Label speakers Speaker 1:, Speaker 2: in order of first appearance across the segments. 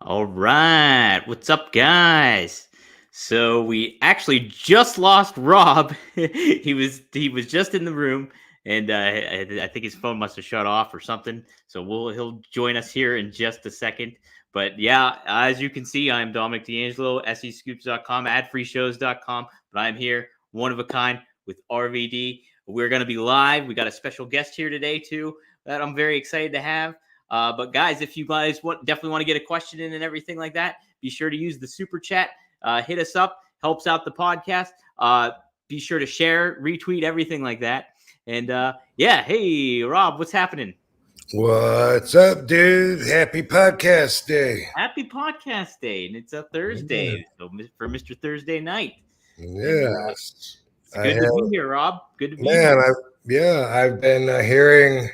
Speaker 1: All right, what's up, guys? So we actually just lost Rob. he was just in the room, and I think his phone must have shut off or something. So he'll join us here in just a second. But yeah, as you can see, I'm Dominic D'Angelo, SEScoops.com, adfreeshows.com. But I'm here, one of a kind, with RVD. We're going to be live. We got a special guest here today too that I'm very excited to have. But guys, if you guys definitely want to get a question in and everything like that, be sure to use the super chat. Hit us up, helps out the podcast. Be sure to share, retweet, everything like that. And yeah, hey Rob, what's happening?
Speaker 2: What's up, dude? Happy podcast day.
Speaker 1: Happy podcast day, and it's a Thursday, so for Mr. Thursday night.
Speaker 2: Yes,
Speaker 1: It's good to be here, Rob. Good to be
Speaker 2: here. I've been hearing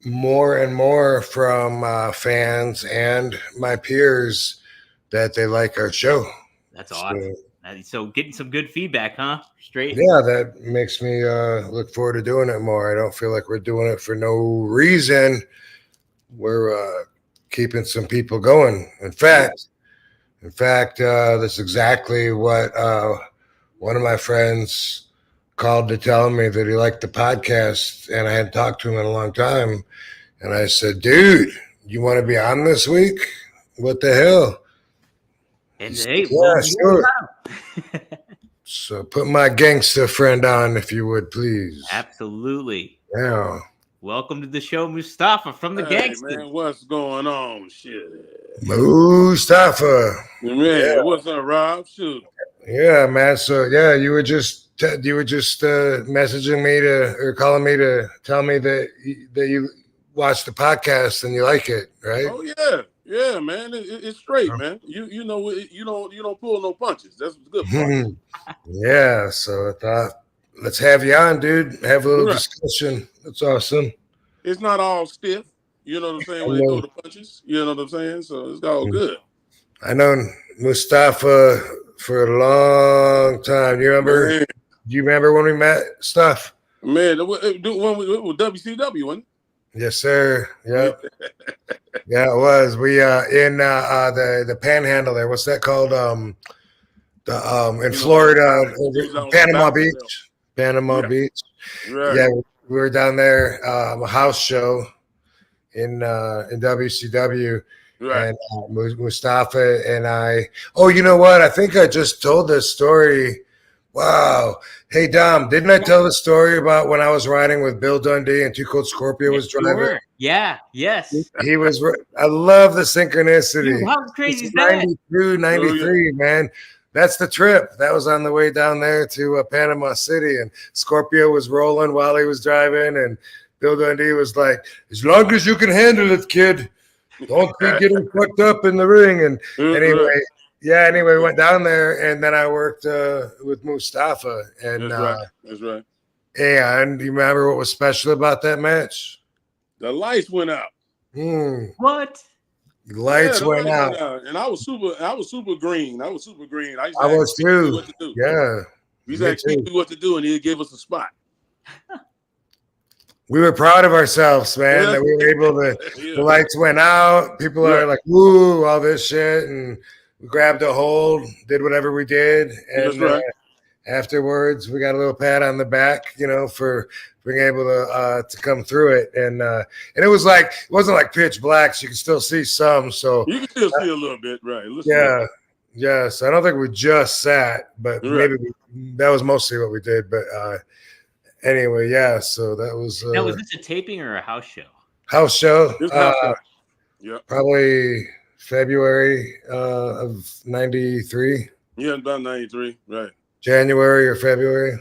Speaker 2: more and more from fans and my peers that they like our show.
Speaker 1: That's awesome. So getting some good feedback, huh? Straight.
Speaker 2: Yeah, that makes me look forward to doing it more. I don't feel like we're doing it for no reason. We're keeping some people going. In fact, that's exactly what one of my friends called to tell me that he liked the podcast, and I hadn't talked to him in a long time. And I said, dude, you want to be on this week? What the hell?
Speaker 1: And hey,
Speaker 2: yeah, sure. So put my gangster friend on, if you would, please.
Speaker 1: Absolutely.
Speaker 2: Yeah.
Speaker 1: Welcome to the show, Mustafa from the Gangsters.
Speaker 3: Man, what's going on? Shit.
Speaker 2: Mustafa.
Speaker 3: Man, what's up, Rob? Shoot.
Speaker 2: Yeah, man. So yeah, you were just messaging me or calling me to tell me that you watched the podcast and you like it, right?
Speaker 3: Oh yeah, man. It's straight, man. You know you don't pull no punches. That's the good part.
Speaker 2: Yeah. So I thought, let's have you on, dude. Have a little discussion. That's awesome.
Speaker 3: It's not all stiff. You know what I'm saying? When they throw the punches. You know what I'm saying? So it's all good.
Speaker 2: I known Mustafa for a long time. You remember? Man. Do you remember when we met, Stuff?
Speaker 3: Man, when we with WCW, wasn't it?
Speaker 2: Yes, sir. Yep. Yeah, it was. We in the Panhandle there. What's that called? In Florida, Panama Beach. Panama Beach. Right. Yeah, we were down there, a house show in WCW. Right. And Mustafa and I. Oh, you know what? I think I just told this story. Wow. Hey, Dom, didn't I tell the story about when I was riding with Bill Dundee and Too Cold Scorpio was driving?
Speaker 1: Sure. Yeah. Yes.
Speaker 2: He was. I love the synchronicity.
Speaker 1: Dude, how crazy is that?
Speaker 2: 92, 93, man. That's the trip. That was on the way down there to Panama City, and Scorpio was rolling while he was driving, and Bill Dundee was like, "As long as you can handle it, kid, don't be getting fucked up in the ring." And anyway, went down there, and then I worked with Mustafa. And
Speaker 3: that's right.
Speaker 2: And you remember what was special about that match?
Speaker 3: The lights went out.
Speaker 1: What?
Speaker 2: The lights went out.
Speaker 3: And I was super green. I was
Speaker 2: too.
Speaker 3: What to do.
Speaker 2: Yeah.
Speaker 3: We said what to do, and he'd give us a spot.
Speaker 2: We were proud of ourselves, man, that we were able to. The lights went out. People are like, "Woo!" All this shit, and we grabbed a hold, did whatever we did, and afterwards we got a little pat on the back, for being able to come through it, and it was like, it wasn't like pitch black, so you can still see some. So
Speaker 3: you can still see a little bit, right?
Speaker 2: Yes. I don't think we just sat, but maybe that was mostly what we did. But anyway, yeah. So that was.
Speaker 1: Now, was this a taping or a house show?
Speaker 2: House show.
Speaker 3: Yeah.
Speaker 2: Probably February of '93.
Speaker 3: Yeah, about '93, right?
Speaker 2: January or February.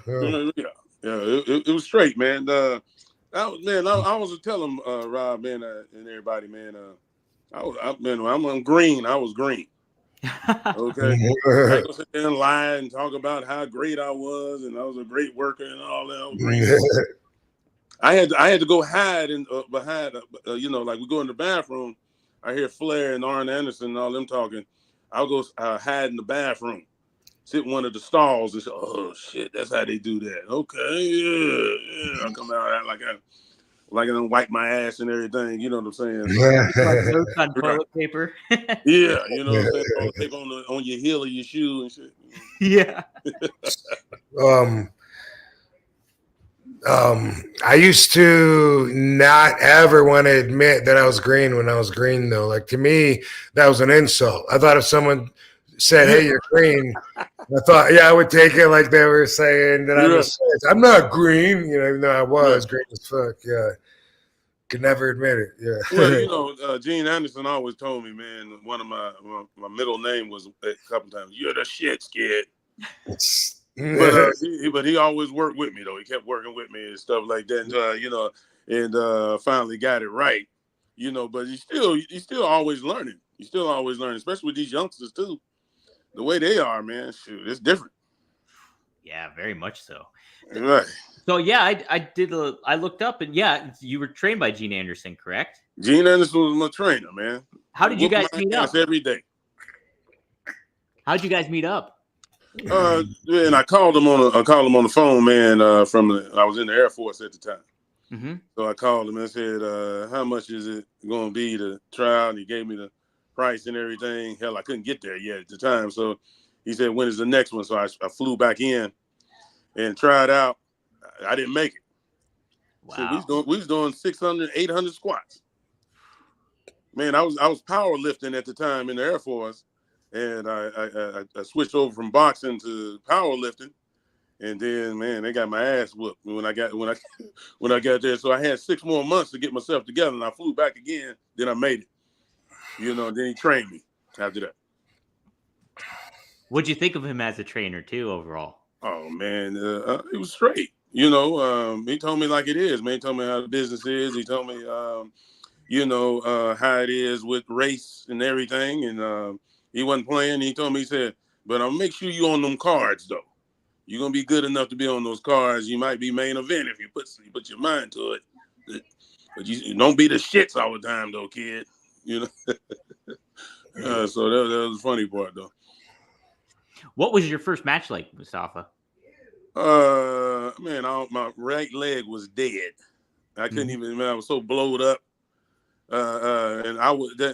Speaker 3: Yeah. It was straight, man. I was telling Rob, man, and everybody, man. I'm green. I was green. Okay. I go sit there and lie and talk about how great I was, and I was a great worker and all that. I had to go hide behind, like we go in the bathroom. I hear Flair and Arn Anderson and all them talking. I'll go hide in the bathroom, sit in one of the stalls and say, "Oh shit, that's how they do that." Okay, yeah. I come out like that. like I don't wipe my ass and everything. You know what I'm saying?
Speaker 1: Like notes on toilet paper.
Speaker 3: Yeah, you know what I'm saying? Toilet paper on your heel of your shoe and shit.
Speaker 1: Yeah.
Speaker 2: I used to not ever want to admit that I was green when I was green, though. Like, to me, that was an insult. I thought if someone said, "Hey, you're green," I thought, I would take it like they were saying that I'm not green, even though I was green as fuck. Yeah. Could never admit it. Yeah.
Speaker 3: Well, Gene Anderson always told me, man, one of my middle name was a couple times, "You're the shit, kid." But he always worked with me though. He kept working with me and stuff like that. And finally got it right. But he's still always learning. He's still always learning, especially with these youngsters too. The way they are, man, shoot, it's different.
Speaker 1: Yeah, very much so.
Speaker 3: Right.
Speaker 1: So I looked up and you were trained by Gene Anderson, correct?
Speaker 3: Gene Anderson was my trainer, man.
Speaker 1: How did you guys meet up?
Speaker 3: Every day.
Speaker 1: How'd you guys meet up?
Speaker 3: And I called him on the phone, man. I was in the Air Force at the time.
Speaker 1: Mm-hmm.
Speaker 3: So I called him and said, "How much is it going to be to try out?" And he gave me the price and everything. Hell, I couldn't get there yet at the time. So he said, "When is the next one?" So I flew back in and tried out. I didn't make it.
Speaker 1: Wow.
Speaker 3: So we was doing 600, 800 squats. Man, I was powerlifting at the time in the Air Force, and I switched over from boxing to powerlifting, and then man, they got my ass whooped when I got there. So I had 6 more months to get myself together, and I flew back again. Then I made it. Then he trained me after that.
Speaker 1: What'd you think of him as a trainer too, overall?
Speaker 3: Oh man, it was straight. He told me like it is, man. He told me how the business is. He told me, how it is with race and everything. And he wasn't playing. He told me, he said, "But I'll make sure you on them cards, though. You're gonna be good enough to be on those cards. You might be main event if you put your mind to it. But you don't be the shits all the time, though, kid." So that was the funny part, though.
Speaker 1: What was your first match like, Mustafa?
Speaker 3: Man, my right leg was dead. I couldn't even. Man, I was so blowed up. And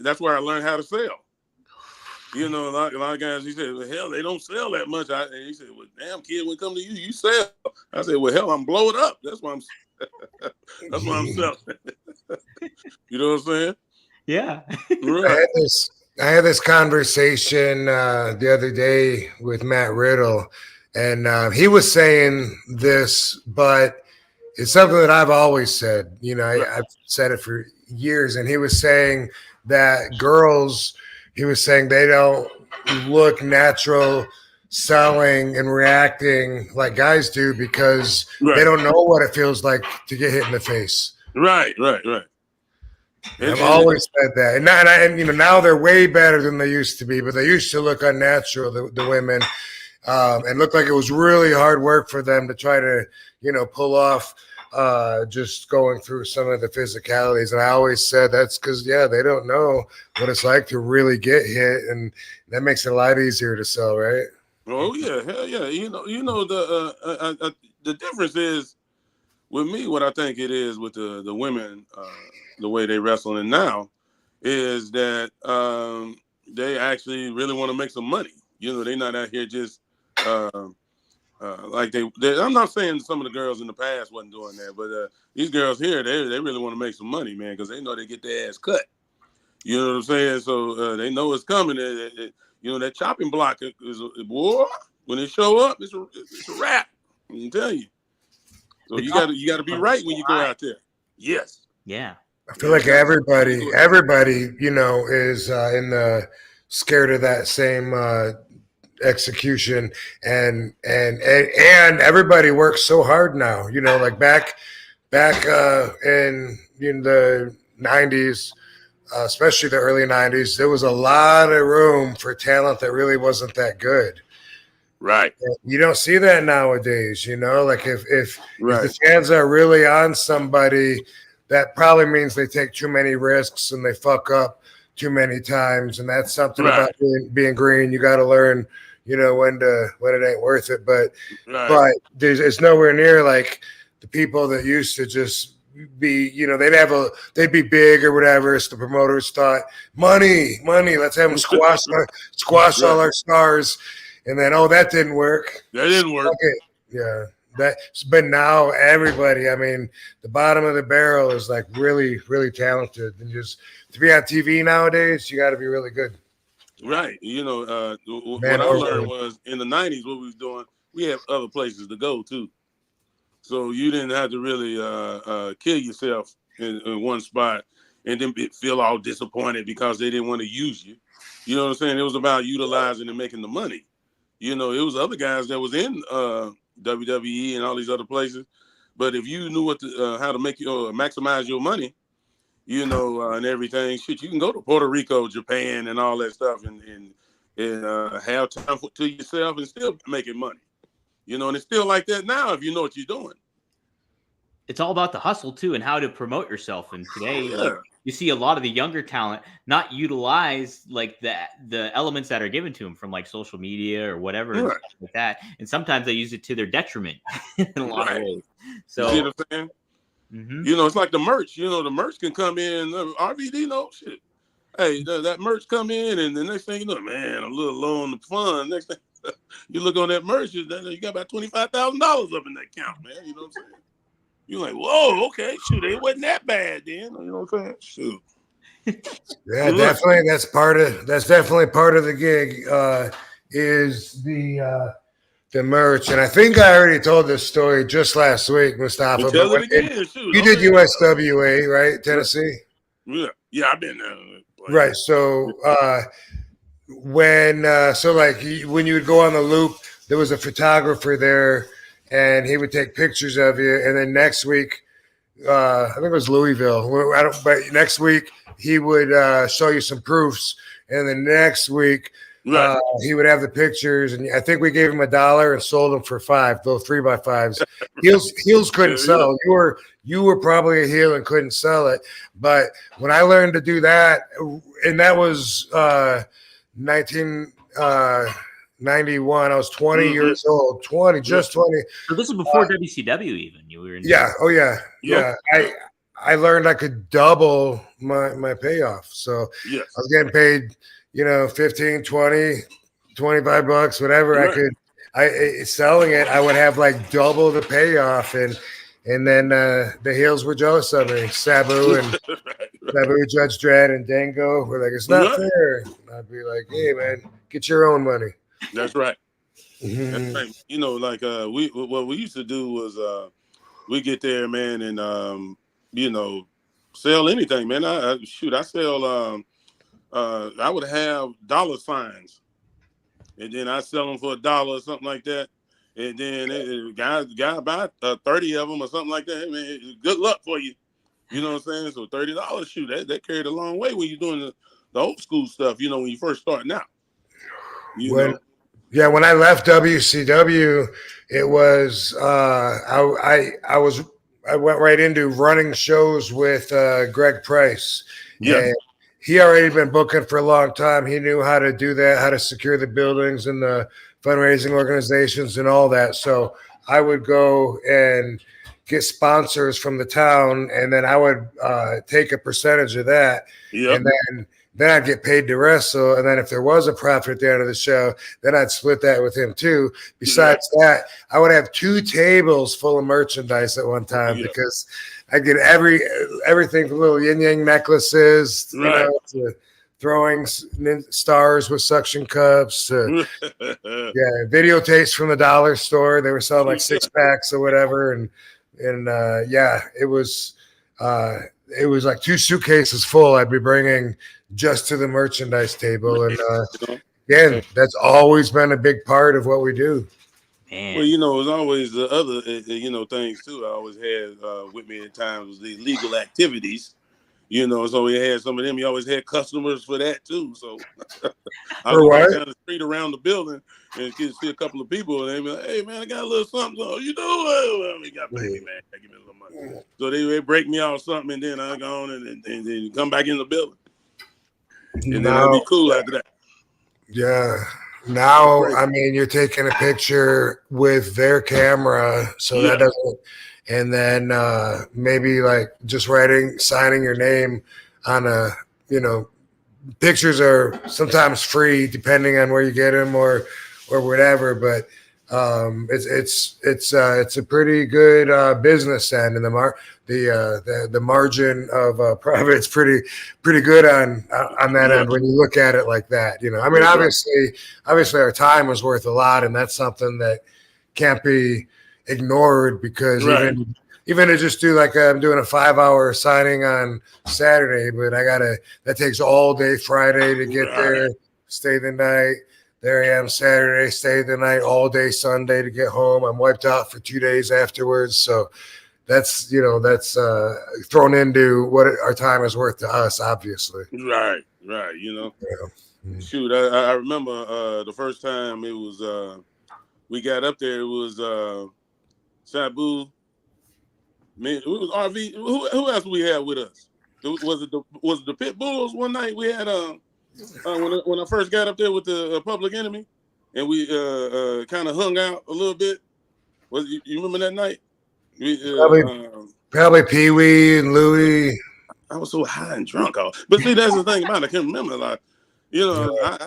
Speaker 3: that's where I learned how to sell. A lot of guys. He said, "Well, hell, they don't sell that much." And he said, "Well, damn, kid, when it come to you, you sell." I said, "Well, hell, I'm blowed up. That's why I'm selling." You know what I'm saying?
Speaker 1: Yeah.
Speaker 3: Right.
Speaker 2: I had this conversation the other day with Matt Riddle, and he was saying this, but it's something that I've always said. I've said it for years, and he was saying that girls, he was saying they don't look natural selling and reacting like guys do because they don't know what it feels like to get hit in the face.
Speaker 3: Right.
Speaker 2: I've always said that, and now they're way better than they used to be, but they used to look unnatural, the women, and looked like it was really hard work for them to try to, pull off just going through some of the physicalities. And I always said that's because, they don't know what it's like to really get hit, and that makes it a lot easier to sell, right?
Speaker 3: Oh yeah, hell yeah. The difference is with me. What I think it is with the women, the way they wrestling now, is that they actually really want to make some money. They're not out here just like they. I'm not saying some of the girls in the past wasn't doing that, but these girls here, they really want to make some money, man, because they know they get their ass cut. You know what I'm saying? So they know it's coming. That chopping block is boy. When they show up, it's a wrap. I can tell you. So you got to be right when you go out there. Yes.
Speaker 1: Yeah.
Speaker 2: I feel like everybody, is in the scared of that same execution, and everybody works so hard now. Like back in the 90s, especially the early 90s, there was a lot of room for talent that really wasn't that good.
Speaker 3: Right.
Speaker 2: You don't see that nowadays. Like if the fans are really on somebody, that probably means they take too many risks and they fuck up too many times. And that's something about being green. You got to learn, when it ain't worth it. But there's it's nowhere near like the people that used to just be, they'd be big or whatever. So the promoters thought, money, let's have them squash all our stars. And then, that didn't work.
Speaker 3: That didn't work.
Speaker 2: Okay. Yeah. But now everybody, I mean, the bottom of the barrel is like really, really talented. And just to be on TV nowadays, you got to be really good.
Speaker 3: Right. What I learned was in the 90s, what we was doing, we had other places to go too. So you didn't have to really kill yourself in one spot and then feel all disappointed because they didn't want to use you. You know what I'm saying? It was about utilizing and making the money. It was other guys that was in WWE and all these other places. But if you knew how to make maximize your money, and everything, shit, you can go to Puerto Rico, Japan, and all that stuff, and have time to yourself and still making money. And it's still like that now if you know what you're doing.
Speaker 1: It's all about the hustle too, and how to promote yourself. And today, you see a lot of the younger talent not utilize like the elements that are given to them from like social media or whatever, and stuff like that. And sometimes they use it to their detriment in a lot of ways. So,
Speaker 3: you see what I'm saying? Mm-hmm. It's like the merch. The merch can come in. RVD, no shit. Hey, that merch come in, and the next thing you know, man, I'm a little low on the fund. Next thing you look on that merch, you got about $25,000 up in that account, man. You know what I'm saying? You're like, whoa, okay, shoot, it wasn't that bad then. You know what I'm saying? Shoot.
Speaker 2: Yeah, definitely. That's definitely part of the gig. Is the merch, and I think I already told this story just last week, Mustafa.
Speaker 3: Tell it again.
Speaker 2: You did USWA, right, Tennessee?
Speaker 3: Yeah, I've been there.
Speaker 2: Right. So when you would go on the loop, there was a photographer there, and he would take pictures of you. And then next week, I think it was Louisville. But next week he would show you some proofs, and then next week. Right. He would have the pictures, and I think we gave him $1 and sold them for $5, those 3x5s. Heels couldn't sell. You were probably a heel and couldn't sell it. But when I learned to do that, and that was 1991, I was 20 years old. 20.
Speaker 1: So this was before WCW even. You were in.
Speaker 2: Yeah. Oh yeah. Yeah. I learned I could double my payoff. So I was getting paid. 15, 20, $25, whatever I could. Selling it, I would have like double the payoff, and then the heels were jealous of me. Sabu and Sabu, Judge Dredd, and Dango were like, "It's not fair." And I'd be like, "Hey, man, get your own money."
Speaker 3: That's right. Mm-hmm. That's right. What we used to do was we get there, man, and sell anything, man. I sell. I would have dollar signs, and then I sell them for $1 or something like that. And then guy buy 30 of them or something like that. Hey, man, good luck for you. You know what I'm saying? So $30, shoot, that carried a long way when you're doing the old school stuff. When you first starting out. When I left WCW, it was I went right into running shows with Greg Price. Yeah. And he already been booking for a long time. He knew how to do that, how to secure the buildings and the fundraising organizations and all that. So I would go and get sponsors from the town, and then I would take a percentage of that. Yep. And then I'd get paid to wrestle. And then if there was a profit at the end of the show, then I'd split that with him too. Besides that, I would have 2 tables full of merchandise at one time because I get everything from little yin yang necklaces, to throwing stars with suction cups, videotapes from the dollar store. They were selling like 6-packs or whatever, and it was like 2 suitcases full I'd be bringing just to the merchandise table, and again, that's always been a big part of what we do. Man. Well, it's always the other, things too. I always had with me at times was the illegal activities, so we had some of them. You always had customers for that too. So I would walk down the street around the building and see a couple of people, and they be like, "Hey, man, I got a little something. Oh, you do? Well, we got baby, man. Give me a little money." So they break me off something, and then I go on and then come back in the building, and then I'll be cool after that. Yeah. Now, I mean, you're taking a picture with their camera, so that doesn't,
Speaker 2: and then maybe like just signing your name on a, pictures are sometimes free depending on where you get them or whatever, but it's a pretty good business end, and the margin of profit's pretty good on that end when you look at it like that. I mean, obviously our time was worth a lot, and that's something that can't be ignored, because even to just do like I'm doing a 5-hour signing on Saturday, but that takes all day Friday to get there, stay the night. There I am Saturday, stay the night, all day Sunday to get home. I'm wiped out for 2 days afterwards. So that's thrown into what our time is worth to us, obviously.
Speaker 3: Right.
Speaker 2: Yeah.
Speaker 3: Shoot, I remember the first time it was we got up there. It was Sabu. Man, it was RV. Who else we had with us? Was it the Pit Bulls one night? We had when I first got up there with the Public Enemy, and we kind of hung out a little bit. You remember that night?
Speaker 2: Probably Pee Wee and Louie.
Speaker 3: I was so high and drunk, but see, that's the thing about it. I can't remember a lot. I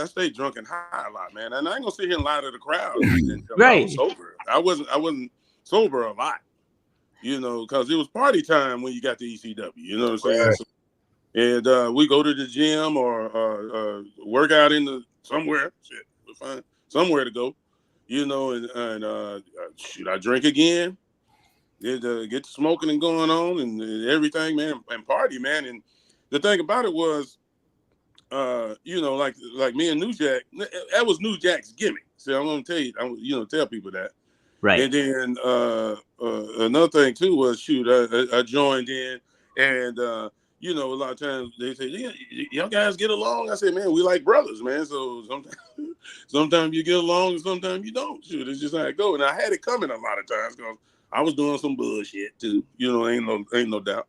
Speaker 3: stayed drunk and high a lot, man. And I ain't gonna sit here and lie to the crowd. I was sober. I wasn't sober a lot, because it was party time when you got to ECW. You know what I'm saying?
Speaker 2: Right.
Speaker 3: So, and we go to the gym or work out somewhere. Shit, we'll find somewhere to go. And shoot, I drink again. Get to smoking and going on and everything, man, and party, man. And the thing about it was, like me and New Jack, that was New Jack's gimmick. So I'm gonna tell you, tell people that.
Speaker 1: Right.
Speaker 3: And then another thing too was, shoot, I joined in, and a lot of times they say, yeah, y'all guys get along. I said, man, we like brothers, man. So sometimes you get along and sometimes you don't. Shoot, it's just how it goes. And I had it coming a lot of times because I was doing some bullshit too. Ain't no doubt.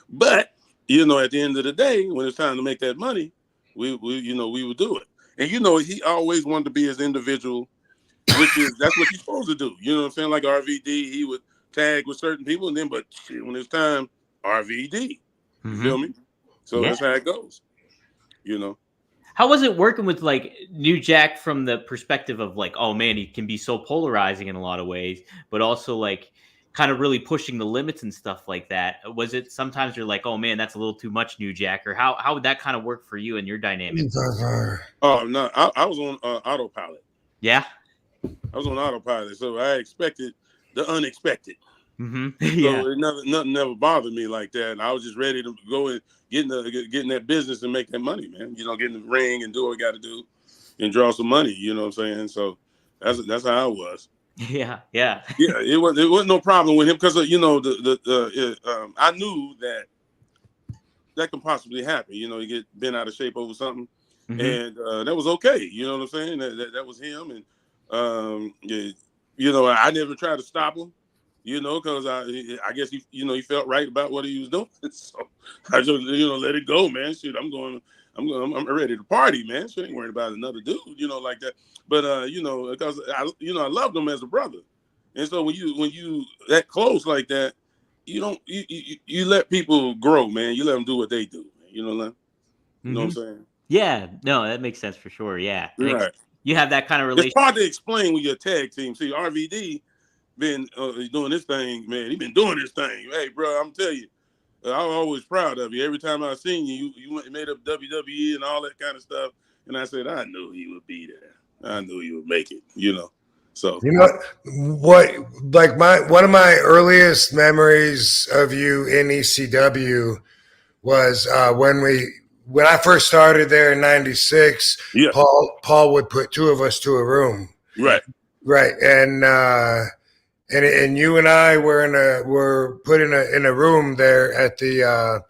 Speaker 3: But at the end of the day, when it's time to make that money, we would do it. And he always wanted to be his individual, that's what he's supposed to do. You know what I'm saying? Like RVD, he would tag with certain people, and then but shit, when it's time, RVD. You feel me? So that's how it goes.
Speaker 1: How was it working with like New Jack from the perspective of like, oh man, he can be so polarizing in a lot of ways, but also like kind of really pushing the limits and stuff like that? Was it sometimes you're like, oh man, that's a little too much, New Jack? Or how would that kind of work for you and your dynamic?
Speaker 3: Oh no, I was on autopilot.
Speaker 1: Yeah,
Speaker 3: I was on autopilot, so I expected the unexpected.
Speaker 1: Yeah.
Speaker 3: So nothing never bothered me like that. And I was just ready to go and get in that business and make that money, man. Get in the ring and do what we got to do and draw some money. You know what I'm saying? So that's how I was.
Speaker 1: Yeah.
Speaker 3: It wasn't no problem with him because I knew that can possibly happen. You get bent out of shape over something, and that was okay. You know what I'm saying? That was him, and I never tried to stop him. Because I guess he felt right about what he was doing. So I just let it go, man. Shoot, I'm ready to party, man. Shit, ain't worried about another dude, like that. But because I loved him as a brother, and so when you that close like that, you let people grow, man. You let them do what they do, man. You know what I'm saying?
Speaker 1: Yeah, no, that makes sense for sure. Yeah,
Speaker 3: right.
Speaker 1: You have that kind of relationship.
Speaker 3: It's hard to explain with your tag team. See, RVD been doing this thing, man. He been doing this thing. Hey, bro, I'm telling you, I'm always proud of you. Every time I seen you, you made up WWE and all that kind of stuff. And I said, I knew he would be there. I knew he would make it. So
Speaker 2: what? Like one of my earliest memories of you in ECW was when I first started there in '96.
Speaker 3: Yeah.
Speaker 2: Paul would put two of us to a room. Right, and you and I were put in a room there at the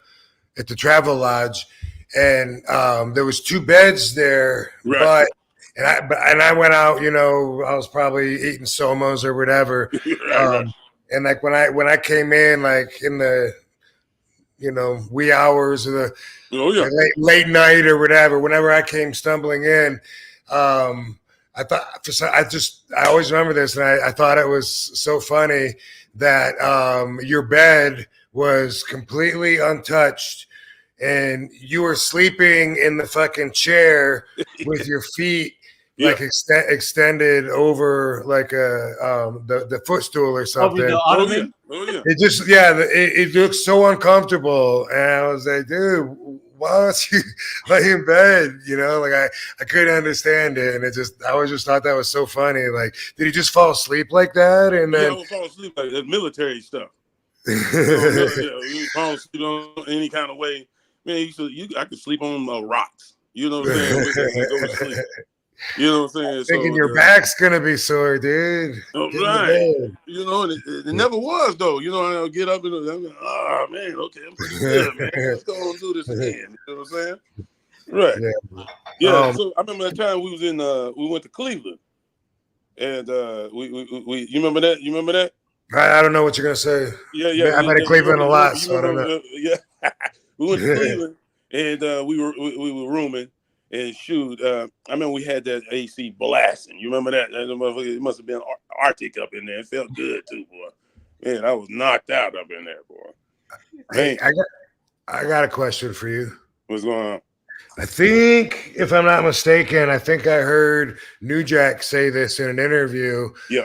Speaker 2: Travel Lodge, and there was two beds there,
Speaker 3: right.
Speaker 2: but I went out, I was probably eating somos or whatever,
Speaker 3: right.
Speaker 2: And like when I came in, like in the wee hours of the late night or whatever, whenever I came stumbling in, I always remember this, and I thought it was so funny that your bed was completely untouched, and you were sleeping in the fucking chair with your feet like extended over like the footstool or something.
Speaker 1: Over the ottoman?
Speaker 3: Oh yeah.
Speaker 2: It just it looks so uncomfortable, and I was like, dude, why don't you lay in bed? You know, like I couldn't understand it, and I always just thought that was so funny. Like, did he just fall asleep like that? And then
Speaker 3: I would fall asleep like that military stuff. You fall asleep on any kind of way. Man, I could sleep on rocks. You know what I'm saying? Go to sleep. You know what I'm saying?
Speaker 2: Thinking your back's gonna be sore, dude.
Speaker 3: Right. You know, and it never was though. You know, I'll get up and I'm like, oh man, okay, I'm pretty good, man. Let's go and do this again. You know what I'm saying? Right. Yeah. So I remember that time we went to Cleveland, and we you remember that? You remember that?
Speaker 2: I don't know what you're gonna say.
Speaker 3: Yeah.
Speaker 2: I've been to Cleveland a lot, so I don't know.
Speaker 3: Yeah. We went to Cleveland, and we were rooming. And shoot, I remember we had that AC blasting. You remember that? It must have been Arctic up in there. It felt good too, boy. Man, I was knocked out up in there, boy.
Speaker 2: Hey, I got a question for you.
Speaker 3: What's going on?
Speaker 2: I think, if I'm not mistaken, I heard New Jack say this in an interview.
Speaker 3: Yeah.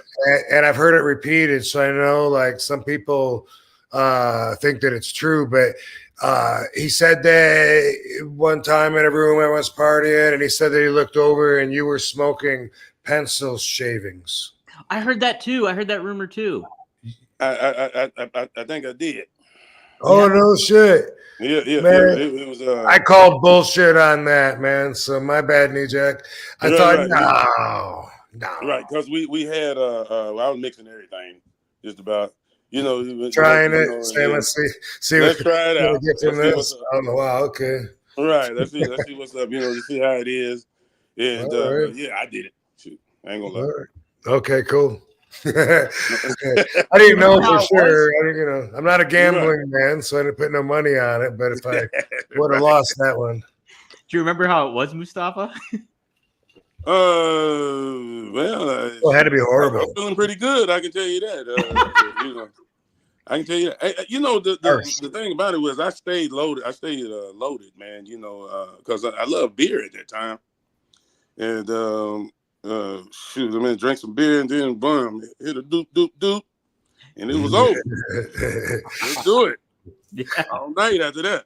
Speaker 2: And I've heard it repeated, so I know like some people think that it's true, but he said that one time in a room I was partying, and he said that he looked over and you were smoking pencil shavings.
Speaker 1: I heard that too. I heard that rumor too.
Speaker 3: I think I did.
Speaker 2: Oh no shit.
Speaker 3: Yeah.
Speaker 2: Man,
Speaker 3: it was.
Speaker 2: I called bullshit on that, man. So my bad, New Jack. I thought no.
Speaker 3: Right, because we had I was mixing everything, just about. You know,
Speaker 2: trying it. Saying, let's see.
Speaker 3: Let's try it out.
Speaker 2: Get from this. Oh wow, okay.
Speaker 3: Right. Let's see what's up. You know, to see how it is. And
Speaker 2: right.
Speaker 3: yeah, I did it. Shoot, I ain't gonna lie.
Speaker 2: Right. Okay, cool. I didn't know for sure. I'm not a gambling man, so I didn't put no money on it. But if I would have lost that one,
Speaker 1: do you remember how it was, Mustafa?
Speaker 2: Well, it had to be horrible.
Speaker 3: I'm feeling pretty good. I can tell you that. I can tell you that. The thing about it was I stayed loaded. Loaded, man. You know, because I love beer at that time. And shoot, I mean, drank some beer and then boom, hit a doop, and it was over. Let's do it.
Speaker 1: Yeah.
Speaker 3: All night after that.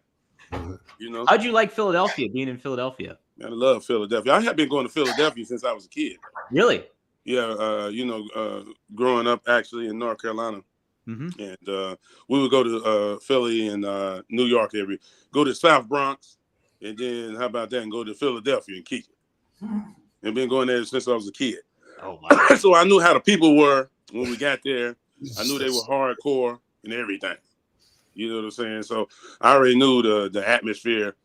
Speaker 3: You know.
Speaker 1: How'd you like Philadelphia? Being in Philadelphia?
Speaker 3: Man, I love Philadelphia. I have been going to Philadelphia since I was a kid.
Speaker 1: Really?
Speaker 3: Yeah. Growing up actually in North Carolina.
Speaker 1: Mm-hmm.
Speaker 3: And we would go to Philly and New York go to South Bronx, and then how about that, and go to Philadelphia and keep it. And been going there since I was a kid.
Speaker 1: Oh wow!
Speaker 3: So I knew how the people were when we got there. I knew they were hardcore and everything. You know what I'm saying? So I already knew the atmosphere.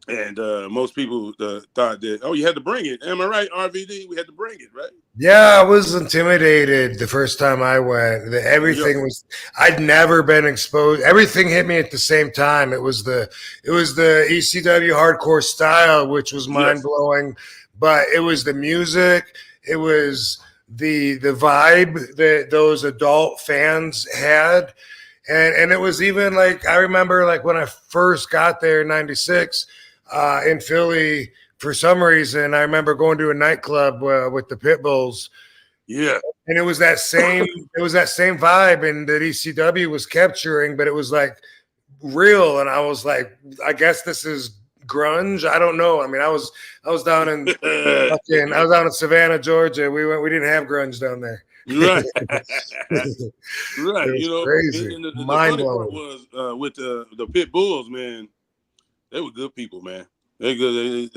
Speaker 3: And most people thought that, you had to bring it. Am I right, RVD? We had to bring it, right?
Speaker 2: Yeah, I was intimidated the first time I went. I'd never been exposed. Everything hit me at the same time. It was the ECW hardcore style, which was mind blowing, but it was the music. It was the vibe that those adult fans had. And it was even like, I remember like when I first got there in 96, in Philly, for some reason, I remember going to a nightclub with the Pitbulls.
Speaker 3: Yeah,
Speaker 2: and it was that same vibe, and that ECW was capturing, but it was like real. And I was like, I guess this is grunge. I don't know. I mean, I was down in I was down in Savannah, Georgia. We didn't have grunge down there.
Speaker 3: Right, right. You know,
Speaker 2: crazy.
Speaker 3: And the funny part was with the Pit Bulls, man. They were good people, man. They good.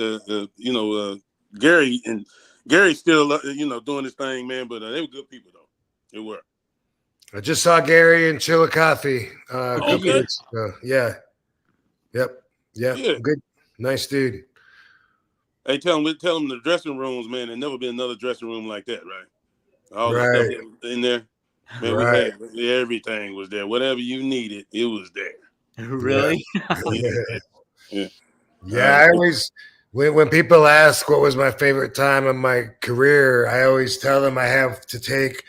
Speaker 3: Gary's still doing his thing, man. But they were good people though. They were.
Speaker 2: I just saw Gary in Chillicothe a couple weeks ago. Yeah. Yep. Yeah. Good. Nice dude.
Speaker 3: Hey, tell him the dressing rooms, man. There's never been another dressing room like that, right? All the stuff in there, man.
Speaker 2: Right.
Speaker 3: We had everything was there. Whatever you needed, it was there.
Speaker 1: Really?
Speaker 3: Yeah.
Speaker 2: Yeah. When people ask what was my favorite time of my career, I always tell them I have to take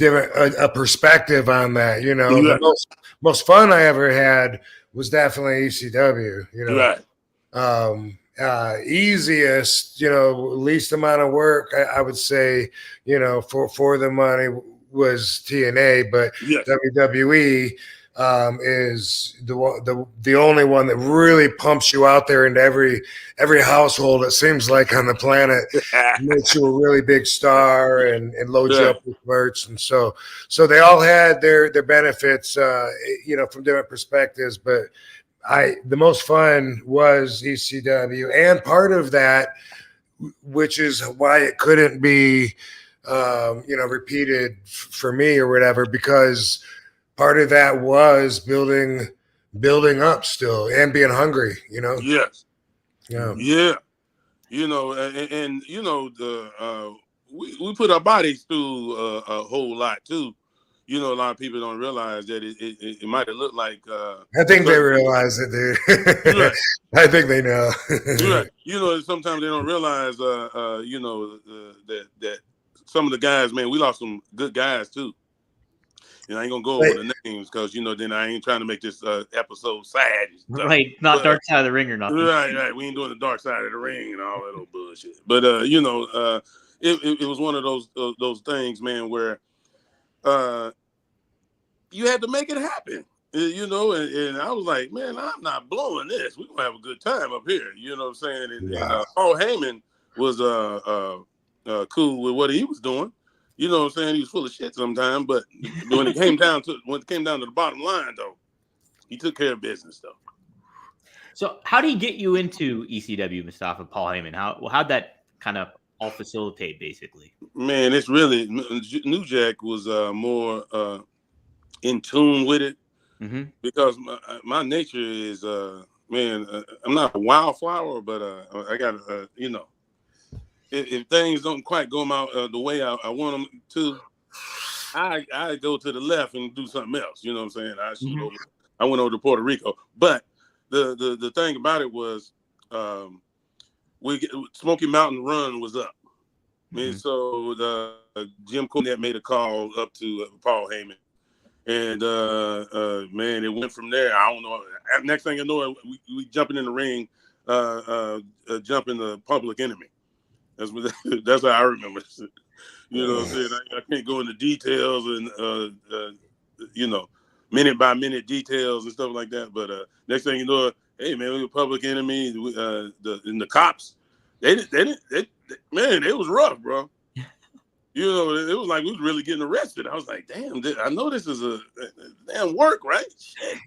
Speaker 2: a perspective on that. You know, the most fun I ever had was definitely ECW. You know, easiest, you know, least amount of work, I would say, you know, for the money was TNA, but WWE is the only one that really pumps you out there into every household, it seems like, on the planet. Makes you a really big star and loads you up with merch. And so they all had their benefits, you know, from different perspectives, but the most fun was ECW, and part of that, which is why it couldn't be, you know, repeated for me or whatever, because part of that was building up still and being hungry, you know.
Speaker 3: Yeah. You know, and you know, we put our bodies through a whole lot too. You know, a lot of people don't realize that it might have looked like.
Speaker 2: I think they realize it, dude. I think they know.
Speaker 3: You know, sometimes they don't realize, you know, that some of the guys, man, we lost some good guys too. And I ain't gonna go over the names because, you know, then I ain't trying to make this episode sad.
Speaker 1: Right, not Dark Side of the Ring or nothing.
Speaker 3: Right. We ain't doing the Dark Side of the Ring and all that old bullshit. But you know, it was one of those things, man, where you had to make it happen. You know, and I was like, man, I'm not blowing this. We're gonna have a good time up here. You know what I'm saying? And Paul Heyman was cool with what he was doing. You know what I'm saying? He was full of shit sometimes, but when it came down to the bottom line, though, he took care of business, though.
Speaker 1: So, how did he get you into ECW, Mustafa, Paul Heyman? How'd that kind of all facilitate, basically?
Speaker 3: Man, it's really New Jack was more in tune with it because my nature is, man, I'm not a wildflower, but I got you know. If things don't quite go the way I want them to, I go to the left and do something else. You know what I'm saying? I went over to Puerto Rico, but the thing about it was, Smoky Mountain Run was up, and so Jim Cornette made a call up to Paul Heyman, and man, it went from there. I don't know. Next thing I know, we jumping in the ring, jumping the Public Enemy. That's how I remember. You know what I'm saying? I can't go into details and you know, minute by minute details and stuff like that. But next thing you know, hey man, we were Public Enemy. And the cops, they man, it was rough, bro. You know, it was like we was really getting arrested. I was like, damn, I know this is a damn work, right? Shit.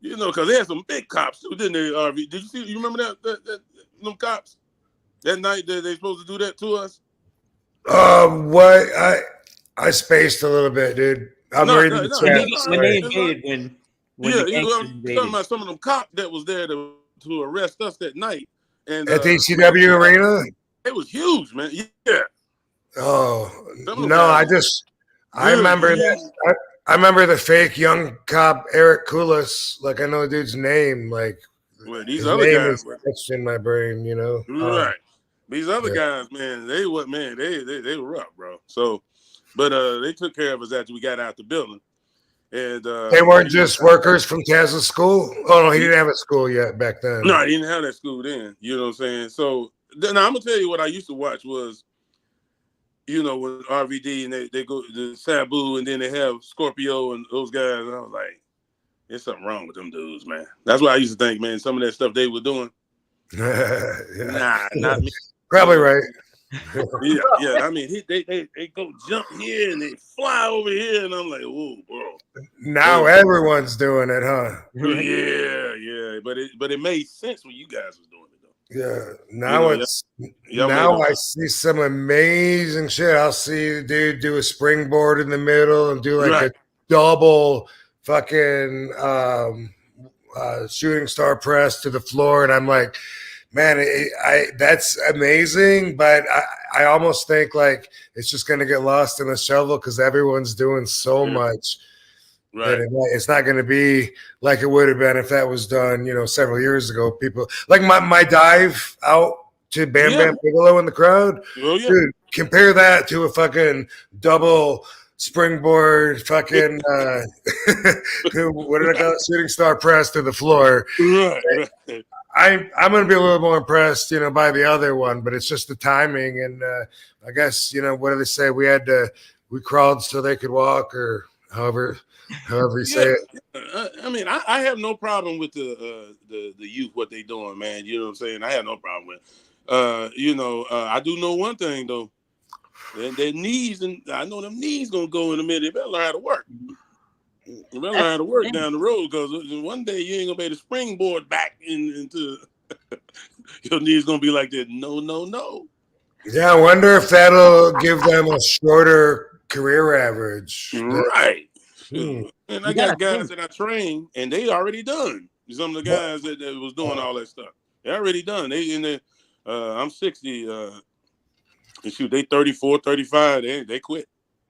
Speaker 3: You know, because they had some big cops too, didn't they? RV, did you see? You remember that them cops? That night that they supposed to do that to us?
Speaker 2: What I spaced a little bit, dude. I'm reading the chat.
Speaker 1: When they invaded, when
Speaker 3: I'm talking about some of them cops that was there to arrest us that night. And
Speaker 2: at the ECW arena?
Speaker 3: It was huge, man. Yeah.
Speaker 2: Oh no, I remember that. I remember the fake young cop Eric Koulis. Like I know the dude's name. Like
Speaker 3: these other guys
Speaker 2: etched in my brain, you know.
Speaker 3: Right. These other guys, man, they were rough, bro. So, but they took care of us after we got out the building. And
Speaker 2: they weren't just workers from Taz's school. Oh no, he didn't have a school yet back then.
Speaker 3: No, he didn't have that school then. You know what I'm saying? So now I'm gonna tell you what I used to watch was, you know, with RVD and they go to Sabu and then they have Scorpio and those guys. And I was like, there's something wrong with them dudes, man. That's what I used to think, man. Some of that stuff they were doing. Nah, not me.
Speaker 2: Probably right.
Speaker 3: Yeah. I mean, they go jump here and they fly over here, and I'm like, whoa, bro.
Speaker 2: Now everyone's doing it, huh?
Speaker 3: Yeah. But it made sense when you guys was doing it, though.
Speaker 2: Yeah. Now I see some amazing shit. I'll see a dude do a springboard in the middle and do like a double fucking shooting star press to the floor, and I'm like, man, that's amazing, but I almost think like it's just gonna get lost in the shovel because everyone's doing so much
Speaker 3: Right.
Speaker 2: It's not going to be like it would have been if that was done, several years ago. People like my dive out to Bam Bam Bigelow in the crowd.
Speaker 3: Oh, yeah.
Speaker 2: Dude, compare that to a fucking double springboard fucking what did I call it? Shooting star press to the floor.
Speaker 3: Right.
Speaker 2: I'm going to be a little more impressed, by the other one, but it's just the timing. And I guess, what do they say? We crawled so they could walk, or however you say it.
Speaker 3: I mean, I have no problem with the youth, what they doing, man. You know what I'm saying? I have no problem with it. I do know one thing, though. Their knees, and I know them knees going to go in a minute. They better learn how to work. You better learn how to work down the road, because one day you ain't going to be able to springboard back into your knees going to be like that. No.
Speaker 2: Yeah, I wonder if that'll give them a shorter career average.
Speaker 3: Right. And I got guys that I train, and they already done. Some of the guys that was doing all that stuff, they already done. I'm 60. And shoot, they 34, 35. They quit.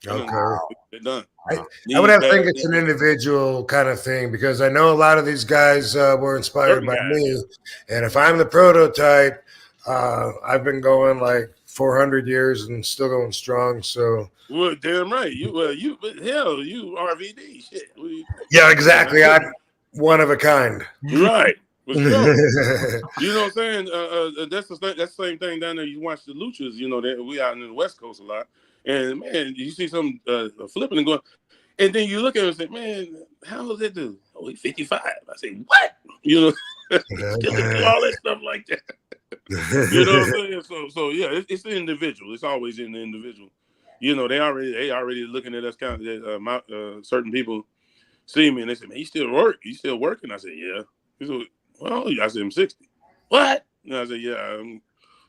Speaker 2: Okay.
Speaker 3: They're done.
Speaker 2: I would have to think it's an individual kind of thing, because I know a lot of these guys were inspired by me. And if I'm the prototype, I've been going like 400 years and still going strong. So,
Speaker 3: well, damn right. You RVD shit.
Speaker 2: Yeah, exactly. I'm one of a kind.
Speaker 3: Right. For sure. You know what I'm saying? That's the same thing down there. You watch the luchas. We out in the West Coast a lot, and man, you see some flipping and going, and then you look at it and say, man, how does that do? Oh, he's 55. I say, what? Still do all that stuff like that. You know what I'm saying? So yeah, it's the individual. It's always in the individual. They already looking at us kind of certain people see me and they say, man, you still working? I said, yeah. He said, well, I said, I'm 60. What? And I said, yeah,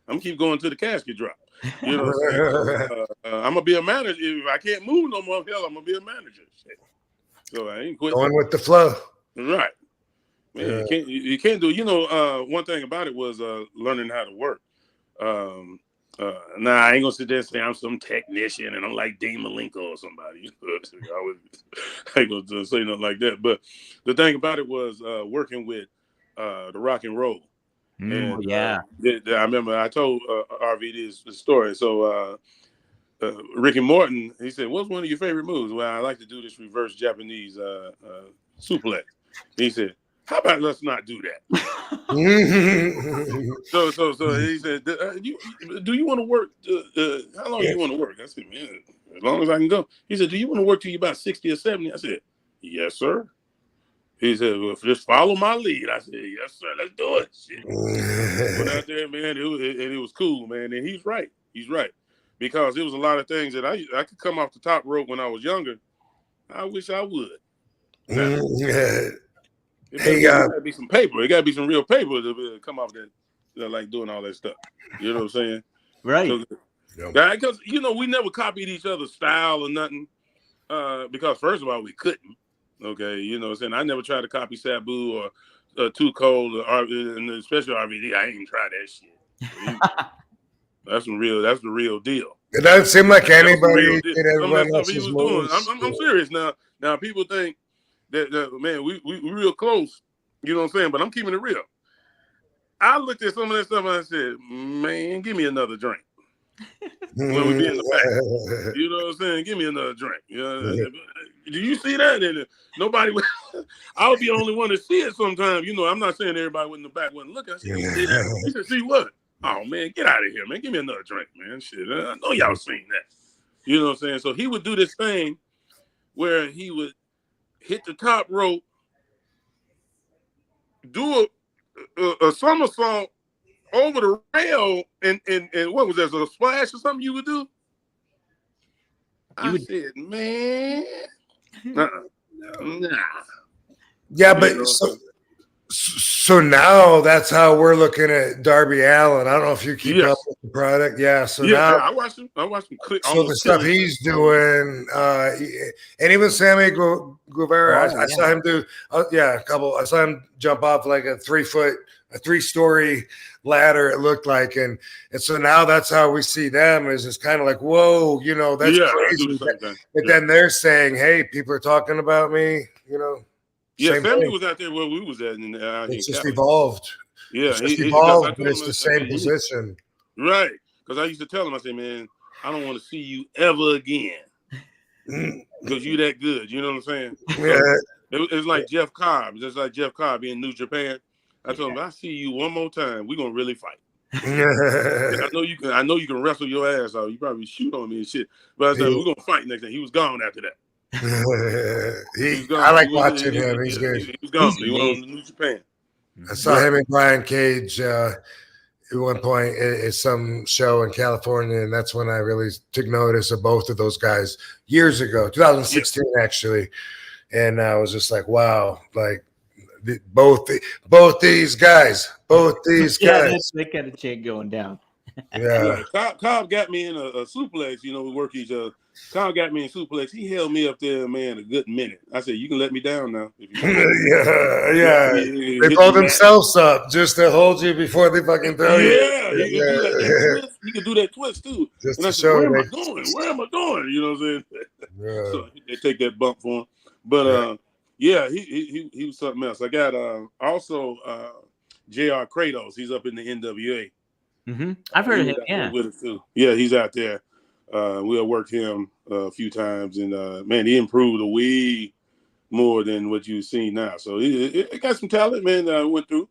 Speaker 3: I'm keep going to the casket drop. You know what I'm saying? I'm gonna be a manager. If I can't move no more, hell, I'm gonna be a manager. So I ain't quitting.
Speaker 2: Going with the flow.
Speaker 3: Right. Man, you can't do. One thing about it was learning how to work. Nah, I ain't gonna sit there and say I'm some technician and I'm like Dean Malenko or somebody. I ain't gonna say nothing like that. But the thing about it was working with the rock and roll. And I remember I told RVD this story. So Ricky Morton, he said, "What's one of your favorite moves?" Well, I like to do this reverse Japanese suplex. He said, "How about let's not do that?" So he said, "Do you want to work? How long do you want to work?" I said, "Man, as long as I can go." He said, "Do you want to work till you about 60 or 70?" I said, "Yes, sir." He said, "Well, just follow my lead." I said, "Yes, sir. Let's do it." Shit. Went out there, man. It was cool, man. And he's right. Because there was a lot of things that I could come off the top rope when I was younger. I wish I would. Now, it gotta be some paper. It gotta be some real paper to come off that, like doing all that stuff. You know what I'm saying?
Speaker 1: Right.
Speaker 3: So, because we never copied each other's style or nothing. Because first of all, we couldn't. Okay, you know what I'm saying? I never tried to copy Sabu or Too Cold, and especially RVD. I ain't even tried that shit. That's the real deal.
Speaker 2: It doesn't seem like anybody did everyone
Speaker 3: else's he was moves. Doing. I'm serious now. Now people think that man, we real close. You know what I'm saying? But I'm keeping it real. I looked at some of that stuff and I said, man, give me another drink. When we be in the back. You know what I'm saying? Give me another drink. Do you see that? And nobody would. I'll be the only one to see it sometimes. I'm not saying everybody in the back wouldn't look. I said, you see that? He said, see what? Oh, man, get out of here, man. Give me another drink, man. Shit, I know y'all seen that. You know what I'm saying? So he would do this thing where he would hit the top rope, do a somersault over the rail, and what was that, a splash or something you would do? I said, man, nah.
Speaker 2: Yeah, but So now that's how we're looking at Darby Allin. I don't know if you keep up with the product. Yeah. So now
Speaker 3: I watched him.
Speaker 2: So the stuff he's doing, and even Sammy Guevara, I saw him do, a couple. I saw him jump off like a 3-story ladder. It looked like, and so now that's how we see them. Is it's kind of like, whoa, that's crazy. But then they're saying, hey, people are talking about me,
Speaker 3: Yeah,
Speaker 2: same
Speaker 3: Sammy
Speaker 2: thing.
Speaker 3: was out there where we was at.
Speaker 2: It's just evolved.
Speaker 3: Yeah,
Speaker 2: it's just evolved, but it's the same position.
Speaker 3: Right. Because I used to tell him, I said, man, I don't want to see you ever again. Because you that good. You know what I'm saying?
Speaker 2: Yeah.
Speaker 3: So it's like Jeff Cobb. Just like Jeff Cobb in New Japan. I told him, if I see you one more time, we're gonna really fight. I know you can wrestle your ass out. You probably shoot on me and shit. But I said, we're gonna fight next day. He was gone after that.
Speaker 2: I like watching him. He's good.
Speaker 3: He was gone. He went on to New Japan.
Speaker 2: I saw him and Brian Cage at one point at some show in California, and that's when I really took notice of both of those guys years ago, 2016 actually. And I was just like, wow, like both these guys.
Speaker 1: They kind of chain going down.
Speaker 2: Yeah.
Speaker 3: Cobb got me in a suplex. We work each other. Cobb got me in suplex. He held me up there, man, a good minute. I said, you can let me down now. If you
Speaker 2: yeah. They blow themselves up just to hold you before they fucking throw you.
Speaker 3: Yeah. You can do that twist too.
Speaker 2: Just
Speaker 3: and I said, where am I going? Where am I going? You know what I'm saying?
Speaker 2: Yeah.
Speaker 3: So they take that bump for him. But he was something else. I got also J.R. Kratos. He's up in the NWA.
Speaker 1: Mm-hmm. I've heard of him. Yeah.
Speaker 3: With it too. Yeah, he's out there. We'll work him a few times, and man, he improved a way more than what you've seen now. So he got some talent, man, that I went through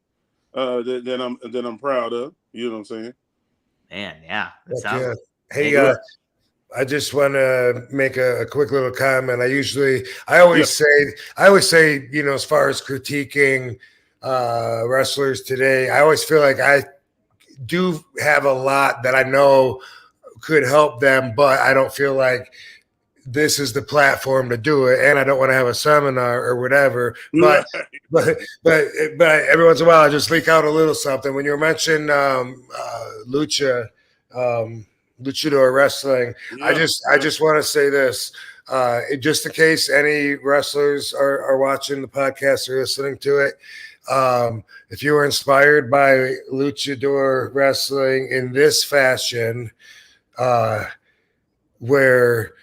Speaker 3: that I'm proud of. You know what I'm saying?
Speaker 1: Man, yeah.
Speaker 2: Hey, I just want to make a quick little comment. I always say, as far as critiquing wrestlers today, I always feel like I do have a lot that I know could help them, but I don't feel like this is the platform to do it, and I don't want to have a seminar or whatever. But every once in a while, I just leak out a little something. When you mentioned luchador wrestling, I just want to say this, just in case any wrestlers are watching the podcast or listening to it. If you were inspired by luchador wrestling in this fashion, where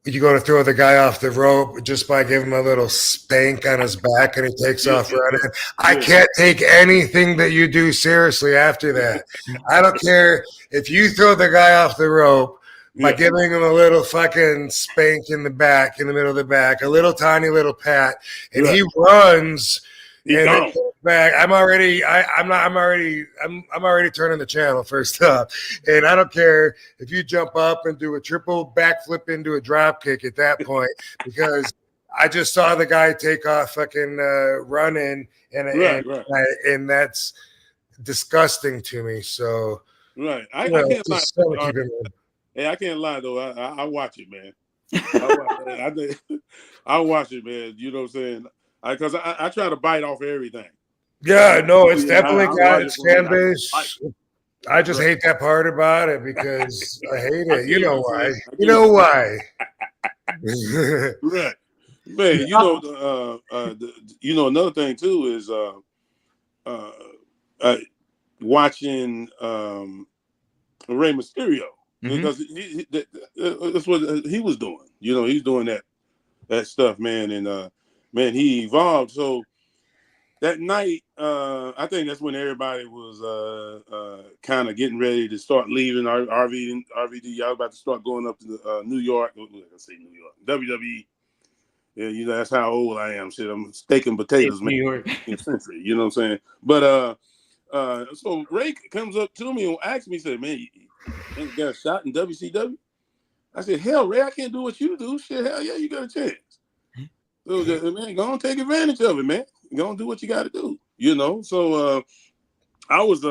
Speaker 2: you go to throw the guy off the rope just by giving him a little spank on his back and he takes off running. I can't take anything that you do seriously after that. I don't care if you throw the guy off the rope by giving him a little fucking spank in the back, in the middle of the back, a little tiny little pat, and he runs. And back. I'm already turning the channel first up, and I don't care if you jump up and do a triple backflip into a drop kick at that point, because I just saw the guy take off fucking running, and that's disgusting to me. So
Speaker 3: I can't lie. Hey, I can't lie though. I watch it, man. I watch it, man. You know what I'm saying? Because I try to bite off everything.
Speaker 2: Yeah, no, it's definitely got its fan base. I just hate that part about it because I hate it. You know why? You know why?
Speaker 3: Right, man. Another thing too is watching Rey Mysterio, because that's what he was doing. He's doing that stuff, man, and. Man, he evolved. So that night, I think that's when everybody was kind of getting ready to start leaving RVD. Y'all about to start going up to New York. Let's say New York. WWE. Yeah, that's how old I am. Shit, I'm steak and potatoes, man. New York. Century, you know what I'm saying? But so Ray comes up to me and asks me, said, "Man, you got a shot in WCW?" I said, "Hell, Ray, I can't do what you do. Shit, hell yeah, you got a chance." So, man, go on, take advantage of it, man. Go on, do what you got to do, So I was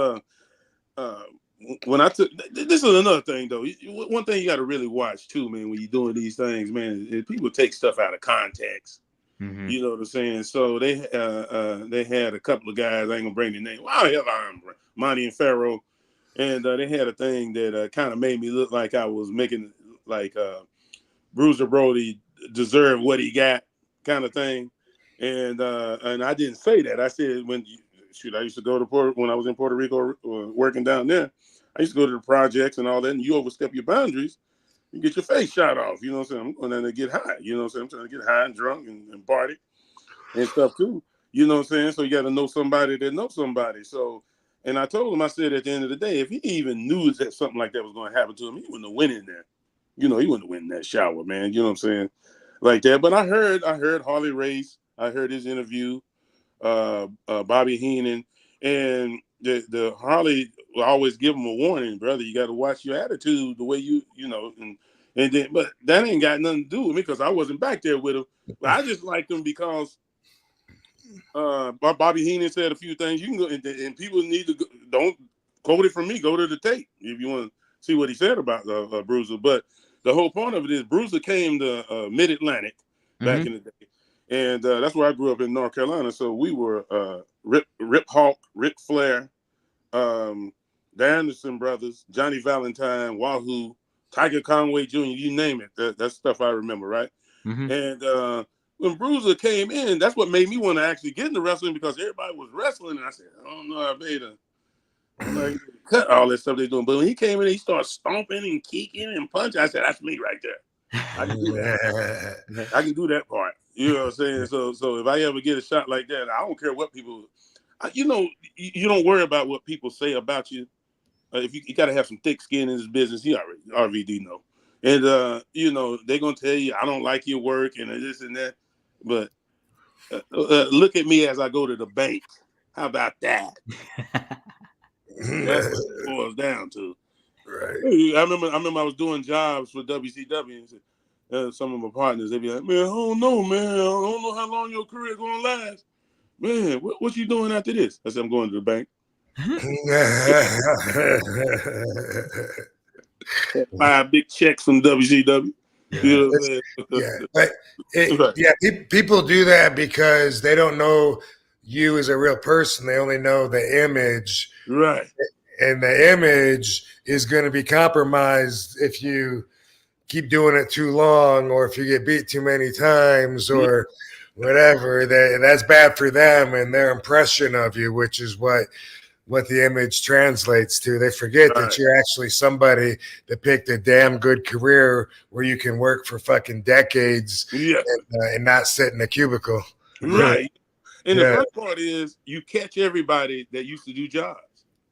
Speaker 3: when I took this is another thing though. One thing you got to really watch too, man, when you're doing these things, man, is people take stuff out of context.
Speaker 1: Mm-hmm.
Speaker 3: You know what I'm saying? So they had a couple of guys. I ain't gonna bring their name. Wow, hell, I'm Monty and Pharaoh, and they had a thing that kind of made me look like I was making like Bruiser Brody deserved what he got, kind of thing. And I didn't say that. I said I used to go to when I was in Puerto Rico working down there. I used to go to the projects and all that, and you overstep your boundaries, you get your face shot off. You know what I'm saying? I'm going down there to get high. You know what I'm saying? I'm trying to get high and drunk and party and stuff too. You know what I'm saying? So you got to know somebody that knows somebody. So, and I told him, I said, at the end of the day, if he even knew that something like that was going to happen to him, he wouldn't have went in there. You know, he wouldn't have went in that shower, man. You know what I'm saying? Like that. But I heard Harley Race. I heard his interview, Bobby Heenan, and the Harley will always give him a warning, brother. You got to watch your attitude, the way you know, and then, but that ain't got nothing to do with me because I wasn't back there with him. But I just liked him because Bobby Heenan said a few things. You can go and people need to don't quote it from me. Go to the tape if you want to see what he said about Bruiser. But the whole point of it is Bruiser came to Mid-Atlantic back in the day, and that's where I grew up in North Carolina. So we were Rip Hawk, Ric Flair, the Anderson brothers, Johnny Valentine, Wahoo, Tiger Conway Jr. You name it. That's stuff I remember, right?
Speaker 1: Mm-hmm.
Speaker 3: And when Bruiser came in, that's what made me want to actually get into wrestling because everybody was wrestling, and I said, I don't know, I made cut all that stuff they're doing. But when he came in, he started stomping and kicking and punching. I said, that's me right there. I can do that. I can do that part. You know what I'm saying? So if I ever get a shot like that, I don't care what people. You know, you don't worry about what people say about you. If you got to have some thick skin in this business, he already RVD know. And you know, they're gonna tell you I don't like your work and this and that. But look at me as I go to the bank. How about that? That's what it boils down to.
Speaker 2: Right.
Speaker 3: I remember I was doing jobs for WCW, and some of my partners, they'd be like, man, I don't know, man. I don't know how long your career gonna last. Man, what you doing after this? I said, I'm going to the bank. 5 big checks from WCW. You know what I'm saying?
Speaker 2: But people do that because they don't know you as a real person. They only know the image.
Speaker 3: Right.
Speaker 2: And the image is going to be compromised if you keep doing it too long or if you get beat too many times or whatever. That's bad for them and their impression of you, which is what the image translates to. They forget that you're actually somebody that picked a damn good career where you can work for fucking decades and not sit in a cubicle.
Speaker 3: Right. And the first part is you catch everybody that used to do jobs.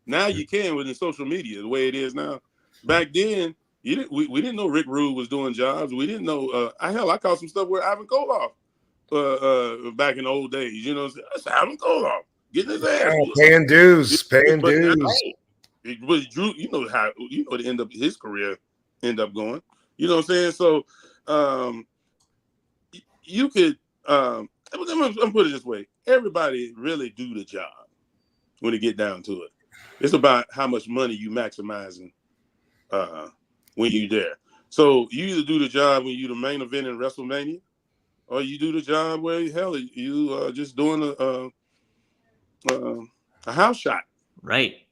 Speaker 3: Now you can with the social media, the way it is now. Back then, we didn't know Rick Rude was doing jobs. We didn't know. I caught some stuff with Ivan Koloff back in the old days. You know, that's Ivan Koloff getting his ass.
Speaker 2: Paying dues.
Speaker 3: But Drew, you know the end of his career end up going. You know what I'm saying? So you could. I'm gonna put it this way: everybody really do the job when it get down to it. It's about how much money you maximizing when you there. So you either do the job when you the main event in WrestleMania, or you do the job where hell you just doing a house shot.
Speaker 1: Right.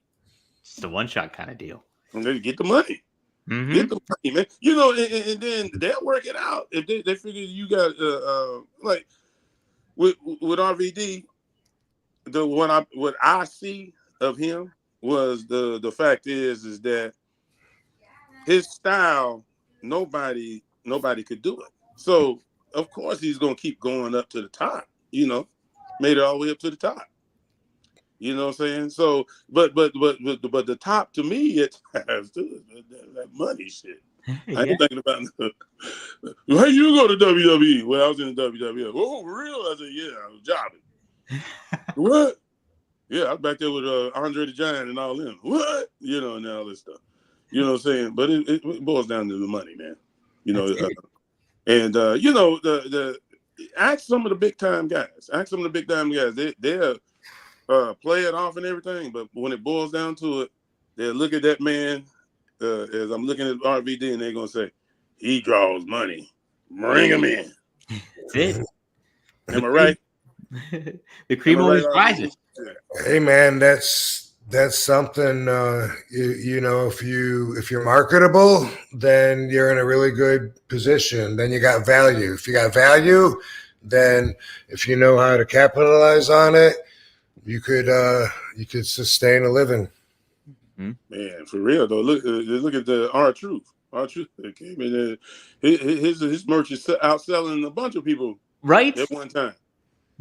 Speaker 1: Just a one-shot kind of deal.
Speaker 3: And they get the money.
Speaker 1: Mm-hmm.
Speaker 3: Get the money, man. You know, and then they'll work it out if they figure you got like with RVD. What I see of him was the fact is that his style nobody could do it. So of course he's gonna keep going up to the top. You know, made it all the way up to the top. You know what I'm saying? So, but the top to me at times too is that money shit. I ain't thinking about how you go to WWE. Well, I was in the WWE. Oh, for real? I said, yeah, I was jobbing. What? Yeah, I was back there with Andre the Giant and all them. What? You know, and all this stuff. You know what I'm saying? But it boils down to the money, man. You know, and you know, the ask some of the big time guys. Ask some of the big time guys. They're play it off and everything, but when it boils down to it, they'll look at that man as I'm looking at RVD, and they're gonna say, "He draws money. Bring him in."
Speaker 1: That's it.
Speaker 3: Am I right?
Speaker 1: The cream always rises.
Speaker 2: Hey man, that's something. You know, if you're marketable, then you're in a really good position. Then you got value. If you got value, then if you know how to capitalize on it, you could sustain a living.
Speaker 3: Man, for real though. Look at the R-Truth. R-Truth came in. His merch is outselling a bunch of people
Speaker 1: right
Speaker 3: at one time.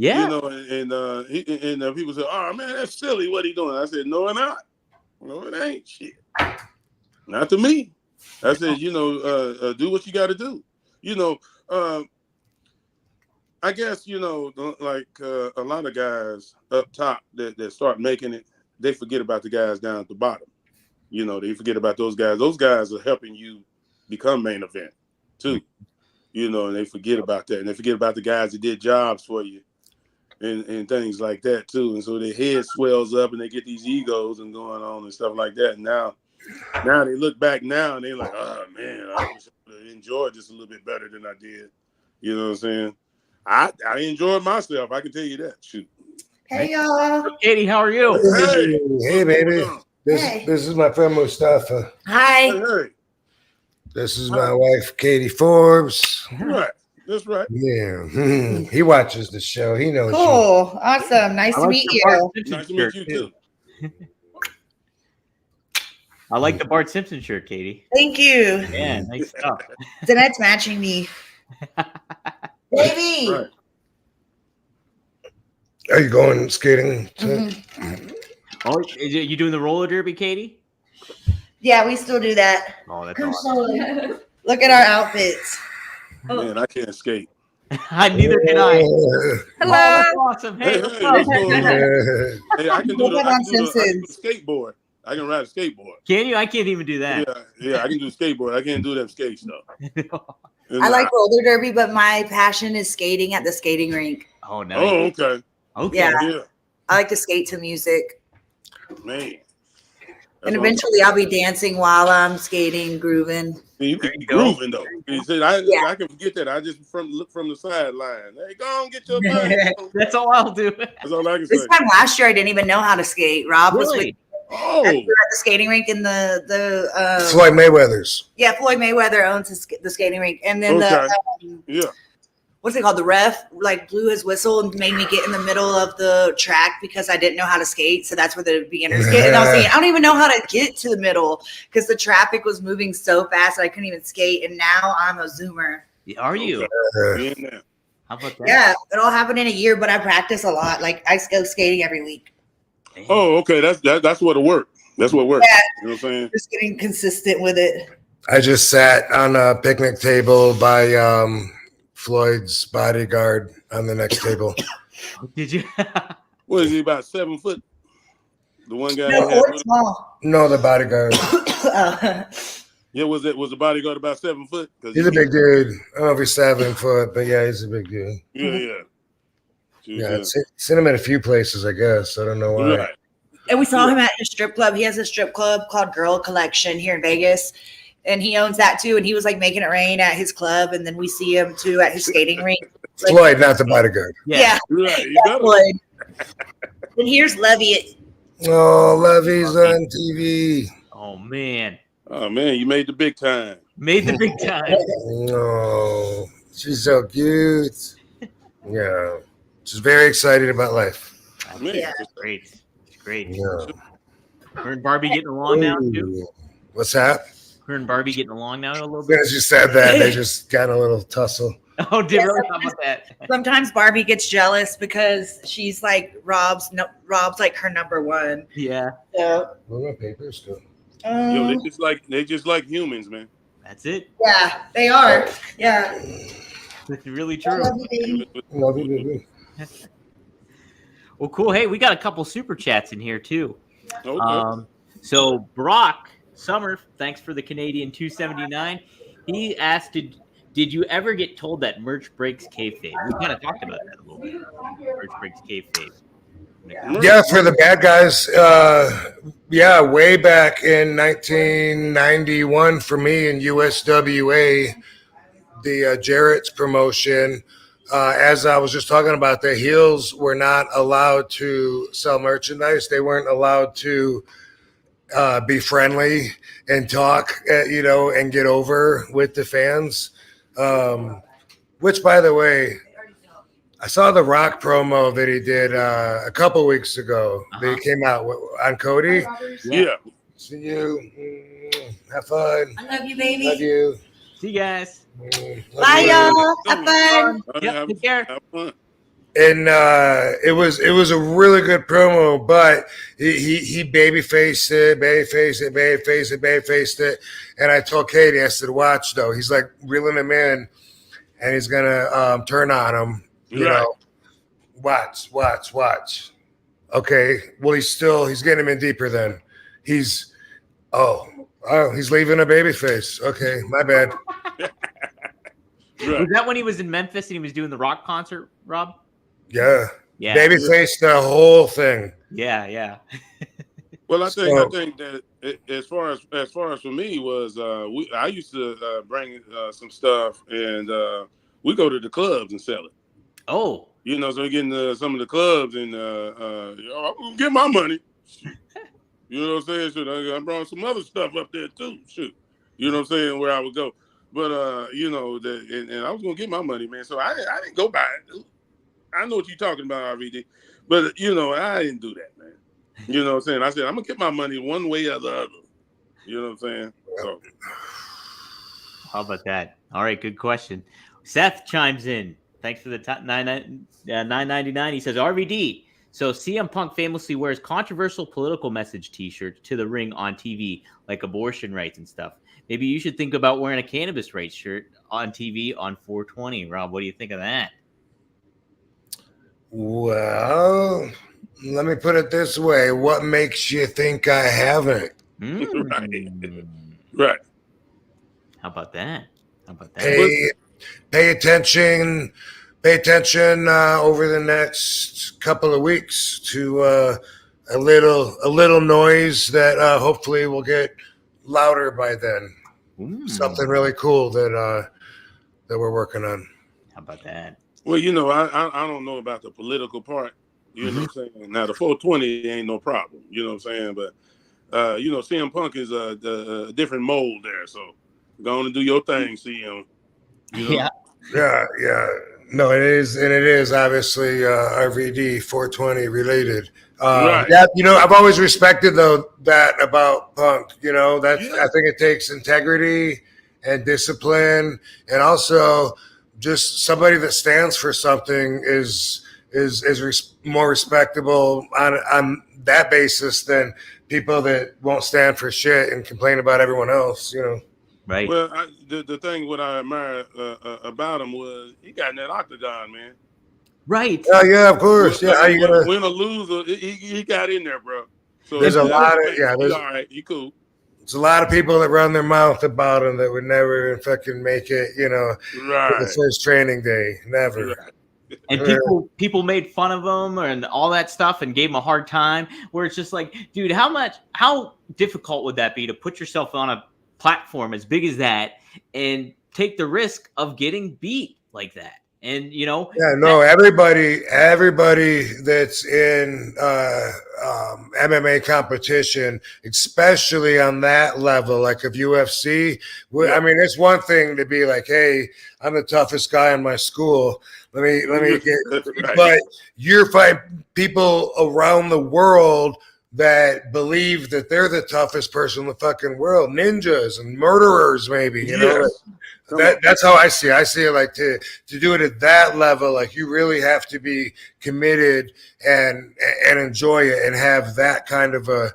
Speaker 1: Yeah,
Speaker 3: you know, and people say, "Oh man, that's silly. What he doing?" I said, "No, it not. No, it ain't shit. Not to me." I said, "You know, do what you got to do." You know, I guess like a lot of guys up top that start making it, they forget about the guys down at the bottom. You know, they forget about those guys. Those guys are helping you become main event too. You know, and they forget about that, and they forget about the guys that did jobs for you. And things like that too, and so their head swells up, and they get these egos and going on and stuff like that. And now they look back now, and they're like, "Oh man, I wish I would have enjoyed this a little bit better than I did." You know what I'm saying? I enjoyed myself. I can tell you that. Shoot.
Speaker 4: Hey y'all.
Speaker 1: Katie, how are you?
Speaker 2: Hey baby. This is my friend Mustafa.
Speaker 4: Hi.
Speaker 3: Hey.
Speaker 2: This is my wife Katie Forbes.
Speaker 3: Right. That's right.
Speaker 2: Yeah, he watches the show. He knows.
Speaker 4: Cool. Awesome. Nice to meet you.
Speaker 3: Nice to meet you too.
Speaker 1: I like the Bart Simpson shirt, Katie.
Speaker 4: Thank you.
Speaker 1: Yeah, nice stuff.
Speaker 4: Danette's matching me. Baby.
Speaker 3: Right.
Speaker 2: Are you going skating?
Speaker 1: Oh, you doing the roller derby, Katie?
Speaker 4: Yeah, we still do that.
Speaker 1: Oh, that's awesome.
Speaker 4: Look at our outfits.
Speaker 3: Man, I can't skate.
Speaker 1: Neither can I.
Speaker 4: Hello.
Speaker 1: That's awesome. Hey, what's up?
Speaker 3: Hey, I can do the skateboard. I can ride a skateboard.
Speaker 1: Can you? I can't even do that.
Speaker 3: Yeah, I can do skateboard. I can't do them skate stuff.
Speaker 4: I like roller derby, but my passion is skating at the skating rink.
Speaker 1: Oh, no.
Speaker 3: Oh, okay.
Speaker 4: Yeah. I like to skate to music.
Speaker 3: Man.
Speaker 4: And eventually I'll be dancing while I'm skating, grooving.
Speaker 3: You can be grooving though. You said I can forget that. I just look from the sideline. Hey, go on, get your thing.
Speaker 1: That's all I'll do.
Speaker 3: That's all I can say.
Speaker 4: This time last year I didn't even know how to skate. Rob was with at the skating rink in the
Speaker 2: Floyd Mayweather's.
Speaker 4: Yeah, Floyd Mayweather owns the skating rink, and then what's it called? The ref like blew his whistle and made me get in the middle of the track because I didn't know how to skate. So that's where the beginners get. And I was saying, I don't even know how to get to the middle because the traffic was moving so fast that I couldn't even skate. And now I'm a zoomer.
Speaker 1: Are you? How about that?
Speaker 4: Yeah, it all happened in a year, but I practice a lot. Like I go skating every week.
Speaker 3: Oh, okay. That's what'll work. That's what works.
Speaker 4: Yeah.
Speaker 3: You know what I'm saying?
Speaker 4: Just getting consistent with it.
Speaker 2: I just sat on a picnic table by Floyd's bodyguard on the next table.
Speaker 1: Did you?
Speaker 3: What is he, about 7 foot? The one guy.
Speaker 4: No, or small.
Speaker 2: No, the bodyguard.
Speaker 3: Yeah, was the bodyguard about 7 foot?
Speaker 2: He's a big dude. I don't know if he's 7 foot, but yeah, he's a big dude.
Speaker 3: Yeah.
Speaker 2: I've seen him at a few places, I guess. I don't know why.
Speaker 3: Right.
Speaker 4: And we saw him at his strip club. He has a strip club called Girl Collection here in Vegas. And he owns that too. And he was like making it rain at his club. And then we see him too at his skating rink. Like,
Speaker 2: Floyd, not the bodyguard.
Speaker 4: Yeah.
Speaker 3: Right.
Speaker 4: Floyd. And here's Levy.
Speaker 2: Oh, Levy's on TV.
Speaker 1: Oh, man.
Speaker 3: Oh, man, you made the big time.
Speaker 1: Made the big time.
Speaker 2: No, she's so cute. Yeah. She's very excited about life.
Speaker 3: Man,
Speaker 1: It's great. It's great.
Speaker 2: Yeah.
Speaker 1: Her and Barbie getting along now, too.
Speaker 2: What's that?
Speaker 1: Her and Barbie getting along now a little bit.
Speaker 2: As you said that, they just got a little tussle.
Speaker 1: Oh, did really? How about that?
Speaker 4: Sometimes Barbie gets jealous because she's like Rob's like her number one.
Speaker 1: Yeah.
Speaker 4: So,
Speaker 2: What about papers too?
Speaker 3: Yo, they just like humans, man.
Speaker 1: That's it.
Speaker 4: Yeah, they are. Yeah.
Speaker 1: It's really true.
Speaker 2: Love you, baby.
Speaker 1: Well, cool. Hey, we got a couple super chats in here too.
Speaker 3: Okay.
Speaker 1: So Brock Summer, thanks for the Canadian 279. He asked, did you ever get told that merch breaks kayfabe? We kind of talked about that a little bit. Merch breaks kayfabe.
Speaker 2: Yeah, for the bad guys. Yeah, way back in 1991 for me in USWA, the Jarrett's promotion. as I was just talking about, the heels were not allowed to sell merchandise. They weren't allowed to be friendly and talk, and get over with the fans. Which, by the way, I saw the Rock promo that he did a couple weeks ago. They came out on Cody.
Speaker 3: Yeah.
Speaker 2: See you. Have fun.
Speaker 4: I love you, baby.
Speaker 2: Love you.
Speaker 1: See you guys.
Speaker 4: Bye, y'all. Have fun.
Speaker 1: Yep, take care.
Speaker 3: Have fun.
Speaker 2: And it was a really good promo, but he babyfaced it. And I told Katie, I said, watch though. He's like reeling him in, and he's gonna turn on him. You know, watch. Okay, well he's getting him in deeper. Then he's leaving a babyface. Okay, my bad.
Speaker 1: Was that when he was in Memphis and he was doing the Rock concert, Rob?
Speaker 2: Yeah.
Speaker 1: Yeah.
Speaker 2: Babyface the whole thing.
Speaker 1: Yeah.
Speaker 3: Well, I think that as far as for me was I used to bring some stuff and we go to the clubs and sell it.
Speaker 1: Oh.
Speaker 3: So we get into some of the clubs and I'm gonna get my money. You know what I'm saying? Shoot, I brought some other stuff up there too. Shoot. You know what I'm saying? Where I would go. But and I was gonna get my money, man. So I didn't go buy it. I know what you're talking about, RVD. But I didn't do that, man. You know what I'm saying? I said I'm gonna get my money one way or the other. You know what I'm saying? So
Speaker 1: how about that? All right, good question. Seth chimes in. Thanks for the $9.99. He says, RVD. So CM Punk famously wears controversial political message T-shirts to the ring on TV, like abortion rights and stuff. Maybe you should think about wearing a cannabis rights shirt on TV on 420. Rob, what do you think of that?
Speaker 2: Well, let me put it this way. What makes you think I haven't?
Speaker 3: Right.
Speaker 1: How about that?
Speaker 2: Pay attention over the next couple of weeks to a little noise that hopefully will get louder by then. Something really cool that we're working on.
Speaker 1: How about that?
Speaker 3: Well, I don't know about the political part. You know what I'm saying? Now the 420 ain't no problem. You know what I'm saying? But CM Punk is a different mold there. So go on and do your thing, CM.
Speaker 1: Yeah.
Speaker 2: Yeah. No, it is, and it is obviously RVD 420 related.
Speaker 3: Right.
Speaker 2: Yeah, I've always respected though that about Punk. I think it takes integrity and discipline, and also just somebody that stands for something is more respectable on that basis than people that won't stand for shit and complain about everyone else.
Speaker 1: Right.
Speaker 3: Well, the thing what I admire about him was he got in that octagon, man.
Speaker 1: Right.
Speaker 2: Oh yeah, of course.
Speaker 3: How
Speaker 2: you gonna
Speaker 3: win or lose? He got in there, bro. So
Speaker 2: there's a lot of
Speaker 3: he's all right. He cool.
Speaker 2: There's a lot of people that run their mouth about him that would never fucking make it.
Speaker 3: Right.
Speaker 2: For the first training day, never.
Speaker 3: Right.
Speaker 1: And people made fun of him and all that stuff and gave him a hard time. Where it's just like, dude, how difficult would that be to put yourself on a platform as big as that and take the risk of getting beat like that? And everybody that's in MMA competition, especially on that level, like of UFC, I mean, it's one thing to be like, hey, I'm the toughest guy in my school. Let me get right. But you're fighting people around the world that believe that they're the toughest person in the fucking world, ninjas and murderers, maybe. That's how I see it. I see it like to do it at that level, like you really have to be committed and enjoy it and have that kind of a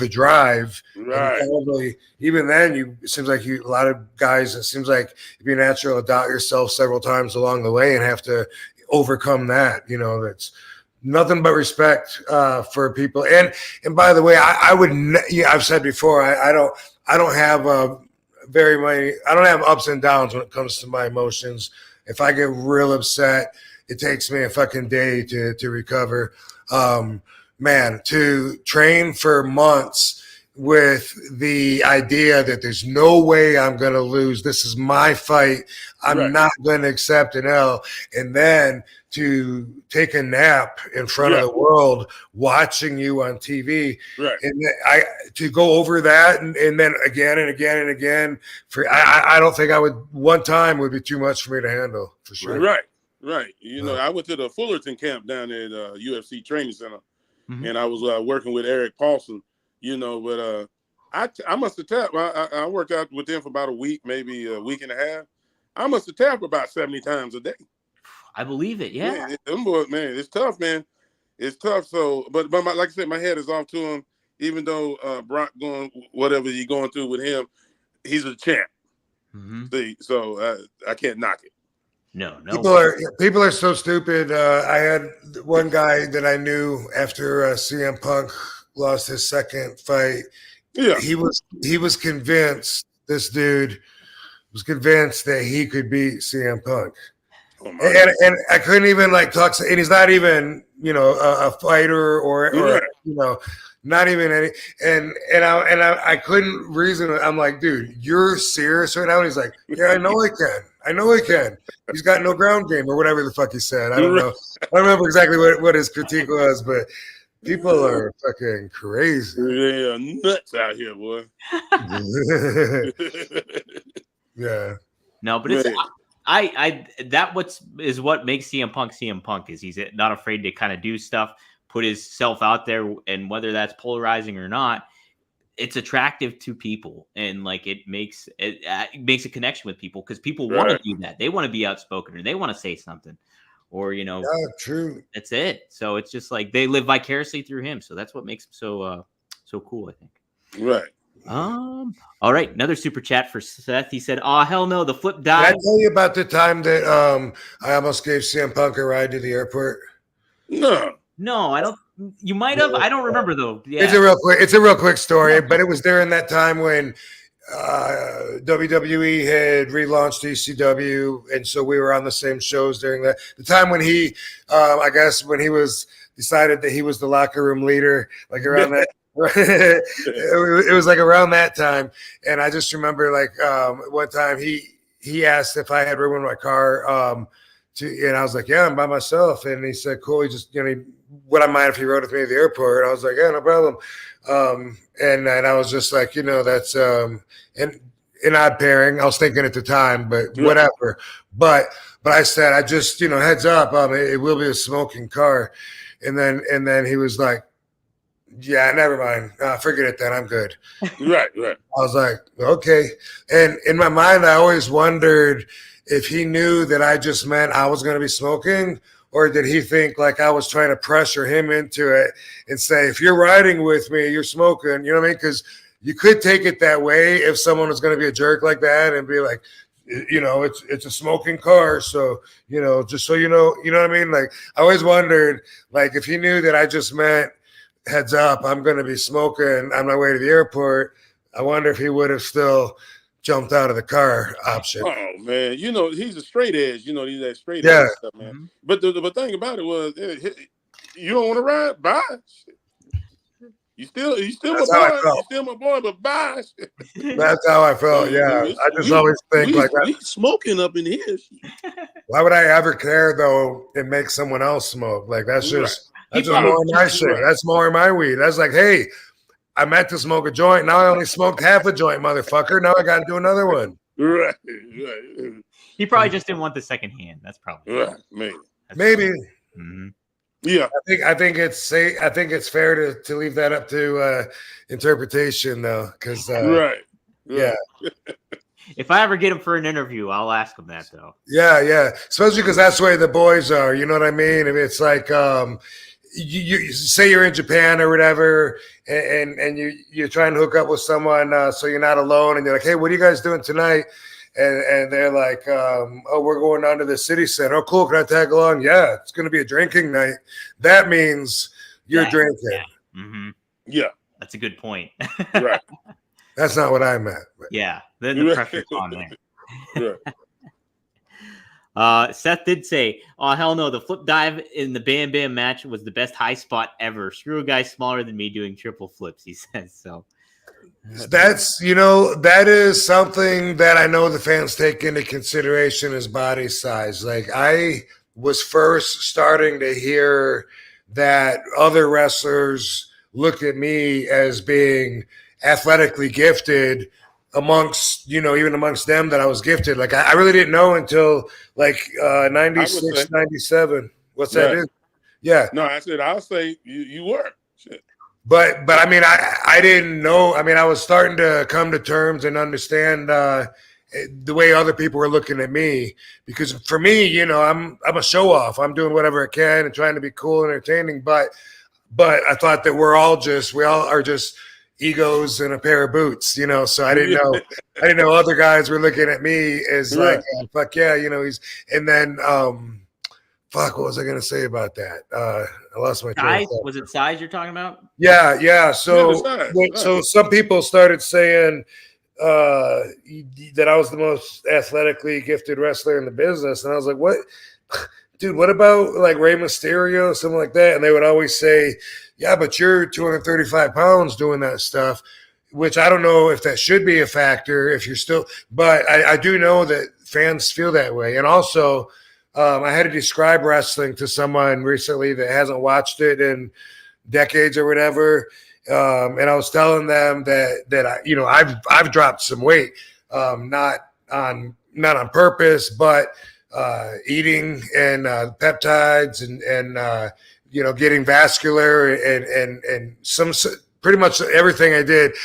Speaker 1: drive.
Speaker 3: Right.
Speaker 2: Probably, even then, it seems like a lot of guys, it seems like you'd be natural to doubt yourself several times along the way and have to overcome that. That's nothing but respect for people. And by the way, I've said before, I don't have I don't have ups and downs when it comes to my emotions. If I get real upset, it takes me a fucking day to recover. Man, to train for months with the idea that there's no way I'm going to lose. This is my fight. I'm not going to accept an L. And then to take a nap in front of the world, watching you on TV, and to go over that, and then again and again and again. I don't think I would. One time would be too much for me to handle, for sure.
Speaker 3: Right. You know, I went to the Fullerton camp down there at UFC Training Center, and I was working with Eric Paulson. You know, but I must have tapped. I worked out with them for about a week, maybe a week and a half. I must have tapped about 70 times a day.
Speaker 1: I believe it. Yeah.
Speaker 3: Man, it's tough, man. It's tough. So, but like I said, my head is off to him. Even though Brock going whatever he's going through with him, he's a champ. See, so I can't knock it.
Speaker 1: No.
Speaker 2: People are so stupid. I had one guy that I knew after CM Punk lost his second fight. Yeah, he was convinced. This dude was convinced that he could beat CM Punk. And I couldn't even talk to, and he's not even, a fighter or not even any, and I couldn't reason. I'm like, dude, you're serious right now? And he's like, yeah, I know I can. He's got no ground game or whatever the fuck he said. I don't know. I don't remember exactly what his critique was, but people are fucking crazy.
Speaker 3: They are nuts out here, boy.
Speaker 2: Yeah.
Speaker 1: No, but it's what makes CM Punk is he's not afraid to kind of do stuff, put himself out there, and whether that's polarizing or not, it's attractive to people, and it makes a connection with people because people want to do that. They want to be outspoken or they want to say something, or
Speaker 2: yeah, true.
Speaker 1: That's it. So it's just they live vicariously through him. So that's what makes him so cool, I think.
Speaker 3: Right.
Speaker 1: All right, another super chat for Seth. He said, "Oh hell no, the flip dive."
Speaker 2: Did I tell you about the time that I almost gave CM Punk a ride to the airport?
Speaker 3: No,
Speaker 1: I don't. You might have. I don't remember though. Yeah.
Speaker 2: It's a real quick story, but it was during that time when WWE had relaunched ECW, and so we were on the same shows during the time when he, I guess when he was decided that he was the locker room leader, around that. It was around that time, and I just remember one time he asked if I had room in my car, and I was like, yeah, I'm by myself, and he said, cool. He just would I mind if he rode with me to the airport? I was like, yeah, no problem. And I was just like, that's an odd pairing. I was thinking at the time, but whatever. But I said, I just heads up, it will be a smoking car, and then he was like, yeah, never mind. Forget it then. I'm good.
Speaker 3: Right.
Speaker 2: I was like, okay. And in my mind, I always wondered if he knew that I just meant I was going to be smoking, or did he think I was trying to pressure him into it and say, if you're riding with me, you're smoking. You know what I mean? Because you could take it that way if someone was going to be a jerk like that and be like, it's a smoking car. So, just so you know what I mean? I always wondered, if he knew that I just meant, heads up, I'm going to be smoking on my way to the airport, I wonder if he would have still jumped out of the car option.
Speaker 3: Oh, man. He's a straight edge. He's that straight edge stuff, man. Mm-hmm. But the thing about it was, you don't want to ride? Bye. You still my boy. You still my boy, but bye.
Speaker 2: That's how I felt, yeah. I just always think that.
Speaker 3: We smoking up in here.
Speaker 2: Why would I ever care, though, and make someone else smoke? That's just... That's just more of my shit. That's more of my weed. That's hey, I meant to smoke a joint. Now I only smoked half a joint, motherfucker. Now I got to do another one.
Speaker 3: Right.
Speaker 1: He probably just didn't want the second hand. That's probably
Speaker 3: right.
Speaker 2: Maybe.
Speaker 3: Mm-hmm. Yeah.
Speaker 2: I think it's fair to leave that up to interpretation, though, because
Speaker 3: right.
Speaker 2: Yeah.
Speaker 1: If I ever get him for an interview, I'll ask him that, though.
Speaker 2: Yeah. Especially because that's the way the boys are. You know what I mean? It's you say you're in Japan or whatever, and you're trying to hook up with someone so you're not alone, and you're like, hey, what are you guys doing tonight? And they're like, oh, we're going down to the city center. Oh, cool. Can I tag along? Yeah, it's going to be a drinking night. That means you're drinking.
Speaker 1: Yeah. Mm-hmm.
Speaker 3: Yeah.
Speaker 1: That's a good point.
Speaker 3: Right.
Speaker 2: That's not what I meant.
Speaker 1: But. Yeah. Then the pressure's on there. Seth did say, oh, hell no, the flip dive in the Bam Bam match was the best high spot ever. Screw a guy smaller than me doing triple flips, he says. So,
Speaker 2: That's, that is something that I know the fans take into consideration is body size. Like I was first starting to hear that other wrestlers look at me as being athletically gifted amongst, even amongst them that I was gifted. Like I really didn't know until like 96, 97. What's that is? Yeah.
Speaker 3: No, I'll say you were. Shit.
Speaker 2: But I mean, I didn't know. I mean, I was starting to come to terms and understand the way other people were looking at me. Because for me, I'm a show off. I'm doing whatever I can and trying to be cool and entertaining. But I thought that we all are just egos and a pair of boots. So I didn't know. I didn't know other guys were looking at me as like, fuck yeah, he's. And then, fuck, what was I going to say about that? I lost my train of thought.
Speaker 1: Was it size you're talking about?
Speaker 2: Yeah. So some people started saying that I was the most athletically gifted wrestler in the business. And I was like, what? Dude, what about like Rey Mysterio, something like that? And they would always say, yeah, but you're 235 pounds doing that stuff, which I don't know if that should be a factor if you're still, but I do know that fans feel that way. And also, I had to describe wrestling to someone recently that hasn't watched it in decades or whatever, and I was telling them that I've dropped some weight, not on purpose, but eating and peptides and getting vascular and some pretty much everything I did,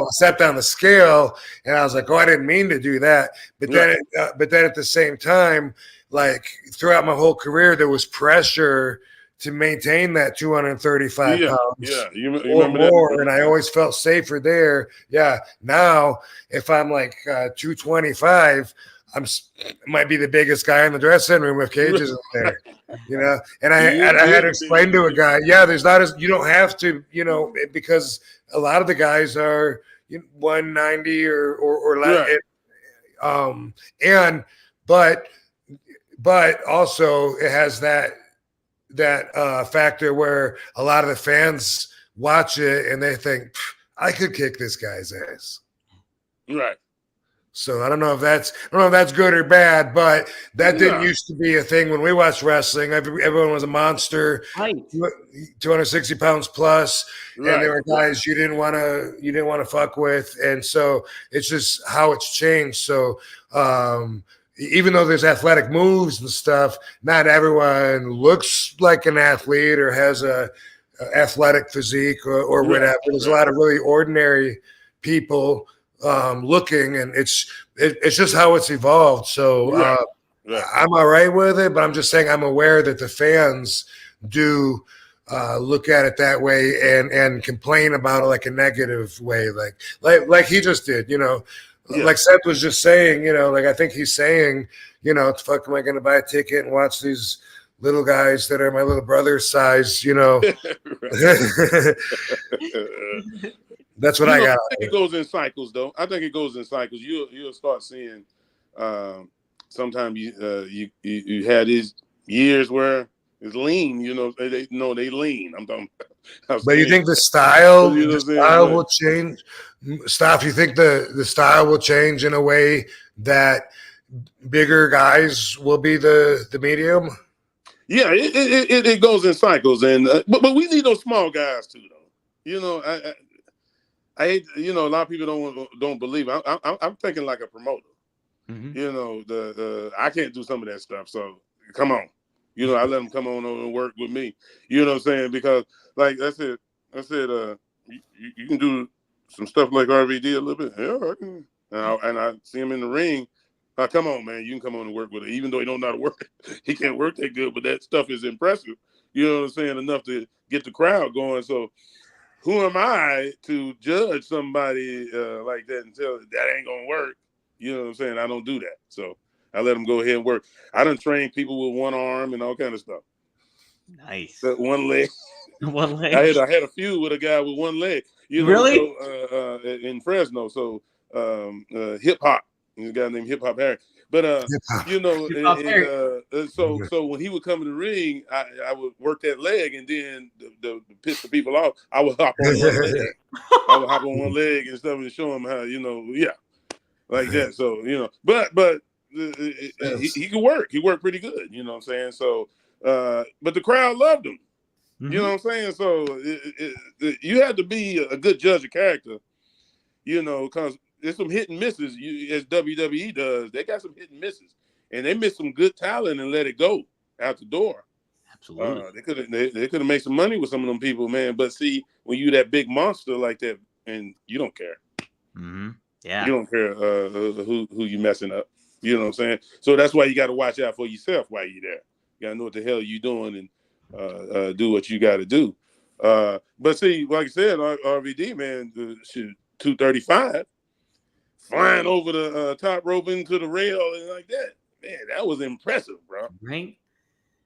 Speaker 2: stepped on the scale, and I was like, oh, I didn't mean to do that, but then at the same time. Like throughout my whole career, there was pressure to maintain that 235 pounds or more, and I always felt safer there. Yeah. Now, if I'm like 225, might be the biggest guy in the dressing room if Cage isn't there. And I had to explain to a guy, there's not as you don't have to, because a lot of the guys are 190 or less, but also it has that factor where a lot of the fans watch it and they think I could kick this guy's ass.
Speaker 3: Right.
Speaker 2: So I don't know if that's good or bad, but that didn't used to be a thing when we watched wrestling. Everyone was a monster, right. 260 pounds plus, and there were guys you didn't want to fuck with, and so it's just how it's changed. So. Even though there's athletic moves and stuff, not everyone looks like an athlete or has a athletic physique or whatever. There's a lot of really ordinary people looking, and it's just how it's evolved. So I'm all right with it, but I'm just saying I'm aware that the fans do look at it that way and complain about it like a negative way, like he just did, Like Seth was just saying, I think he's saying, the fuck am I going to buy a ticket and watch these little guys that are my little brother's size, That's what I got.
Speaker 3: I think it goes in cycles, though. I think it goes in cycles. You'll start seeing sometimes you had these years where it's lean, they lean. I'm talking.
Speaker 2: But you think the style will change? Stop. You think the style will change in a way that bigger guys will be the medium?
Speaker 3: Yeah, it goes in cycles, and but we need those small guys too, though. I hate, a lot of people don't believe. I'm thinking like a promoter. Mm-hmm. I can't do some of that stuff, so come on. I let them come on over and work with me. You know what I'm saying? Because like I said, you can do some stuff like RVD a little bit. Yeah, I can. And I see him in the ring. Come on, man. You can come on and work with it. Even though he don't know how to work, he can't work that good, but that stuff is impressive. You know what I'm saying? Enough to get the crowd going. So who am I to judge somebody like that and tell that ain't going to work? You know what I'm saying? I don't do that. So I let them go ahead and work. I done trained people with one arm and all kind of stuff.
Speaker 1: Nice.
Speaker 3: One leg.
Speaker 1: One leg.
Speaker 3: I had a feud with a guy with one leg.
Speaker 1: Really?
Speaker 3: So, in Fresno. So hip hop. He's a guy named Hip Hop Harry. But you know, so when he would come in the ring, I would work that leg, and then to piss the people off, I would hop on one leg. I would hop on one leg and stuff and show him how, you know, like that. So, you know, but he could work. He worked pretty good. You know what I'm saying? So, but the crowd loved him. Mm-hmm. You know what I'm saying? So you had to be a good judge of character, you know, because there's some hit and misses, as WWE does. They got some hit and misses, and they missed some good talent and let it go out the door.
Speaker 1: Absolutely.
Speaker 3: They could have made some money with some of them people, man. But see, when you that big monster like that, and you don't care.
Speaker 1: Mm-hmm. Yeah.
Speaker 3: You don't care who you messing up. You know what I'm saying? So that's why you got to watch out for yourself while you're there. You got to know what the hell you're doing and do what you got to do. But see, like I said, RVD, man, 235, flying over the top rope into the rail and like that. Man, that was impressive, bro.
Speaker 1: Right?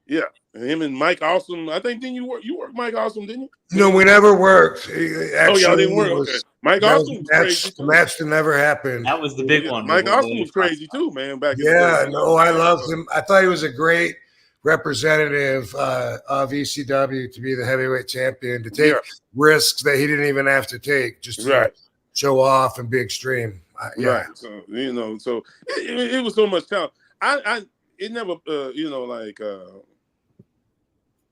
Speaker 3: Yeah. Him and Mike Awesome. I think you worked Mike Awesome, didn't you?
Speaker 2: No, we never worked. Actually,
Speaker 3: y'all didn't work. Okay. Mike Awesome was crazy too.
Speaker 2: The match that never happened.
Speaker 1: That was the big one.
Speaker 3: Mike Awesome was crazy too, man. Back in the day.
Speaker 2: No, I loved him. I thought he was a great representative of ECW to be the heavyweight champion, to take risks that he didn't even have to take, just to show off and be extreme.
Speaker 3: Right. So, you know, so it was so much talent. It never, you know, like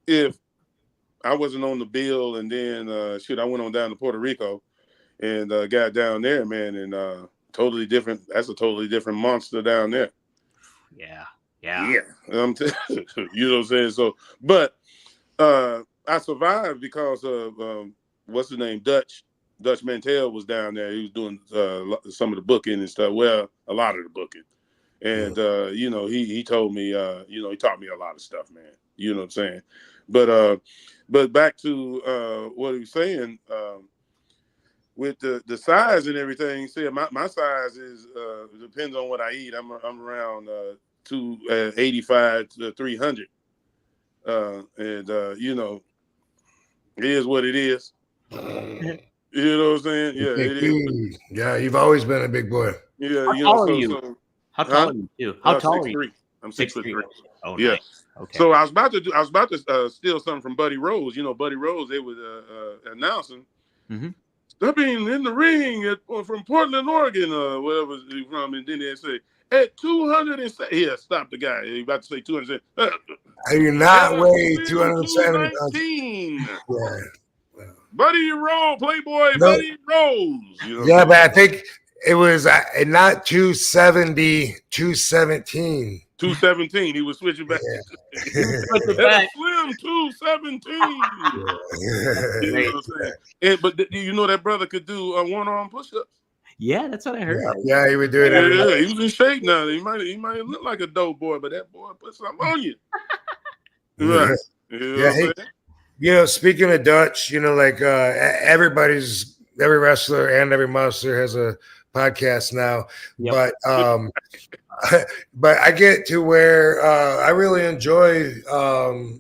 Speaker 3: if I wasn't on the bill and then I went on down to Puerto Rico and got down there, man, and totally different. That's a totally different monster down there.
Speaker 1: Yeah.
Speaker 3: You know what I'm saying? So, but I survived because of what's his name, Dutch Mantell was down there. He was doing some of the booking and stuff. Well, a lot of the booking. And, you know, he told me, you know, he taught me a lot of stuff, man. You know what I'm saying? But back to what he was saying, with the size and everything, see, my size is, depends on what I eat. I'm around 285 to 300. And, you know, it is what it is. You know what I'm saying? Yeah, it is.
Speaker 2: Yeah, you've always been a big boy.
Speaker 3: Yeah,
Speaker 1: How tall are you? How tall are you too? How tall are you?
Speaker 3: I'm 6'3".
Speaker 1: Oh,
Speaker 3: yeah.
Speaker 1: Nice. Okay.
Speaker 3: So I was about to steal something from Buddy Rose. You know, Buddy Rose, they was announcing, stepping in the ring from Portland, Oregon, wherever he's from, and then they say at 200 stop the guy. He about to say 200.
Speaker 2: I do not weigh 270
Speaker 3: pounds.
Speaker 2: Yeah.
Speaker 3: Buddy Rose, Playboy, Buddy Rose. You know?
Speaker 2: Yeah, but I think it was not 270, 217.
Speaker 3: 217. He was switching back.
Speaker 1: Slim
Speaker 3: 217. You know what I'm saying? But you know that brother could do one-arm push-ups.
Speaker 1: Yeah, that's what I heard.
Speaker 2: Yeah, he would do it.
Speaker 3: Yeah, he was in shape now. He might look like a dope boy, but that boy put something on you. Right.
Speaker 2: You know, speaking of Dutch, you know, like every wrestler and every monster has a podcast now. Yep. But I get to where I really enjoy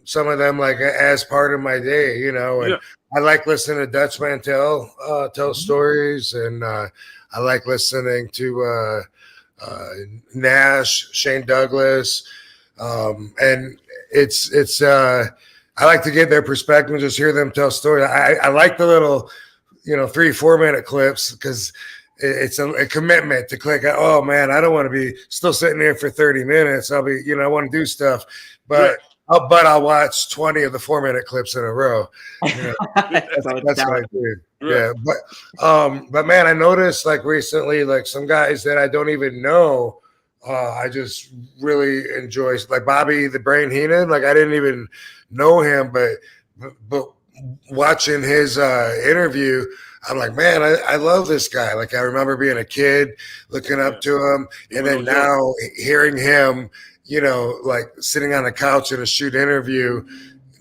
Speaker 2: some of them, like as part of my day, you know, and I like listening to Dutch Mantell tell stories, and I like listening to Nash, Shane Douglas, and it's I like to get their perspective and just hear them tell stories. I like the little, 3-4 minute clips, because it's a commitment to click. Oh man, I don't want to be still sitting here for 30 minutes. I'll be, I want to do stuff, but I'll watch 20 of the 4-minute clips in a row. That's what I do. Yeah. But man, I noticed like recently, like some guys that I don't even know, I just really enjoy, like Bobby the Brain Heenan. Like I didn't even know him, but watching his interview, I'm like, man, I love this guy. Like I remember being a kid looking up to him, and then now hearing him, like sitting on a couch in a shoot interview.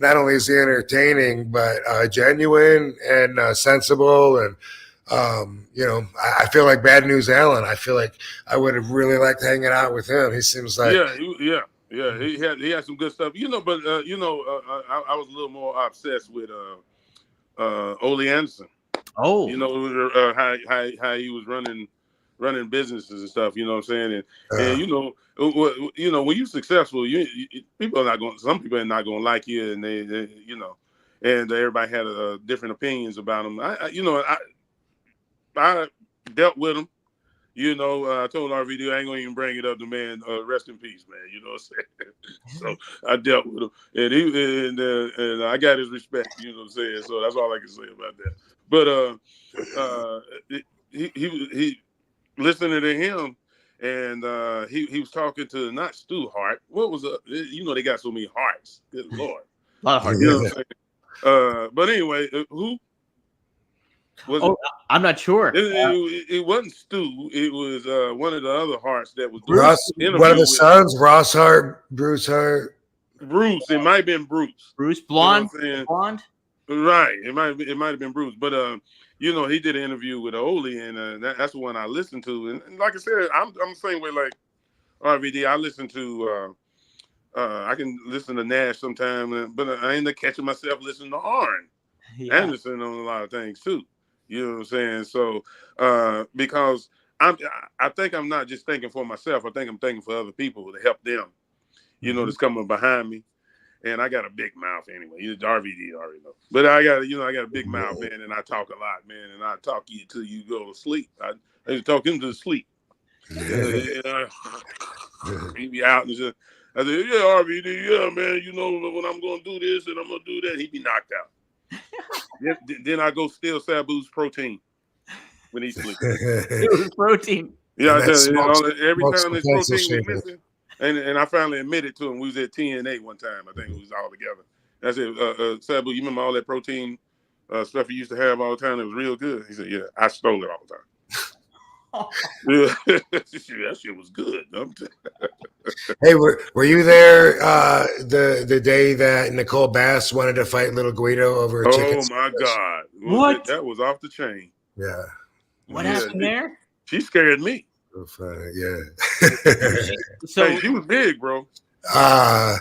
Speaker 2: Not only is he entertaining, but genuine and sensible. And, I feel like Bad News Allen. I feel like I would have really liked hanging out with him. He seems like.
Speaker 3: Yeah. He had some good stuff, but I was a little more obsessed with Ole Anderson.
Speaker 1: Oh,
Speaker 3: how he was running running businesses and stuff. You know what I'm saying? And you know when you're successful, people are not going. Some people are not going to like you, and they you know, and everybody had different opinions about them. I dealt with them. You know, I told RVD I ain't gonna even bring it up. The man, rest in peace, man. You know what I'm saying? So I dealt with him, and I got his respect. You know what I'm saying? So that's all I can say about that. But he listening to him, and he was talking to not Stu Hart. What was you know they got so many Harts. Good Lord,
Speaker 1: a lot of heart.
Speaker 3: You know what I'm saying? But anyway, who?
Speaker 1: I'm not sure.
Speaker 3: It wasn't Stu. It was one of the other Harts that was doing
Speaker 2: one of the sons, Ross Hart, Bruce Hart.
Speaker 3: Bruce. It might have been Bruce.
Speaker 1: Bruce Blonde.
Speaker 3: You know
Speaker 1: Blonde.
Speaker 3: Right. It might have been Bruce. But you know, he did an interview with Oli, and that's the one I listened to. And like I said, I'm the same way like RVD. I listen to I can listen to Nash sometime, but I ain't catching myself listening to Arn Anderson on a lot of things too. You know what I'm saying? So, because I think I'm not just thinking for myself. I think I'm thinking for other people to help them, you know, that's coming behind me. And I got a big mouth anyway. RVD already know. But I got a big mouth, man, and I talk a lot, man, and I talk you till you go to sleep. I just talk him to sleep. He be out and just, I said, yeah, RVD, yeah, man, you know, when I'm going to do this and I'm going to do that, he be knocked out. Then I go steal Sabu's protein when he sleeps.
Speaker 1: Protein.
Speaker 3: Yeah, I tell you, every time his protein was missing, and I finally admitted to him, we was at TNA one time. I think it was all together. I said, Sabu, you remember all that protein stuff you used to have all the time? It was real good. He said, yeah, I stole it all the time. Yeah. That shit was good.
Speaker 2: Hey, were you there the day that Nicole Bass wanted to fight Little Guido over a chicken?
Speaker 3: Oh my God!
Speaker 1: What?
Speaker 3: That was off the chain.
Speaker 2: Yeah.
Speaker 1: What happened there?
Speaker 3: She scared me.
Speaker 2: Yeah.
Speaker 3: So hey, she was big, bro.
Speaker 2: I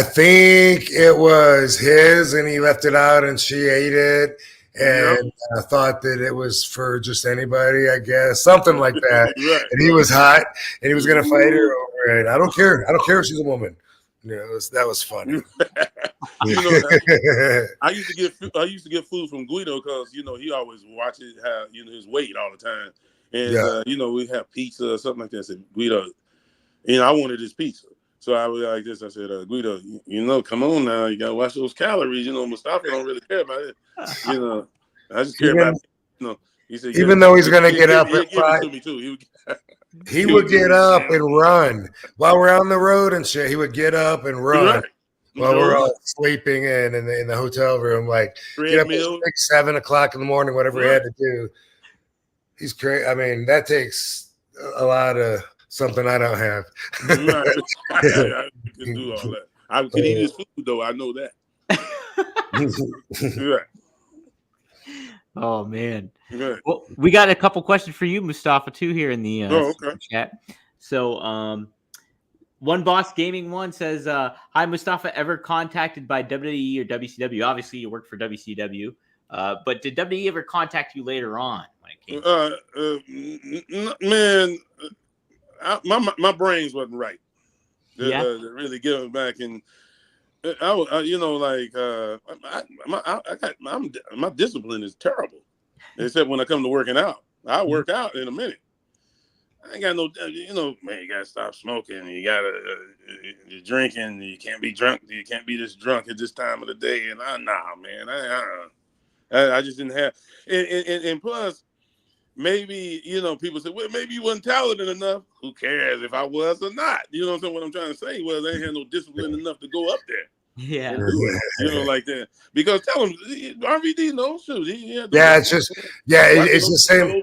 Speaker 2: think it was his, and he left it out, and she ate it. And I thought that it was for just anybody, I guess, something like that.
Speaker 3: Right,
Speaker 2: and he was hot, and he was going to fight her over it. I don't care. I don't care if she's a woman. You know, that was funny.
Speaker 3: You know, I used to get food from Guido because you know he always watches how his weight all the time, and you know we have pizza or something like that. I said, Guido, I wanted this pizza. So I was like this. I said, Guido, you know, come on now. You got to watch those calories. You know, Mustafa don't really care about it. You know, I just care about, you know. He said,
Speaker 2: even though he's going to get up and
Speaker 3: give it to me too.
Speaker 2: He would get up and run while we're on the road and shit. He would get up and run while we're all sleeping in the hotel room. Like, get up at 6, 7 o'clock in the morning, whatever he had to do. He's crazy. I mean, that takes a lot of something I don't have.
Speaker 3: I can do all that. I can eat his food, though. I know that.
Speaker 1: Oh, man. Well, we got a couple questions for you, Mustafa, too, here in the chat. So, One Boss Gaming One says, hi, Mustafa, ever contacted by WWE or WCW? Obviously, you worked for WCW. But did WWE ever contact you later on?
Speaker 3: Man, my brains wasn't right. To really give it back, and my discipline is terrible. Except when I come to working out, I work out in a minute. I ain't got no, man. You gotta stop smoking. You gotta you're drinking. You can't be drunk. You can't be this drunk at this time of the day. And man, I just didn't have. And plus, maybe people say, well, maybe you wasn't talented enough. Who cares if I was or not? You know what I'm saying? What I'm trying to say was I ain't had no discipline enough to go up there.
Speaker 1: Yeah,
Speaker 3: and do it, like that. Because tell him RVD knows shoot.
Speaker 2: It's just it's the same.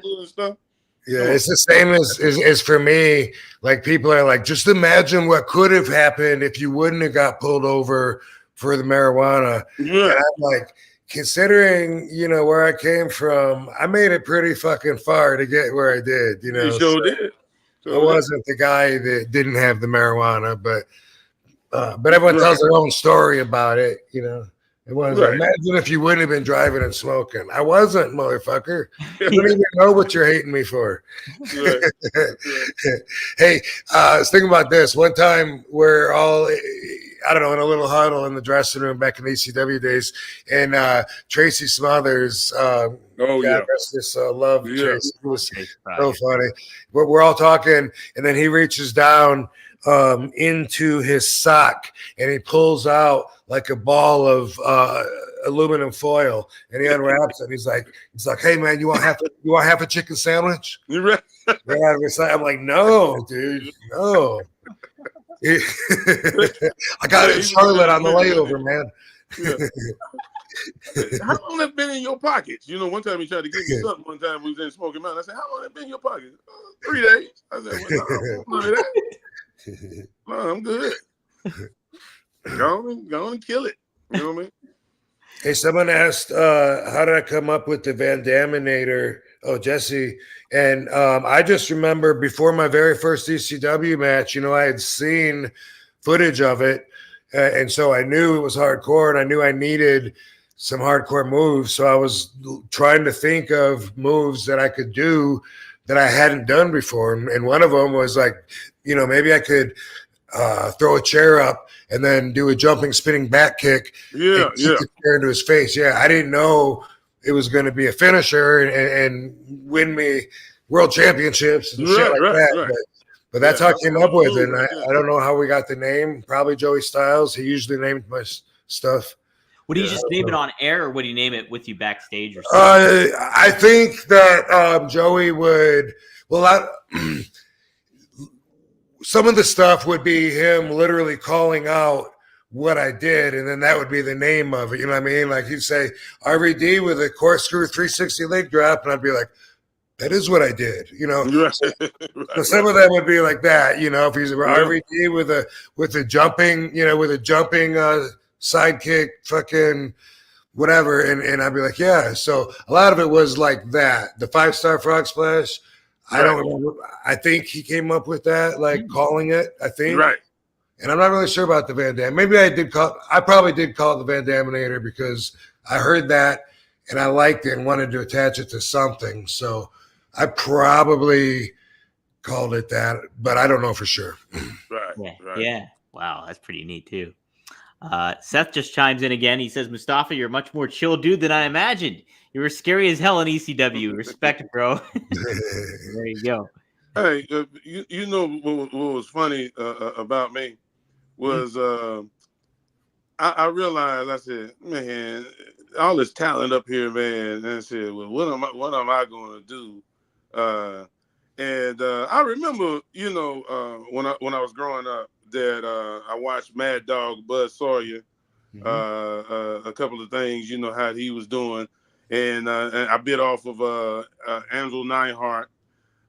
Speaker 2: Yeah, it's the same as for me. Like people are like, just imagine what could have happened if you wouldn't have got pulled over for the marijuana. Yeah. And I'm like, considering where I came from, I made it pretty fucking far to get where I did.
Speaker 3: You sure did.
Speaker 2: I wasn't the guy that didn't have the marijuana, but everyone tells their own story about it, It was. Right. Imagine if you wouldn't have been driving and smoking. I wasn't, motherfucker. You don't even know what you're hating me for. Right. Hey, I was thinking about this. One time we're all, I don't know, in a little huddle in the dressing room back in the ECW days, and Tracy Smothers, this love Tracy. It was so funny. We're all talking, and then he reaches down into his sock, and he pulls out like a ball of aluminum foil, and he unwraps it. He's like, "Hey man, you want half a chicken sandwich?" Yeah, I'm like, "No, dude, no." I got it in Charlotte on the layover, man.
Speaker 3: How long has been in your pockets? You know, one time he tried to give me something. One time we was in Smoky Mountain. I said, "How long has been in your pockets?" 3 days. I said, "Well, no, none of that. No, I'm good. Go on and kill it." You know what I mean?
Speaker 2: Hey, someone asked, how did I come up with the Daminator? Oh, Jesse. And I just remember before my very first ECW match, you know, I had seen footage of it. And so I knew it was hardcore, and I knew I needed some hardcore moves. So I was trying to think of moves that I could do that I hadn't done before. And one of them was like, you know, maybe I could throw a chair up and then do a jumping, spinning back kick.
Speaker 3: Yeah.
Speaker 2: The chair into his face. Yeah, I didn't know it was going to be a finisher and win me world championships and shit like that. Right. But that's how I came up with it. And I don't know how we got the name. Probably Joey Styles. He usually named my stuff.
Speaker 1: Would he just name it on air, or would he name it with you backstage or something?
Speaker 2: I think that Joey would. Well, some of the stuff would be him literally calling out what I did, and then that would be the name of it. You know what I mean? Like he'd say RVD with a corkscrew 360 leg drop, and I'd be like, that is what I did. You know, so some of them would be like that. You know, if he's RVD with a jumping, you know, with a jumping sidekick, fucking whatever, and I'd be like, yeah. So a lot of it was like that. The 5-star frog splash. I don't remember. I think he came up with that, like calling it. I think, and I'm not really sure about the Van Dam. Maybe I probably did call it the Van Daminator because I heard that and I liked it and wanted to attach it to something. So I probably called it that, but I don't know for sure.
Speaker 1: Yeah. Wow, that's pretty neat too. Seth just chimes in again. He says, "Mustafa, you're a much more chill dude than I imagined. You were scary as hell in ECW. Respect, bro." There you go.
Speaker 3: Hey, you know what was funny about me was I realized, I said, man, all this talent up here, man. And I said, well, what am I going to do? And I remember, you know, when I was growing up, that I watched Mad Dog Buzz Sawyer, a couple of things, you know, how he was doing. And I bit off of Angel Neihart.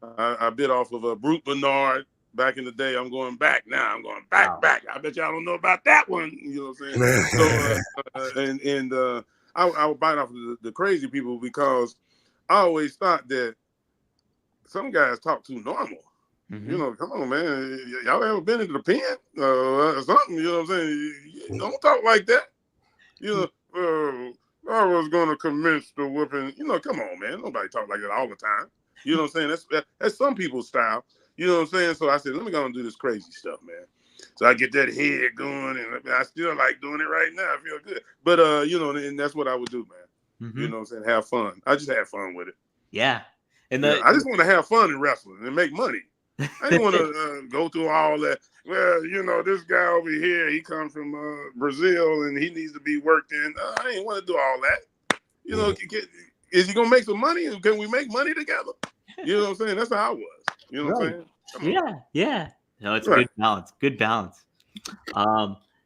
Speaker 3: I bit off of Brute Bernard back in the day. I'm going back now. I'm going back. I bet y'all don't know about that one. You know what I'm saying? So, I would bite off of the crazy people because I always thought that some guys talk too normal. You know, come on, man. Y'all ever been into the pen or something? You know what I'm saying? You don't talk like that. You know, I was going to commence the whipping. You know, come on, man. Nobody talk like that all the time. You know what I'm saying? That's some people's style. You know what I'm saying? So I said, let me go and do this crazy stuff, man. So I get that head going, and I still like doing it right now. I feel good. But, you know, and that's what I would do, man. You know what I'm saying? Have fun. I just have fun with it.
Speaker 1: Yeah. And
Speaker 3: I just want to have fun in wrestling and make money. I didn't want to go through all that. Well, you know, this guy over here, he comes from Brazil and he needs to be worked in. I ain't want to do all that. You know, is he going to make some money? Can we make money together? You know what I'm saying? That's how I was. You know what I'm saying?
Speaker 1: Yeah. No, it's good balance. Good balance.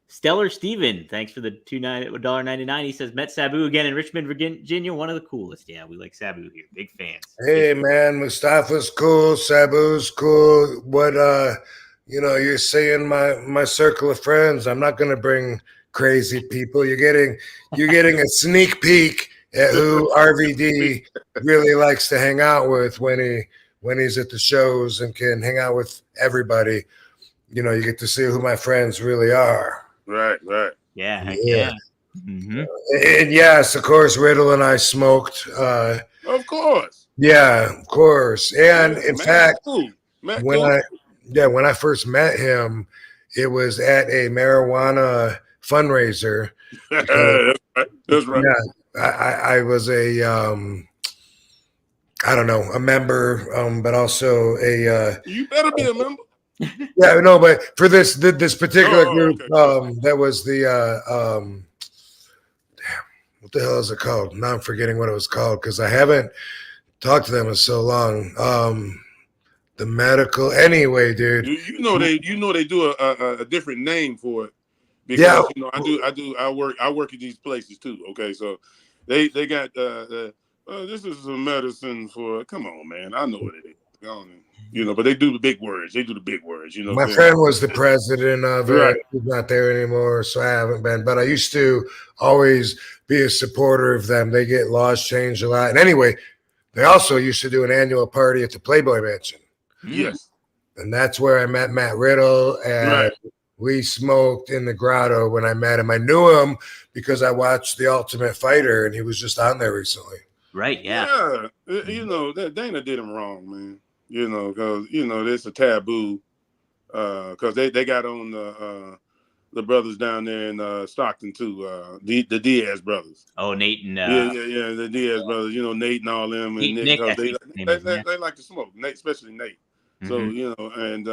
Speaker 1: Stellar Steven, thanks for the $1.99. He says, met Sabu again in Richmond, Virginia. One of the coolest. Yeah, we like Sabu here. Big fans.
Speaker 2: Hey, man, Mustafa's cool. Sabu's cool. What, you know, you're saying my circle of friends. I'm not going to bring crazy people. You're getting a sneak peek at who RVD really likes to hang out with when he's at the shows and can hang out with everybody. You know, you get to see who my friends really are.
Speaker 3: Right.
Speaker 1: Yeah. Mm-hmm.
Speaker 2: And yes, of course, Riddle and I smoked.
Speaker 3: Of course.
Speaker 2: Yeah, of course. And in fact, when I first met him, it was at a marijuana fundraiser.
Speaker 3: That's right.
Speaker 2: Yeah, I was a I don't know, a member, but also a.
Speaker 3: You better be a member.
Speaker 2: Yeah, no, but for this particular group, okay. That was the damn, what the hell is it called? Now I'm forgetting what it was called because I haven't talked to them in so long. The medical, anyway, dude.
Speaker 3: You know they do a different name for it because I work at these places too. Okay, so they got this is a medicine for. Come on, man, I know what it is. But they do the big words.
Speaker 2: My friend was the president of it. Right. He's not there anymore, so I haven't been. But I used to always be a supporter of them. They get laws changed a lot. And anyway, they also used to do an annual party at the Playboy Mansion.
Speaker 3: Yes.
Speaker 2: And that's where I met Matt Riddle, and we smoked in the grotto when I met him. I knew him because I watched The Ultimate Fighter, and he was just on there recently.
Speaker 1: Right, yeah.
Speaker 3: Yeah, that Dana did him wrong, man. Because it's a taboo. Because they got on the brothers down there in Stockton too. The Diaz brothers.
Speaker 1: Oh, Nate and
Speaker 3: the Diaz brothers. Nate and all them, and Nick, they like to smoke. Nate, especially Nate. Mm-hmm. So and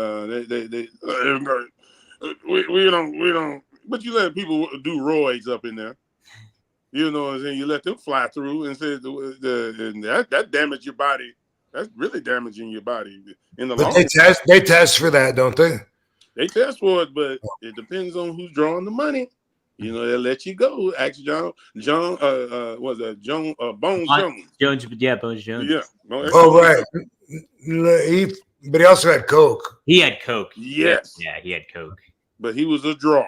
Speaker 3: we don't. But you let people do roids up in there. You know what I'm saying? You let them fly through and say and that damage your body. That's really damaging your body in the long
Speaker 2: run. They test for that, don't they?
Speaker 3: They test for it, but it depends on who's drawing the money. They'll let you go. Ask Bones Jones.
Speaker 1: Bones Jones.
Speaker 3: Yeah.
Speaker 2: Right. But he also had coke.
Speaker 1: He had coke.
Speaker 3: Yes.
Speaker 1: Yeah, he had coke.
Speaker 3: But he was a draw.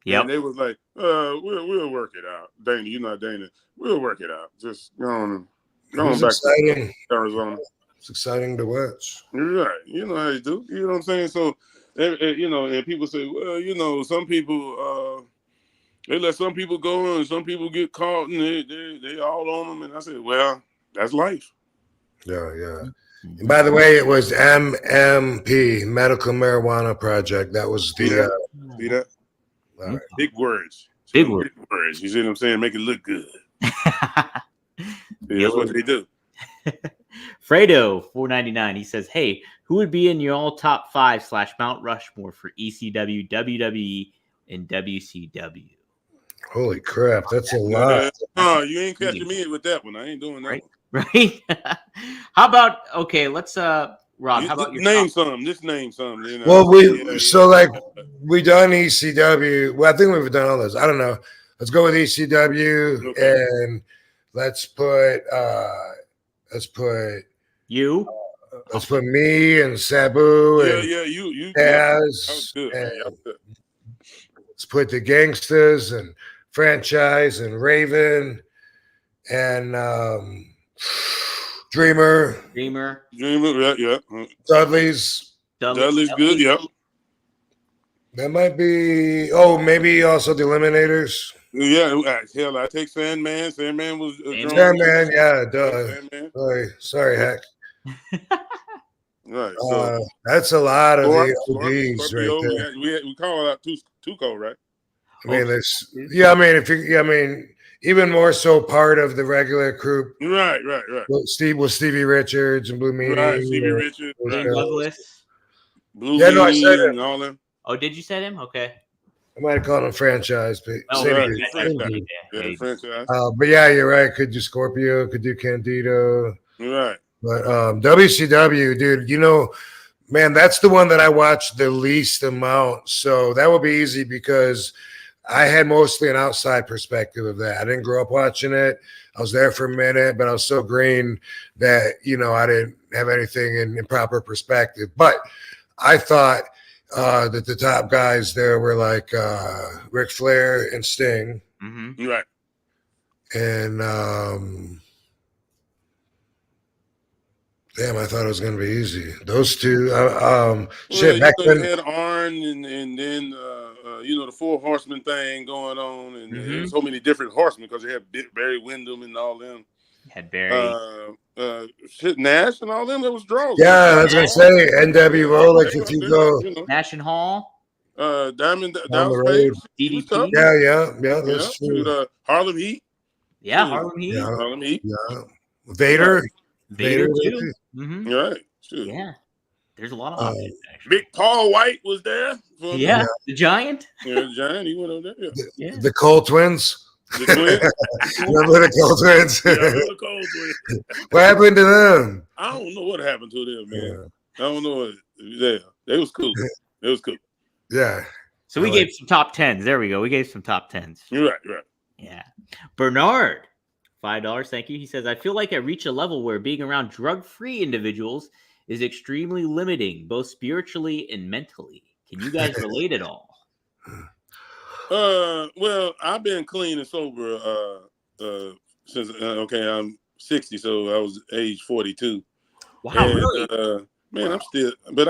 Speaker 1: Yeah.
Speaker 3: And they was like, we'll work it out. Dana, you're not Dana. We'll work it out. Just go on back to Arizona.
Speaker 2: It's exciting to watch.
Speaker 3: You're right. You know how you do. You know what I'm saying? So, and people say, well, some people, they let some people go and some people get caught and they all on them. And I said, well, that's life.
Speaker 2: Yeah. And by the way, it was MMP, Medical Marijuana Project. That was the.
Speaker 3: See that?
Speaker 2: Right.
Speaker 3: Big words.
Speaker 1: Big words.
Speaker 3: You see what I'm saying? Make it look good. That's what they do.
Speaker 1: Fredo 499. He says, "Hey, who would be in your all top 5 / Mount Rushmore for ECW, WWE, and WCW?"
Speaker 2: Holy crap, that's a lot.
Speaker 3: You ain't catching me with that one. I ain't doing that.
Speaker 1: Right? How about let's Rob, how about your
Speaker 3: name some? Just name some.
Speaker 2: Well, we done ECW. Well, I think we've done all those. I don't know. Let's go with ECW and let's put
Speaker 1: you.
Speaker 2: Let's put me and Sabu and
Speaker 3: you.
Speaker 2: Taz. Let's put the Gangsters and Franchise and Raven and Dreamer,
Speaker 3: yeah.
Speaker 2: Dudley's
Speaker 3: good, yeah.
Speaker 2: That might be. Maybe also the Eliminators.
Speaker 3: Yeah, hell, I take Sandman. Sandman was
Speaker 2: Sandman, yeah, duh. Sandman. Sorry, heck.
Speaker 3: Right. So
Speaker 2: that's a lot of the OGs right there.
Speaker 3: We call it out Tuco, right?
Speaker 2: I mean, even more so part of the regular group.
Speaker 3: Right.
Speaker 2: Stevie Richards and Blue Meanie.
Speaker 3: Right, Stevie Richards.
Speaker 1: Douglas.
Speaker 3: Blue Meanie
Speaker 2: I said
Speaker 3: and all them.
Speaker 1: Oh, did you say him? Okay.
Speaker 2: I might have called him Franchise, but
Speaker 3: Franchise.
Speaker 2: But yeah, you're right. Could do Scorpio, could do Candido.
Speaker 3: Right.
Speaker 2: But WCW, dude, man, that's the one that I watched the least amount. So that would be easy because I had mostly an outside perspective of that. I didn't grow up watching it. I was there for a minute, but I was so green that, I didn't have anything in proper perspective. But I thought that the top guys there were like Ric Flair and Sting.
Speaker 1: Mm-hmm.
Speaker 3: Right.
Speaker 2: And damn, I thought it was going to be easy. Those two. Back then
Speaker 3: had Arn and then the Four Horsemen thing going on, and there was so many different horsemen because they had Barry Windham and all them.
Speaker 1: Had Barry,
Speaker 3: Nash and all them. That was draws.
Speaker 2: Yeah, I was gonna say NWO. Like if you go
Speaker 1: Nash and Hall,
Speaker 3: Diamond
Speaker 2: on the
Speaker 3: Dallas
Speaker 2: road.
Speaker 3: Page,
Speaker 1: DDP.
Speaker 2: Yeah, that's true.
Speaker 3: Harlem Heat.
Speaker 1: Yeah, Harlem Heat.
Speaker 2: Yeah.
Speaker 3: Harlem Heat.
Speaker 2: Yeah, Vader
Speaker 1: too.
Speaker 3: Right. Sure.
Speaker 1: Yeah, there's a lot of options.
Speaker 3: Big Paul White was there.
Speaker 1: The Giant.
Speaker 3: Yeah, the Giant. He went over there.
Speaker 1: Yeah.
Speaker 2: The Cole Twins.
Speaker 3: The Twins.
Speaker 2: Remember the Cole Twins?
Speaker 3: The Cole Twins.
Speaker 2: What happened to them?
Speaker 3: I don't know what happened to them, man.
Speaker 2: Yeah.
Speaker 3: I don't know. They was cool. It was cool.
Speaker 2: Yeah.
Speaker 1: So we gave some top 10s. There we go. We gave some top 10s.
Speaker 3: Right.
Speaker 1: Yeah. Bernard, $5. Thank you. He says, I feel like I reach a level where being around drug-free individuals is extremely limiting, both spiritually and mentally. Can you guys relate at all?
Speaker 3: Well, I've been clean and sober since I'm 60, so I was age 42.
Speaker 1: Wow,
Speaker 3: and,
Speaker 1: really?
Speaker 3: Man, I'm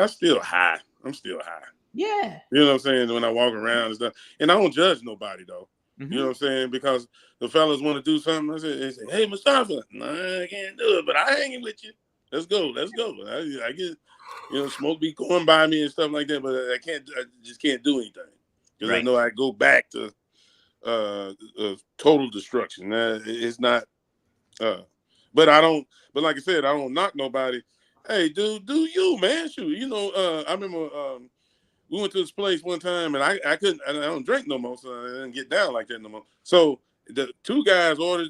Speaker 3: still high. I'm still high.
Speaker 1: Yeah.
Speaker 3: You know what I'm saying? When I walk around and stuff. And I don't judge nobody though.
Speaker 1: Mm-hmm.
Speaker 3: You know what I'm saying? Because the fellas want to do something. They say, hey, Mustafa, no, I can't do it, but I hanging with you. Let's go. I get, smoke be going by me and stuff like that, but I just can't do anything. Because I know I go back to total destruction. It's not, but like I said, I don't knock nobody. Hey, dude, do you, man? Shoot, I remember we went to this place one time, and I don't drink no more, so I didn't get down like that no more. So the two guys ordered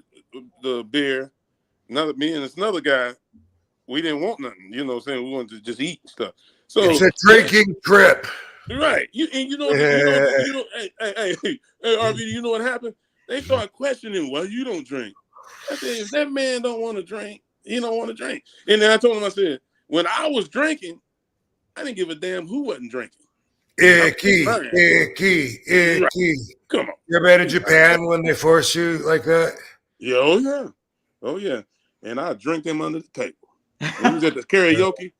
Speaker 3: the beer, me and this another guy, we didn't want nothing, you know what I'm saying? We wanted to just eat stuff. So
Speaker 2: it's a drinking trip.
Speaker 3: Right. Hey, RVD, you know what happened? They started questioning why you don't drink. I said, if that man don't want to drink, he don't want to drink. And then I told him, I said, when I was drinking, I didn't give a damn who wasn't drinking.
Speaker 2: Icky.
Speaker 3: Right. Come on.
Speaker 2: You ever been to Japan when they force you like that?
Speaker 3: Yeah, oh yeah. And I drink them under the table. When we was at the karaoke,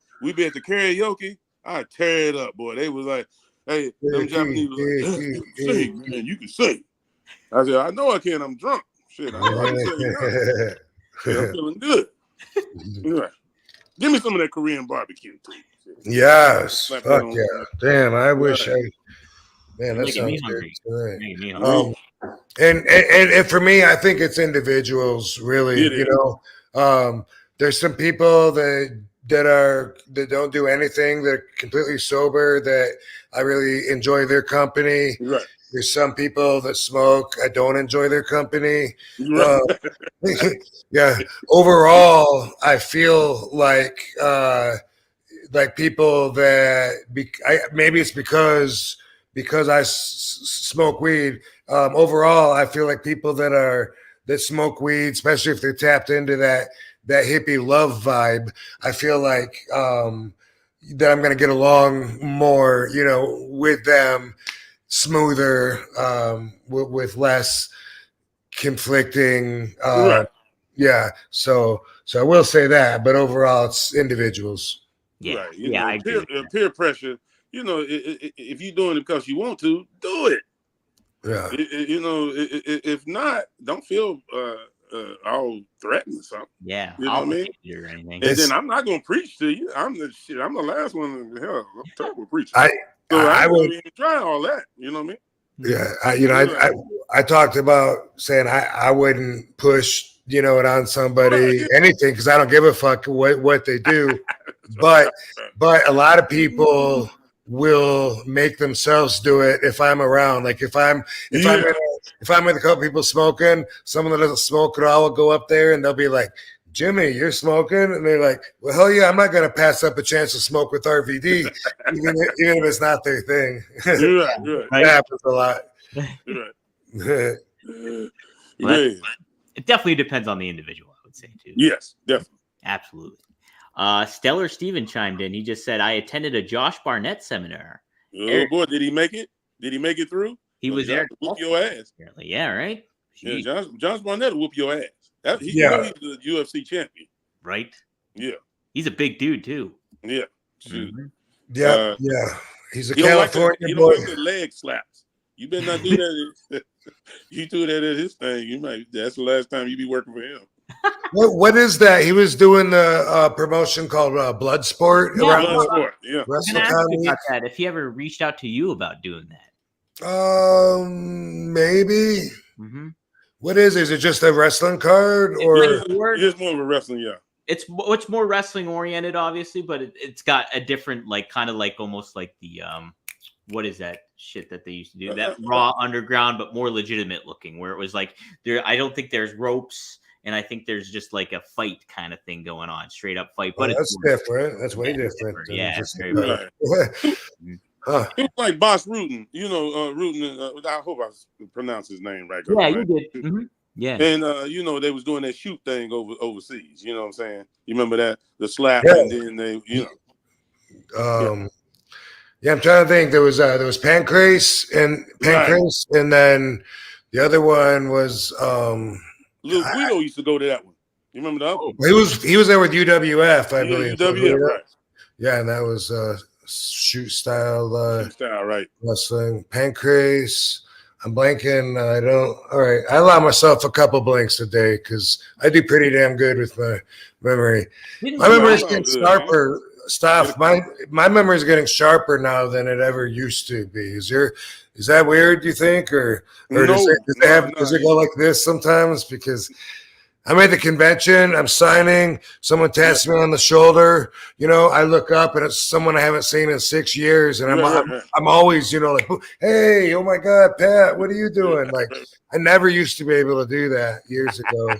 Speaker 3: I tear it up, boy. They was like, hey, them Japanese was like, you can sing, man, you can sing. I said, I know I can, I'm drunk. Shit, I'm feeling good. Right. Give me some of that Korean barbecue, too.
Speaker 2: Yes. Fuck yeah. Damn, I wish man, that sounds good. And for me, I think it's individuals, really. There's some people that don't do anything. They're completely sober. That I really enjoy their company.
Speaker 3: Right.
Speaker 2: There's some people that smoke. I don't enjoy their company.
Speaker 3: Right.
Speaker 2: Yeah. Overall, I feel like people that maybe it's because I smoke weed. Overall, I feel like people that smoke weed, especially if they're tapped into that hippie love vibe, I feel like that I'm going to get along more, with them, smoother, with less conflicting.
Speaker 3: Right.
Speaker 2: Yeah. So I will say that, but overall, it's individuals.
Speaker 1: Yeah.
Speaker 3: Right.
Speaker 1: I agree.
Speaker 3: Peer pressure. If you're doing it because you want to, do it.
Speaker 2: Yeah.
Speaker 3: If not, don't feel all threatened or something.
Speaker 1: Yeah.
Speaker 3: You know what I mean?
Speaker 1: Or anything.
Speaker 3: And then I'm not gonna preach to you. I'm the last one in the hell. I'm terrible preacher.
Speaker 2: I would
Speaker 3: even try all that. You know what I mean?
Speaker 2: Yeah. I talked about saying I wouldn't push, it on somebody, anything, because I don't give a fuck what they do. But a lot of people will make themselves do it if I'm around. Like if I'm with a couple people smoking, someone that doesn't smoke at all will go up there and they'll be like, Jimmy, you're smoking? And they're like, well, hell yeah, I'm not going to pass up a chance to smoke with RVD, even if it's not their thing.
Speaker 3: You're right.
Speaker 2: That happens a lot.
Speaker 3: You're right.
Speaker 1: It definitely depends on the individual, I would say, too.
Speaker 3: Yes, definitely.
Speaker 1: Absolutely. Stellar Steven chimed in. He just said, I attended a Josh Barnett seminar.
Speaker 3: Oh, boy, did he make it? Did he make it through?
Speaker 1: He was there.
Speaker 3: Whoop your ass.
Speaker 1: Apparently. Yeah, right?
Speaker 3: Yeah, Josh Barnett will whoop your ass. He's the UFC champion.
Speaker 1: Right?
Speaker 3: Yeah.
Speaker 1: He's a big dude, too.
Speaker 3: Yeah.
Speaker 1: Mm-hmm.
Speaker 2: Yeah. He's a California boy.
Speaker 3: He don't like the leg slaps. You better not do that. You do that at his thing. That's the last time you be working for him.
Speaker 2: What is that? He was doing the promotion called Bloodsport.
Speaker 1: Yeah,
Speaker 3: Bloodsport. Yeah.
Speaker 1: About that. If he ever reached out to you about doing that.
Speaker 2: Maybe.
Speaker 1: Mm-hmm.
Speaker 2: What is it? Is it just a wrestling card, or
Speaker 3: it's more of a wrestling? Yeah.
Speaker 1: It's more wrestling oriented, obviously, but it's got a different, like, kind of like almost like the what is that shit that they used to do? That Raw Underground, but more legitimate looking, where it was like I don't think there's ropes, and I think there's just like a fight kind of thing going on, straight up fight. But
Speaker 2: that's different. That's way different.
Speaker 1: Yeah,
Speaker 2: just
Speaker 1: very
Speaker 3: Huh. It was like Boss Rutten, Rutten. I hope I pronounced his name right.
Speaker 1: Yeah, you did. Mm-hmm. Yeah,
Speaker 3: and they was doing that shoot thing overseas. You know what I'm saying? You remember that, the slap, and then they,
Speaker 2: Yeah, I'm trying to think. There was Pancrase, and then the other one was
Speaker 3: Lil Guido used to go to that one. You remember that one?
Speaker 2: He was there with UWF, I believe.
Speaker 3: UWF, right?
Speaker 2: Yeah, and that was shoot style,
Speaker 3: right?
Speaker 2: Wrestling. Pancrase. I'm blanking. All right. I allow myself a couple blanks a day because I do pretty damn good with my memory. My memory is getting sharper. Stop. My memory is getting sharper now than it ever used to be. Is that weird, do you think? Or does it go like this sometimes? Because I'm at the convention, I'm signing, someone taps me on the shoulder, I look up and it's someone I haven't seen in 6 years, and I'm always, like, hey, oh my God, Pat, what are you doing? Like, I never used to be able to do that years ago,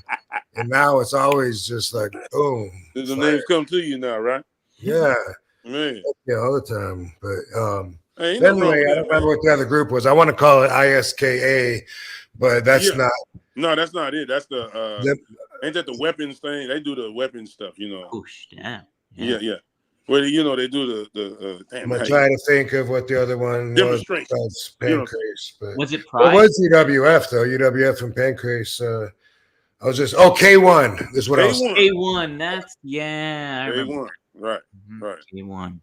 Speaker 2: and now it's always just like, boom.
Speaker 3: The names come to you now, right?
Speaker 2: Yeah.
Speaker 3: Man.
Speaker 2: Yeah, all the time. But anyway, I don't remember what the other group was. I want to call it ISKA, but that's not.
Speaker 3: No, that's not it. That's ain't that the weapons thing? They do the weapons stuff,
Speaker 1: Oh, damn.
Speaker 3: Yeah. Well, they do the.
Speaker 2: I'm gonna try to think of what the other one was. Pancrase, but
Speaker 1: was it Pride?
Speaker 2: It was UWF though. UWF and Pancrase. I was just K1 is what I was.
Speaker 1: K1. That's I remember.
Speaker 3: K1. Right.
Speaker 1: Mm-hmm. Right. K1.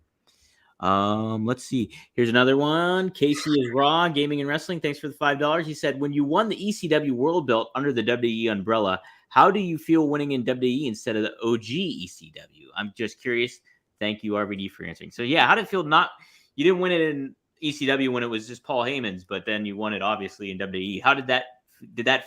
Speaker 1: Let's see. Here's another one. Casey is Raw Gaming and Wrestling. Thanks for the $5. He said, when you won the ECW World Belt under the WWE umbrella, how do you feel winning in WWE instead of the OG ECW? I'm just curious. Thank you, RVD, for answering. So yeah, how did it feel? You didn't win it in ECW when it was just Paul Heyman's, but then you won it obviously in WWE. How did that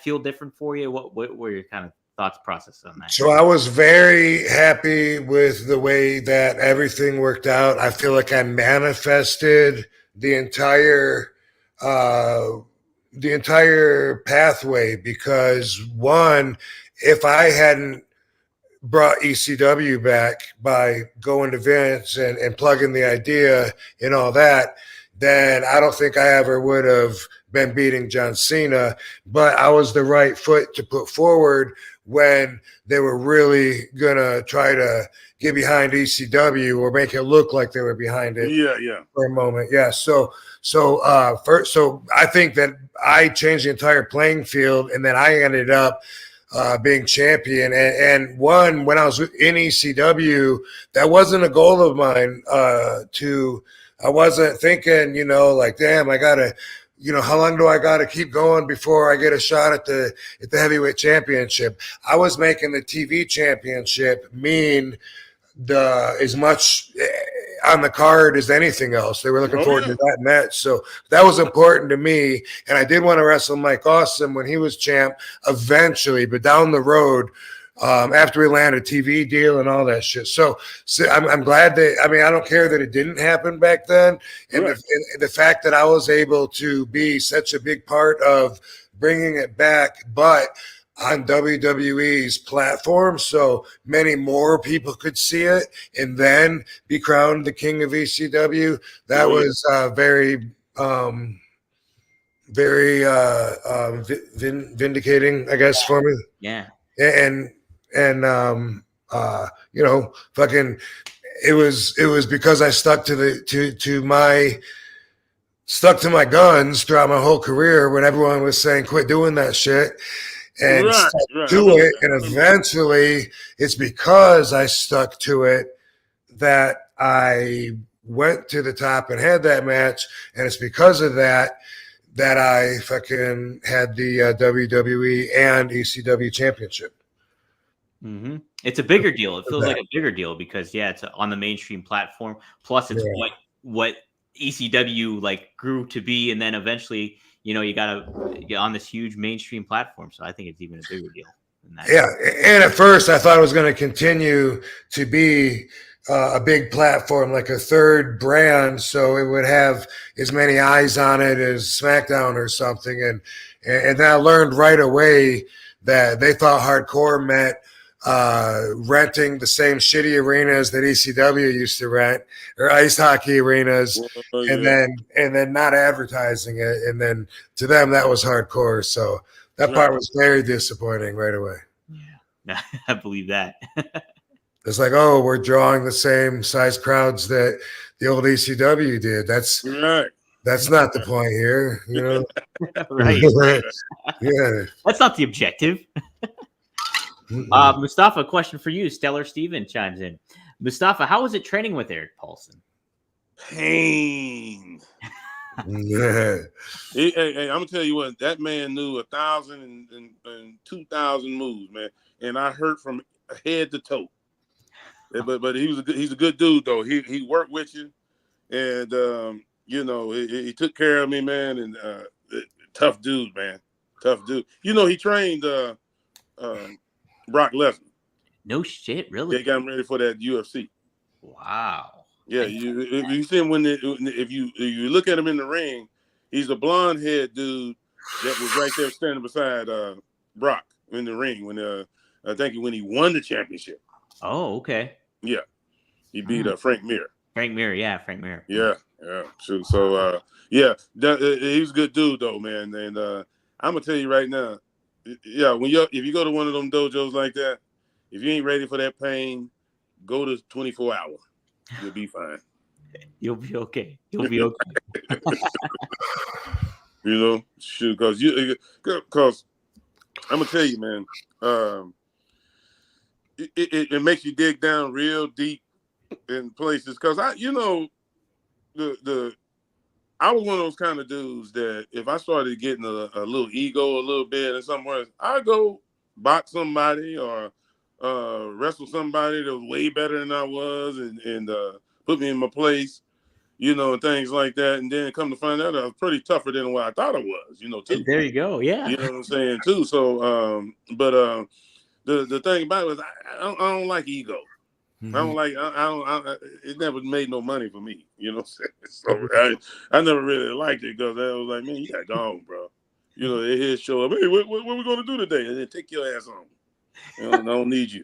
Speaker 1: feel different for you? What were your kind of thoughts process on that?
Speaker 2: So I was very happy with the way that everything worked out. I feel like I manifested the entire pathway because, one, if I hadn't brought ECW back by going to Vince and plugging the idea and all that, then I don't think I ever would have been beating John Cena. But I was the right foot to put forward when they were really gonna try to get behind ECW or make it look like they were behind it.
Speaker 3: Yeah.
Speaker 2: For a moment. Yeah. So I think that I changed the entire playing field, and then I ended up being champion. And when I was in ECW, that wasn't a goal of mine. I wasn't thinking, like, damn, I gotta. How long do I got to keep going before I get a shot at the heavyweight championship? I was making the TV championship mean as much on the card as anything else. They were looking forward to that match. So that was important to me. And I did want to wrestle Mike Awesome when he was champ eventually, but down the road, after we landed a TV deal and all that shit. So I'm glad that, I don't care that it didn't happen back then. And the fact that I was able to be such a big part of bringing it back, but on WWE's platform, so many more people could see it and then be crowned the king of ECW. That was very vindicating, I guess, for me.
Speaker 1: Yeah.
Speaker 2: And fucking it was because I stuck to my guns throughout my whole career when everyone was saying quit doing that shit and stuck to it. And eventually it's because I stuck to it that I went to the top and had that match. And it's because of that that I fucking had the WWE and ECW championship.
Speaker 1: Mm-hmm. It's a bigger deal. It feels like a bigger deal because it's on the mainstream platform. Plus, it's what ECW like grew to be, and then eventually, you got to get on this huge mainstream platform. So I think it's even a bigger deal than that.
Speaker 2: Yeah, and at first I thought it was going to continue to be a big platform, like a third brand, so it would have as many eyes on it as SmackDown or something. And then I learned right away that they thought hardcore meant renting the same shitty arenas that ECW used to rent, or ice hockey arenas, and then not advertising it. And then to them that was hardcore. So that part was very disappointing right away.
Speaker 1: Yeah, I believe that.
Speaker 2: It's like, oh, we're drawing the same size crowds that the old ECW did. That's not the point here,
Speaker 1: Right.
Speaker 2: Yeah.
Speaker 1: That's not the objective. Mustafa, question for you. Stellar Steven chimes in. Mustafa, how was it training with Eric Paulson?
Speaker 3: Pain. Hey, I'm gonna tell you what, that man knew 1,000 and 2,000 moves, man, and I hurt from head to toe. But he's a good dude though. He worked with you, and he took care of me, man. And tough dude, man, tough dude. He trained Brock Lesnar.
Speaker 1: No shit, really?
Speaker 3: They got him ready for that UFC.
Speaker 1: Wow.
Speaker 3: Yeah, you see him if you look at him in the ring, he's a blonde head dude that was right there standing beside Brock in the ring when I think when he won the championship.
Speaker 1: Oh, okay.
Speaker 3: Yeah, he beat Frank Mir.
Speaker 1: Frank Mir. Yeah.
Speaker 3: So he was a good dude though, man. And I'm gonna tell you right now, if you go to one of them dojos like that, if you ain't ready for that pain, go to 24 hour. You'll be fine.
Speaker 1: You'll be okay. You'll be okay.
Speaker 3: Shoot, because I'm gonna tell you, man. It makes you dig down real deep in places. Because I was one of those kind of dudes that if I started getting a little ego a little bit and somewhere, I'd go box somebody or wrestle somebody that was way better than I was and put me in my place, and things like that. And then come to find out I was pretty tougher than what I thought I was, too.
Speaker 1: There you go. Yeah.
Speaker 3: You know what I'm saying, too. So, the thing about it was I don't like ego. Mm-hmm. I don't it never made no money for me, So I never really liked it because I was like, man, you got gone, bro. They here show up, hey, what we gonna do today? And then take your ass on. I don't need you.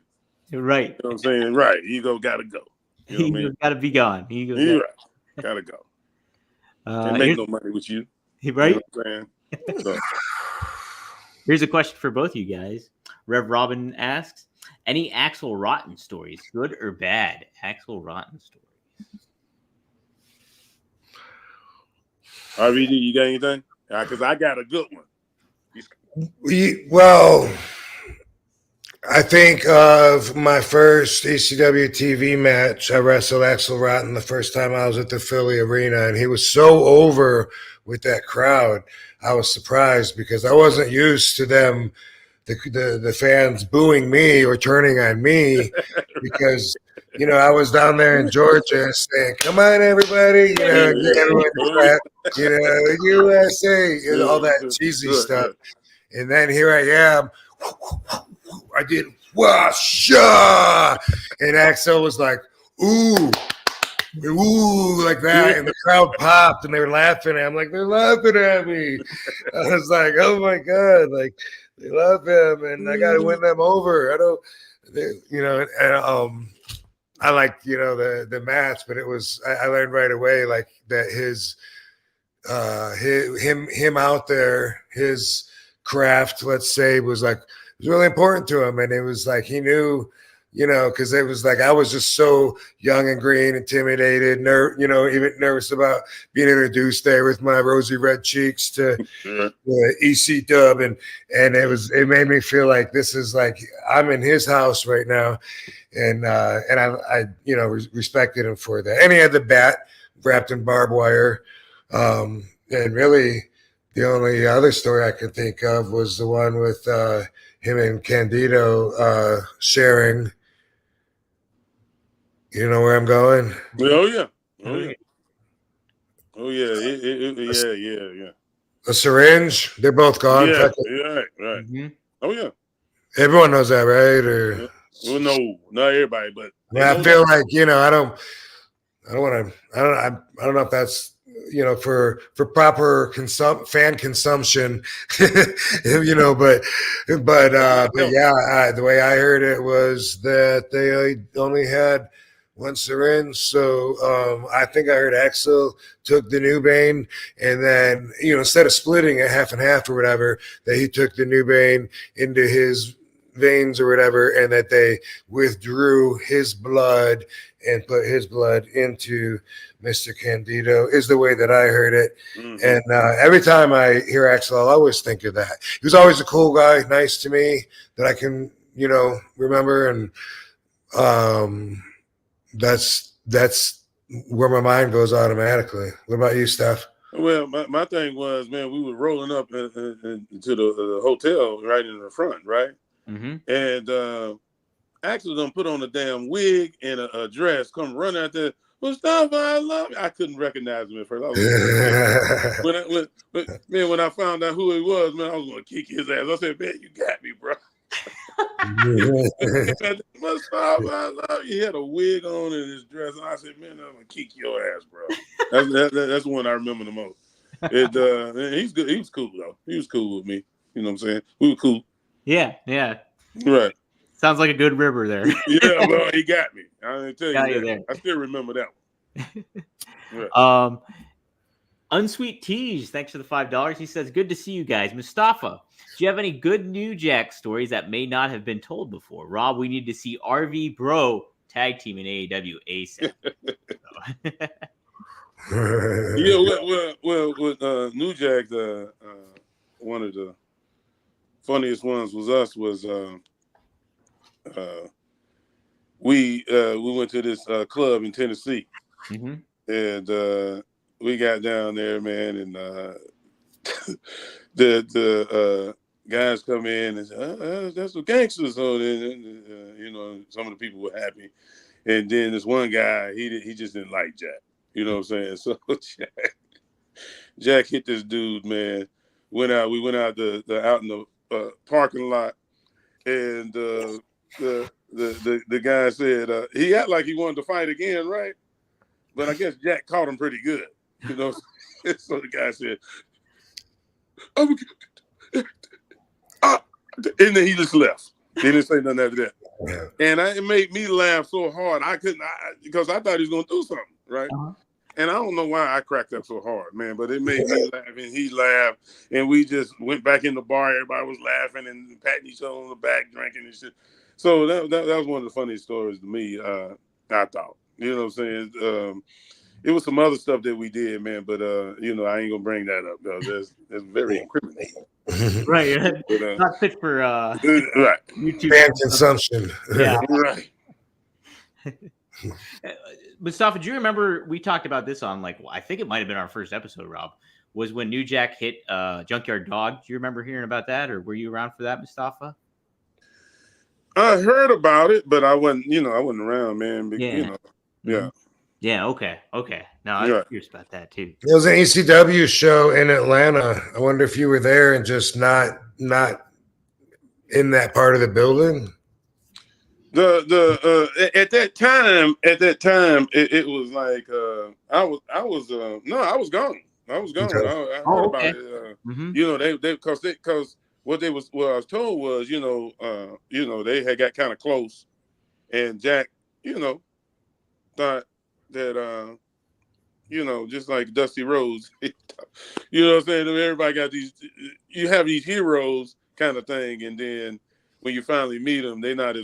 Speaker 1: Right.
Speaker 3: You know what I'm saying? Right. Ego gotta go.
Speaker 1: Ego gotta be gone.
Speaker 3: Right. Gotta go. Can't make no money with you.
Speaker 1: Right.
Speaker 3: You know what I'm saying? So.
Speaker 1: Here's a question for both of you guys. Rev Robin asks, any Axl Rotten stories, good or bad? Axl Rotten stories.
Speaker 3: RVD, you got anything? Because I got a good one.
Speaker 2: Well, I think of my first ECW TV match. I wrestled Axl Rotten the first time I was at the Philly Arena, and he was so over with that crowd. I was surprised because I wasn't used to them, the fans booing me or turning on me because, I was down there in Georgia saying, come on, everybody, get everyone to clap, USA, all that cheesy stuff. And then here I am. I did washa, and Axl was like, ooh, like that, and the crowd popped, and they were laughing. I'm like, they're laughing at me. I was like, oh my god, like they love him, and I got to win them over. I liked the match, but it was I learned right away like that him out there, his craft, let's say, was really important to him. And it was like he knew, because it was like I was just so young and green, intimidated, even nervous about being introduced there with my rosy red cheeks to EC Dub, and it made me feel like this is like I'm in his house right now, and I respected him for that. And he had the bat wrapped in barbed wire, and really The only other story I could think of was the one with him and Candido sharing. You know where I'm going?
Speaker 3: Oh yeah. Oh yeah. Oh yeah. Yeah.
Speaker 2: A syringe. They're both gone.
Speaker 3: Yeah. Right.
Speaker 1: Mm-hmm.
Speaker 3: Oh yeah.
Speaker 2: Everyone knows that, right? Or
Speaker 3: well, no, not everybody, but
Speaker 2: I feel like I don't want to. I don't know if that's for proper fan consumption, but yeah, the way I heard it was that they only had one syringe. So I think I heard Axl took the new vein, and then instead of splitting it half and half or whatever, that he took the new vein into his veins or whatever, and that they withdrew his blood and put his blood into Mr. Candido, is the way that I heard it. Mm-hmm. And every time I hear Axl, I'll always think of that. He was always a cool guy, nice to me, that I can remember, and that's where my mind goes automatically. What about you, Steph?
Speaker 3: Well, my thing was, man, we were rolling up into the hotel right in the front, right? Mm-hmm. And Axl done put on a damn wig and a dress, come run out there. Mustafa, I love you. I couldn't recognize him at first. I was when I found out who he was, man, I was gonna kick his ass. I said, man, you got me, bro. Mustafa, I love you. He had a wig on and his dress, and I said, man, I'm gonna kick your ass, bro. That's the one I remember the most. He's good. He was cool though. He was cool with me. You know what I'm saying? We were cool.
Speaker 1: Yeah.
Speaker 3: Right.
Speaker 1: Sounds like a good river there.
Speaker 3: Yeah, well, he got me. I didn't tell you that. I still remember that one.
Speaker 1: Right. Unsweet Tease, thanks for the $5. He says, good to see you guys. Mustafa, do you have any good New Jack stories that may not have been told before? Rob, we need to see RV Bro tag team in AEW ASAP.
Speaker 3: Well, with New Jack, one of the funniest ones was we went to this club in Tennessee, mm-hmm. and we got down there, man, and the guys come in and say, that's the gangsters. So then, some of the people were happy, and then this one guy, he just didn't like Jack. You know what I'm saying? So Jack hit this dude, man. We went out in the parking lot, and the guy said he acted like he wanted to fight again, right? But I guess Jack caught him pretty good, So the guy said, and then he just left. He didn't say nothing after that. Yeah. And it made me laugh so hard because I thought he was gonna do something, right? Uh-huh. And I don't know why I cracked up so hard, man, but it made me laugh, and he laughed, and we just went back in the bar. Everybody was laughing and patting each other on the back, drinking and shit. So that was one of the funniest stories to me, I thought. You know what I'm saying? It was some other stuff that we did, man, but, I ain't going to bring that up, because that's very incriminating.
Speaker 1: Right. But, not fit for
Speaker 3: right.
Speaker 1: YouTube.
Speaker 2: Fan consumption.
Speaker 1: Yeah.
Speaker 3: Right.
Speaker 1: Mustafa, do you remember we talked about this on I think it might have been our first episode, Rob, was when New Jack hit Junkyard Dog. Do you remember hearing about that, or were you around for that, Mustafa?
Speaker 3: I heard about it, but I wasn't around, man. But,
Speaker 1: yeah.
Speaker 3: Yeah.
Speaker 1: Yeah. Okay. No, I'm curious about that too.
Speaker 2: It was an ECW show in Atlanta. I wonder if you were there and just not in that part of the building.
Speaker 3: At that time, it was like I was gone. I was gone.
Speaker 2: Okay.
Speaker 3: I heard about it. Mm-hmm. Because what I was told was, they had got kind of close, and Jack, thought that just like Dusty Rhodes, you know what I'm saying? Everybody got you have these heroes kind of thing, and then when you finally meet them, they're not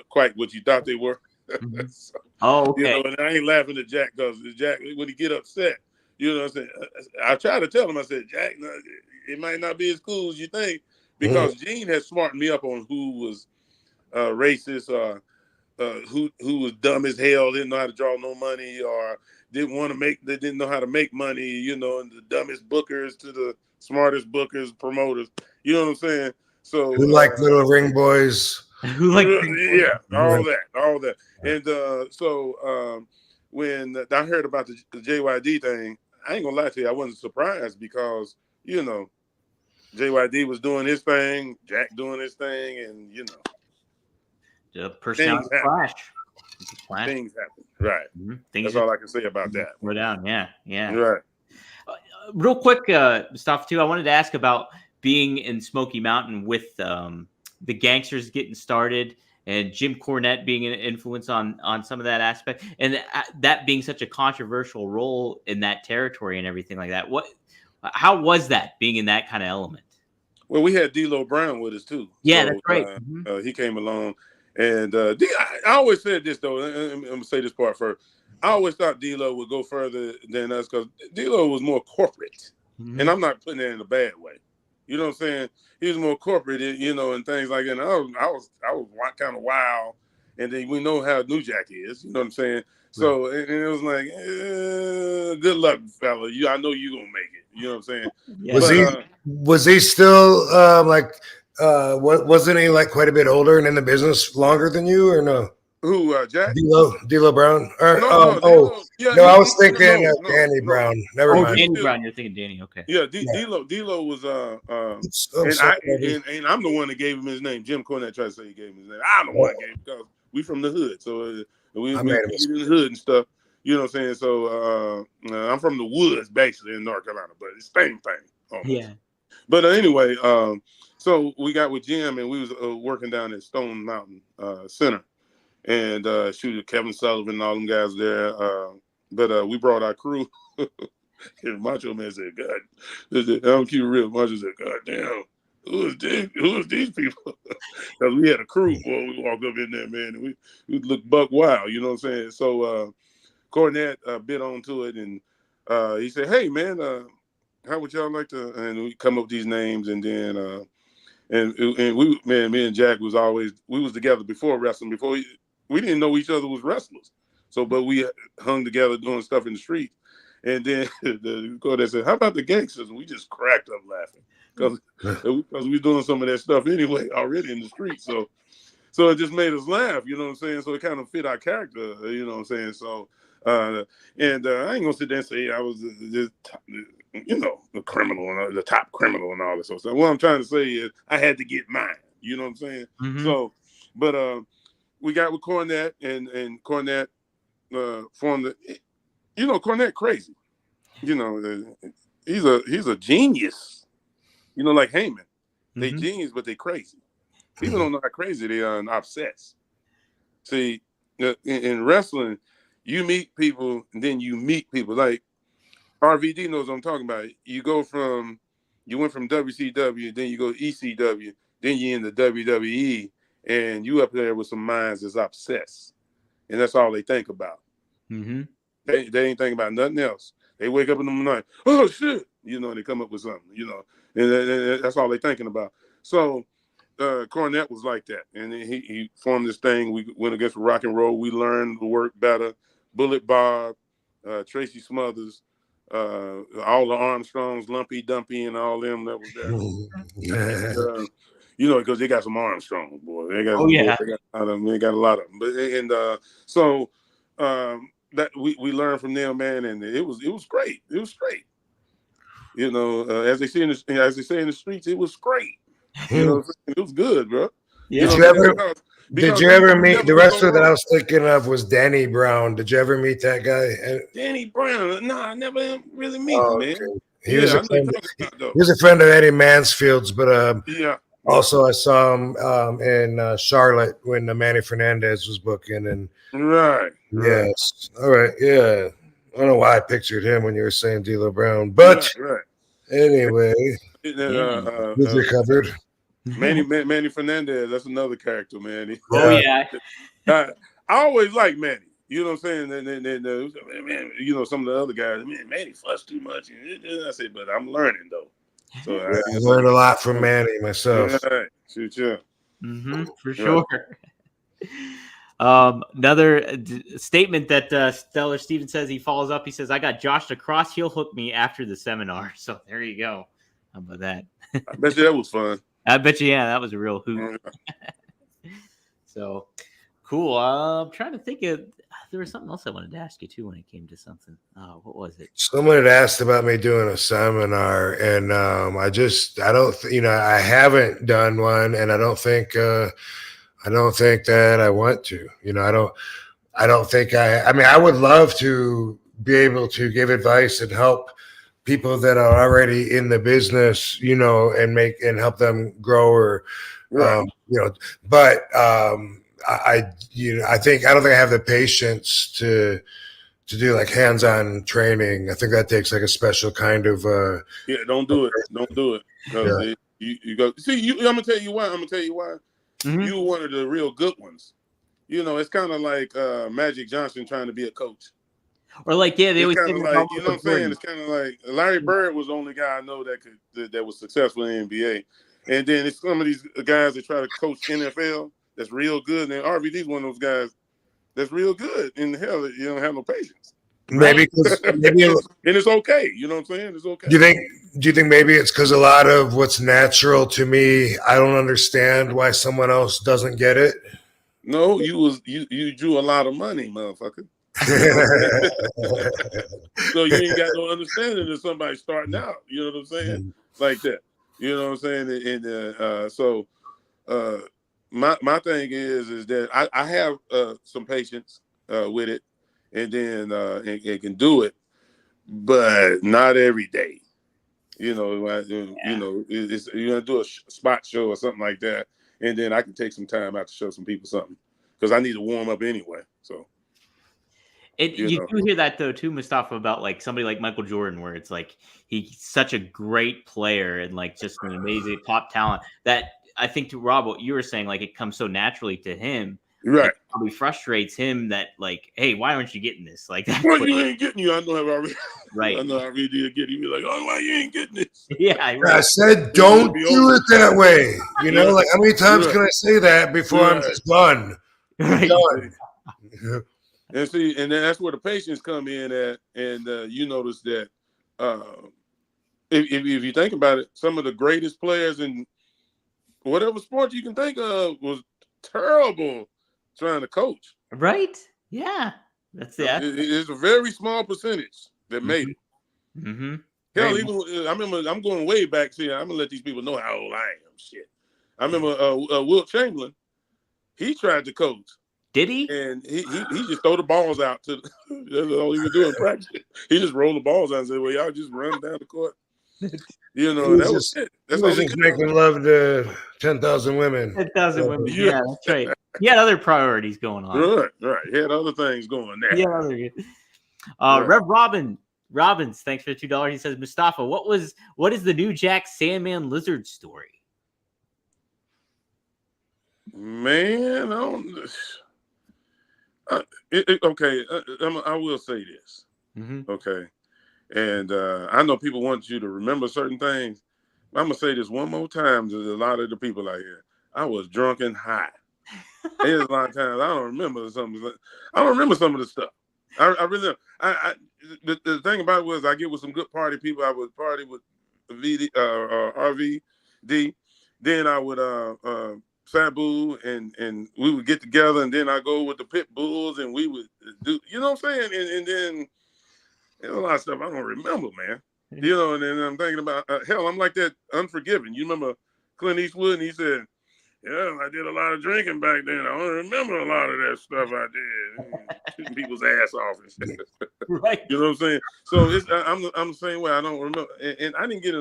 Speaker 3: quite what you thought they were.
Speaker 1: Mm-hmm.
Speaker 3: So,
Speaker 1: okay.
Speaker 3: And I ain't laughing at Jack, because Jack, when he get upset, you know what I'm saying? I try to tell him, I said, Jack, no, it might not be as cool as you think, because Gene had smartened me up on who was racist or who was dumb as hell, didn't know how to draw no money, or they didn't know how to make money, and the dumbest bookers to the smartest bookers, promoters. You know what I'm saying? So
Speaker 2: who like little ring boys?
Speaker 1: Who like
Speaker 3: all that. And so when I heard about the JYD thing, I ain't gonna lie to you, I wasn't surprised because JYD was doing his thing, Jack doing his thing, and
Speaker 1: the personality clash.
Speaker 3: Things happen, right?
Speaker 1: Mm-hmm.
Speaker 3: That's all I can say about that.
Speaker 1: Go down, yeah.
Speaker 3: Right.
Speaker 1: Real quick stuff too. I wanted to ask about being in Smoky Mountain with the gangsters getting started, and Jim Cornette being an influence on some of that aspect, and that being such a controversial role in that territory and everything like that. How was that being in that kind of element?
Speaker 3: Well, we had D'Lo Brown with us too.
Speaker 1: Yeah, that's right.
Speaker 3: He came along, and I always said this though. I'm gonna say this part first. I always thought D'Lo would go further than us because D'Lo was more corporate, and I'm not putting that in a bad way. You know what I'm saying? He was more corporate, and things like that. And I was kind of wild, and then we know how New Jack is. You know what I'm saying? So and it was like, good luck, fella. I know you gonna make it. You know what I'm saying?
Speaker 1: Yeah.
Speaker 2: Was he still wasn't he like quite a bit older and in the business longer than you, or no?
Speaker 3: Who, Jack?
Speaker 2: D'Lo Brown? I was thinking of Danny Brown. Never mind.
Speaker 1: Danny Brown. You're thinking Danny. Okay.
Speaker 3: Yeah, D'Lo was and I'm the one that gave him his name. Jim Cornette tried to say he gave him his name. I'm the one that gave him because we from the hood, so we in the hood and stuff. You know what I'm saying? So I'm from the woods, basically in North Carolina, but it's the same thing. Almost. Yeah. But anyway, so we got with Jim, and we was working down at Stone Mountain Center, and shooting Kevin Sullivan and all them guys there. But we brought our crew. And Macho Man said, "God, I'm keep it real." Macho said, "God damn, who is these people?" Because we had a crew. Boy, we walked up in there, man, and we looked buck wild. You know what I'm saying? So Cornette bit onto it, and he said, "Hey, man, how would y'all like to?" And we come up with these names, and then and me and Jack we was together before wrestling. Before we didn't know each other was wrestlers. So, but we hung together doing stuff in the street. And then the Cornette said, "How about the gangsters?" And we just cracked up laughing because we doing some of that stuff anyway already in the street. So it just made us laugh, you know what I'm saying? So it kind of fit our character, you know what I'm saying? So, I ain't gonna sit there and say I was the criminal and the top criminal and all this sort of stuff. What I'm trying to say is I had to get mine, you know what I'm saying? Mm-hmm. So, but we got with Cornette and Cornette formed the. Cornette crazy. He's a genius. Like Heyman. They genius, but they crazy. People don't know how crazy they are and obsessed. See, in wrestling, you meet people and then you meet people. Like RVD knows what I'm talking about. You went from WCW, then you go to ECW, then you're in the WWE, and you up there with some minds that's obsessed. And that's all they think about. Mm-hmm. They ain't thinking about nothing else. They wake up in the morning, oh shit, they come up with something, and that's all they thinking about. So Cornette was like that, and he formed this thing. We went against rock and roll. We learned to work better. Bullet Bob, Tracy Smothers, all the Armstrongs, Lumpy Dumpy, and all them that was there. And, because they got some Armstrongs, boy. They got they got a lot of them. But so. That we learned from them, man, and it was great. It was great. As they say in the streets, it was great. It was good, bro.
Speaker 2: Yeah. Did you ever meet the wrestler that I was thinking of was Danny Brown? Did you ever meet that guy?
Speaker 3: Danny Brown? No, I never really meet him, man.
Speaker 2: He was a friend of Eddie Mansfield's, but also I saw him in Charlotte when Manny Fernandez was booking, and
Speaker 3: right.
Speaker 2: Yes. All right. Yeah. I don't know why I pictured him when you were saying D'Lo Brown, but anyway, you're covered.
Speaker 3: Manny Fernandez, that's another character, man.
Speaker 1: I
Speaker 3: always like Manny. You know what I'm saying? And some of the other guys, Manny fuss too much. And I said, but I'm learning though. So
Speaker 2: I learned a lot from Manny myself.
Speaker 3: Right. Shoot, yeah.
Speaker 1: For sure. Another statement that Stellar Steven says, he follows up. He says, I got Josh to cross heel hook me after the seminar. So there you go. How about that?
Speaker 3: I bet you that was fun.
Speaker 1: I bet you, yeah, that was a real hoot. So cool. I'm trying to think of, there was something else I wanted to ask you too when it came to something. What was it?
Speaker 2: Someone had asked about me doing a seminar, and I haven't done one, and I don't think that I want to. I don't think I mean, I would love to be able to give advice and help people that are already in the business, and help them grow or,
Speaker 3: right.
Speaker 2: But I don't think I have the patience to do like hands-on training. I think that takes like a special kind of.
Speaker 3: Yeah, don't do it. Don't do it. Yeah. You go. See, I'm gonna tell you why. Mm-hmm. You were one of the real good ones. It's kind of like Magic Johnson trying to be a coach.
Speaker 1: Or like, yeah, they always
Speaker 3: kind of like, you know what I'm saying? It's kind of like Larry Bird was the only guy I know that was successful in the NBA. And then it's some of these guys that try to coach NFL that's real good. And RVD's one of those guys that's real good. And hell, you don't have no patience.
Speaker 2: Maybe,
Speaker 3: and it's okay. You know what I'm saying? It's okay.
Speaker 2: Do you think maybe it's because a lot of what's natural to me, I don't understand why someone else doesn't get it?
Speaker 3: No, you drew a lot of money, motherfucker. So you ain't got no understanding of somebody starting out. You know what I'm saying? Like that. You know what I'm saying? And so my thing is that I have some patience with it, and then it can do it, but not every day. You're gonna do a spot show or something like that, and then I can take some time out to show some people something because I need to warm up anyway. So.
Speaker 1: You do hear that though too, Mustafa, about like somebody like Michael Jordan, where it's like he's such a great player and like just an amazing top talent that I think, to Rob, what you were saying, like it comes so naturally to him,
Speaker 3: right?
Speaker 1: It probably frustrates him that like, hey, why aren't you getting this? Like that.
Speaker 3: Well, you ain't getting you. I know already.
Speaker 1: Right.
Speaker 3: I know already to get you. Like, oh, why you ain't getting this?
Speaker 1: Yeah, right.
Speaker 2: I said don't do it that way. Like how many times can I say that before I'm just done?
Speaker 1: Right.
Speaker 2: Done.
Speaker 3: And see, and then that's where the patients come in at, and you notice that if you think about it, some of the greatest players in whatever sport you can think of was terrible trying to coach.
Speaker 1: Right? Yeah, that's it.
Speaker 3: It's a very small percentage that made it.
Speaker 1: Mm-hmm.
Speaker 3: Hell, even I remember, I'm going way back. See, I'm gonna let these people know how old I am. Shit, I remember Wilt Chamberlain. He tried to coach.
Speaker 1: Did he?
Speaker 3: And he just throw the balls out to. That's all he was doing in practice. He just rolled the balls out and said, "Well, y'all just run down the court." That was it. That's all he
Speaker 2: was making love to 10,000 women.
Speaker 1: 10,000 women. Yeah, that's right. He had other priorities going on.
Speaker 3: Right. He had other things going there.
Speaker 1: Yeah, Rev Robbins, thanks for the $2. He says, Mustafa, what is the new Jack Sandman Lizard story?
Speaker 3: Man, okay, I will say this.
Speaker 1: Mm-hmm.
Speaker 3: Okay, and I know people want you to remember certain things. I'm gonna say this one more time to a lot of the people out here. I was drunk and high. There's a lot of times I don't remember some of the stuff. I really the thing about it was I get with some good party people. I would party with RVD. Then I would Sabu and we would get together, and then I go with the pit bulls, and we would do, you know what I'm saying? And then there's a lot of stuff I don't remember, man. And then I'm thinking about hell, I'm like that Unforgiven. You remember Clint Eastwood, and he said, "Yeah, I did a lot of drinking back then. I don't remember a lot of that stuff I did, shooting people's ass off and shit."
Speaker 1: Right.
Speaker 3: You know what I'm saying? So I'm the same way. I don't remember, and I didn't get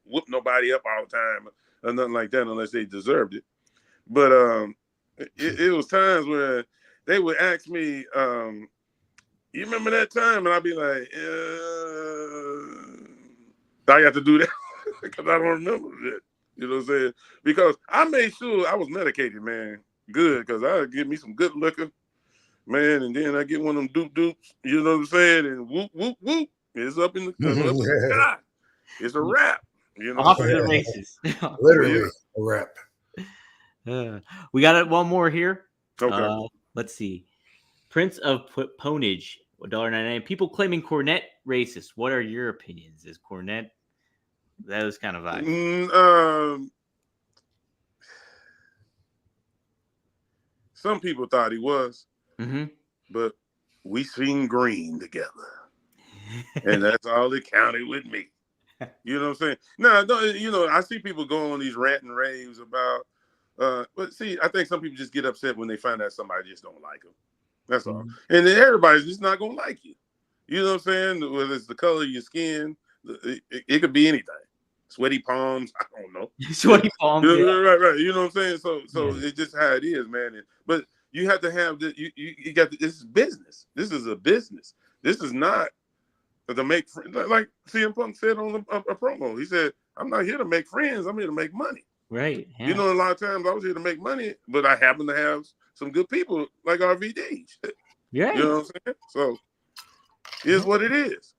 Speaker 3: whoop nobody up all the time or nothing like that unless they deserved it. But it was times where they would ask me, "You remember that time?" And I'd be like, I got to do that because I don't remember it. You know what I'm saying? Because I made sure I was medicated, man. Good, because I would give me some good liquor, man, and then I get one of them doop-doops, you know what I'm saying? And whoop, whoop, whoop. It's up in the sky. It's a wrap. You know,
Speaker 1: off to the races.
Speaker 2: Literally a wrap.
Speaker 1: We got one more here.
Speaker 3: Okay.
Speaker 1: Let's see. Prince of Ponage, $1.99. People claiming Cornette racist. What are your opinions? Is Cornette those kind of vibes?
Speaker 3: Some people thought he was,
Speaker 1: Mm-hmm.
Speaker 3: but we seen green together, and that's all that counted with me. You know what I'm saying? No, you know, I see people go on these rant and raves about, but see, I think some people just get upset when they find out somebody just don't like them. That's all. And then everybody's just not gonna like you. You know what I'm saying? Whether it's the color of your skin, it could be anything. Sweaty palms, I don't know.
Speaker 1: Sweaty palms.
Speaker 3: Yeah.
Speaker 1: Yeah.
Speaker 3: Right. You know what I'm saying? So it's just how it is, man. But you have to have the you got this is business. This is a business. This is not to make friends. Like CM Punk said on a promo. He said, "I'm not here to make friends. I'm here to make money."
Speaker 1: Right. Yeah.
Speaker 3: You know, a lot of times I was here to make money, but I happen to have some good people like RVD.
Speaker 1: Yeah.
Speaker 3: You know what I'm saying? So here's what it is.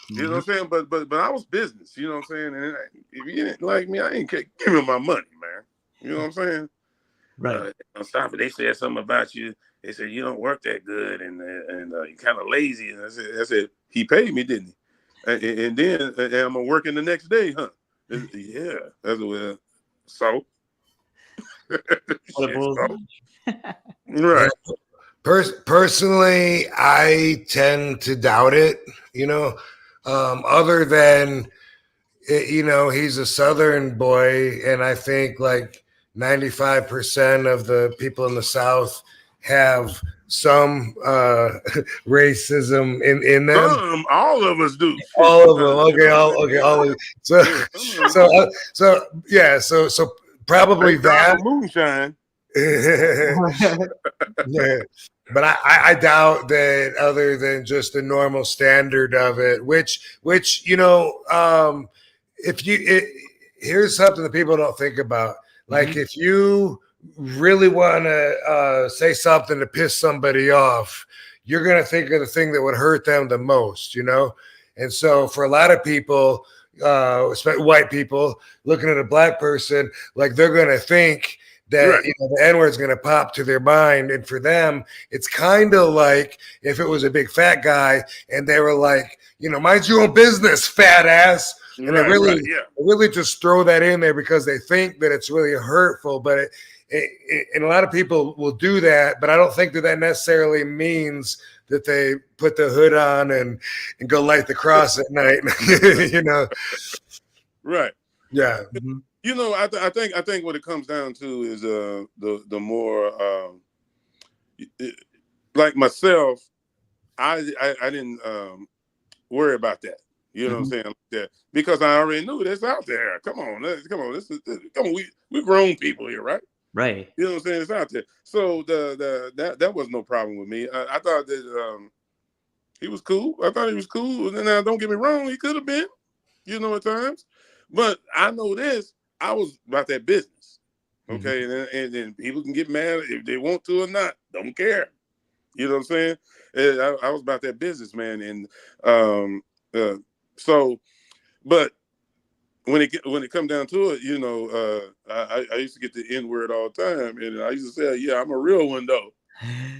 Speaker 3: You know what I'm saying? But I was business. You know what I'm saying? And if you didn't like me, I ain't give me my money, man. You know what I'm saying?
Speaker 1: Right.
Speaker 3: Stop it. They said something about you. They said you don't work that good and you're kind of lazy. And I said he paid me, didn't he? And then I'm gonna work in the next day, huh? Yeah. That's well. So. Right.
Speaker 2: Personally, I tend to doubt it. You know, other than you know, he's a Southern boy, and I think like 95% of the people in the South have some racism in them.
Speaker 3: All of us do.
Speaker 2: All of them. Okay. All of them. So probably that.
Speaker 3: Moonshine.
Speaker 2: Yeah. But I doubt that other than just the normal standard of it, which you know, here's something that people don't think about. Like if you really want to say something to piss somebody off, you're going to think of the thing that would hurt them the most, you know? And so for a lot of people, especially white people looking at a black person, like they're going to think that you know, the N-word is going to pop to their mind. And for them, it's kind of like if it was a big fat guy and they were like, you know, mind your own business, fat ass. And they really just throw that in there because they think that it's really hurtful. But and a lot of people will do that. But I don't think that necessarily means that they put the hood on and go light the cross at night, you know?
Speaker 3: Right.
Speaker 2: Yeah.
Speaker 3: You know, I think what it comes down to is the more like myself, I didn't worry about that. You know what I'm saying? Like that, because I already knew that's out there. Come on. We grown people here, right?
Speaker 1: Right.
Speaker 3: You know what I'm saying? It's out there. So that was no problem with me. I thought that he was cool. I thought he was cool. And now, don't get me wrong, he could have been, you know, at times. But I know this. I was about that business. Okay. And then people can get mad if they want to or not. Don't care. You know what I'm saying? I was about that business, man. And so, but when it come down to it, you know, I used to get the N-word all the time, and I used to say, "Yeah, I'm a real one, though."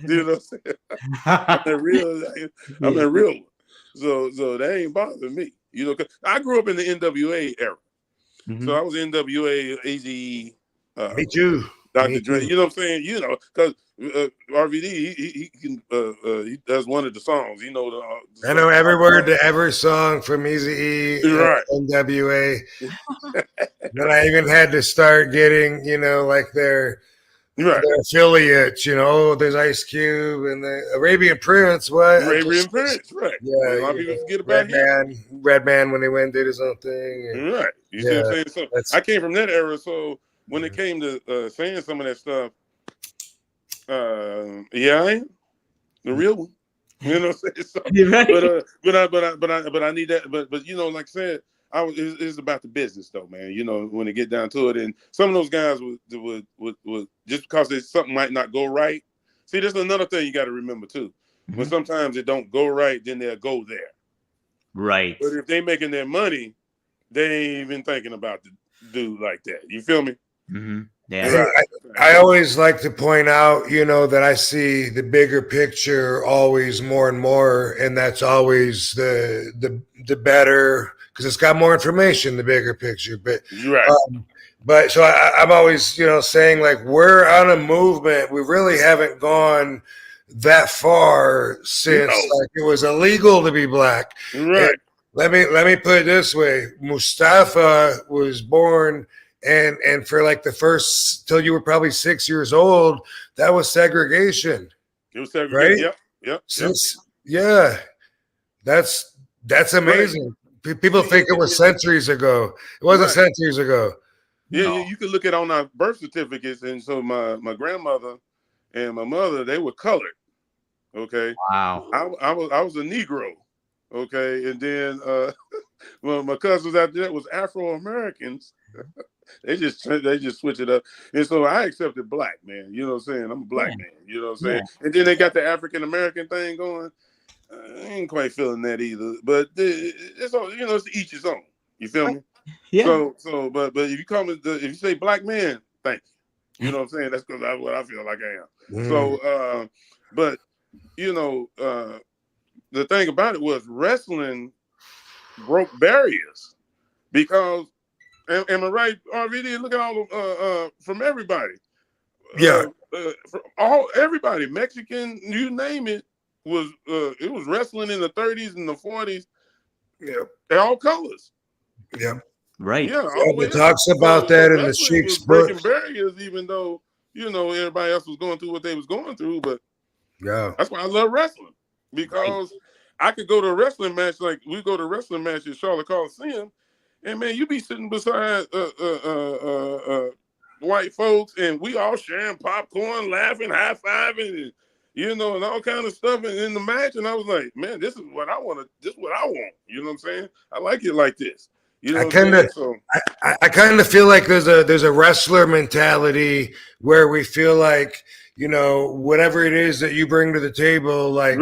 Speaker 3: You know what I'm saying? I'm a real one. So that ain't bothering me. You know, 'cause I grew up in the NWA era, so I was NWA, AZ.
Speaker 2: Me too.
Speaker 3: Dr. Dre, you know what I'm saying? You know, because RVD, he can he does one of the songs. You know,
Speaker 2: I know every word to every song from Eazy-E, NWA. Then I even had to start getting, you know, like their affiliates. You know, there's Ice Cube and the Arabian Prince. What?
Speaker 3: Arabian Prince, right?
Speaker 2: Yeah,
Speaker 3: a lot of people forget about him.
Speaker 2: Redman when he went and did his own thing.
Speaker 3: Right. You see what I'm saying? So I came from that era, so when it came to saying some of that stuff, yeah, I am the real one. You know what I'm saying? So, but I need that. But you know, like I said, it's about the business though, man. You know, when it get down to it, and some of those guys would just because something might not go right. See, there's another thing you got to remember too. When sometimes it don't go right, then they'll go there.
Speaker 1: Right.
Speaker 3: But if they making their money, they ain't even thinking about the dude like that. You feel me?
Speaker 1: Yeah.
Speaker 3: Right.
Speaker 2: I always like to point out, that I see the bigger picture always more and more, and that's always the better, because it's got more information, the bigger picture. But
Speaker 3: Right.
Speaker 2: But so I'm always, saying like we're on a movement. We really haven't gone that far since like it was illegal to be black.
Speaker 3: Right.
Speaker 2: And let me put it this way: Mustafa was born, and for like the first till you were probably 6 years old, that was segregation.
Speaker 3: It was segregation.
Speaker 2: Right?
Speaker 3: Yep.
Speaker 2: Yeah, that's amazing. Right. People think it was centuries ago. It wasn't centuries ago.
Speaker 3: Yeah, you can look at on our birth certificates, and so my grandmother and my mother, they were colored. Okay.
Speaker 1: Wow.
Speaker 3: I was a Negro. Okay, and then well, my cousins after that was Afro Americans. they just switch it up, and so I accepted black, man. You know what I'm saying? I'm a black man. You know what I'm saying? And then they got the African American thing going. I ain't quite feeling that either, but it's all, it's each his own. You feel me?
Speaker 1: Yeah.
Speaker 3: So, but if you if you say black man, thank you. You know what I'm saying? That's because that's what I feel like I am. So, but the thing about it was wrestling broke barriers because, am I right, RVD? Look at all from everybody.
Speaker 2: Yeah,
Speaker 3: from everybody, Mexican, you name it, was wrestling in the 30s and the 40s.
Speaker 2: Yeah,
Speaker 3: they're all colors.
Speaker 2: Yeah.
Speaker 1: Right.
Speaker 3: Yeah.
Speaker 2: It talks about that in the Sheik's book.
Speaker 3: Breaking barriers, even though everybody else was going through what they was going through, but that's why I love wrestling, because I could go to a wrestling match, like we go to a wrestling match at Charlotte Coliseum, and man, you be sitting beside white folks, and we all sharing popcorn, laughing, high fiving, and all kind of stuff in the match. And I was like, man, this is what I want. This is what I want. You know what I'm saying? I like it like this. I
Speaker 2: kind of feel like there's a wrestler mentality where we feel like, whatever it is that you bring to the table, like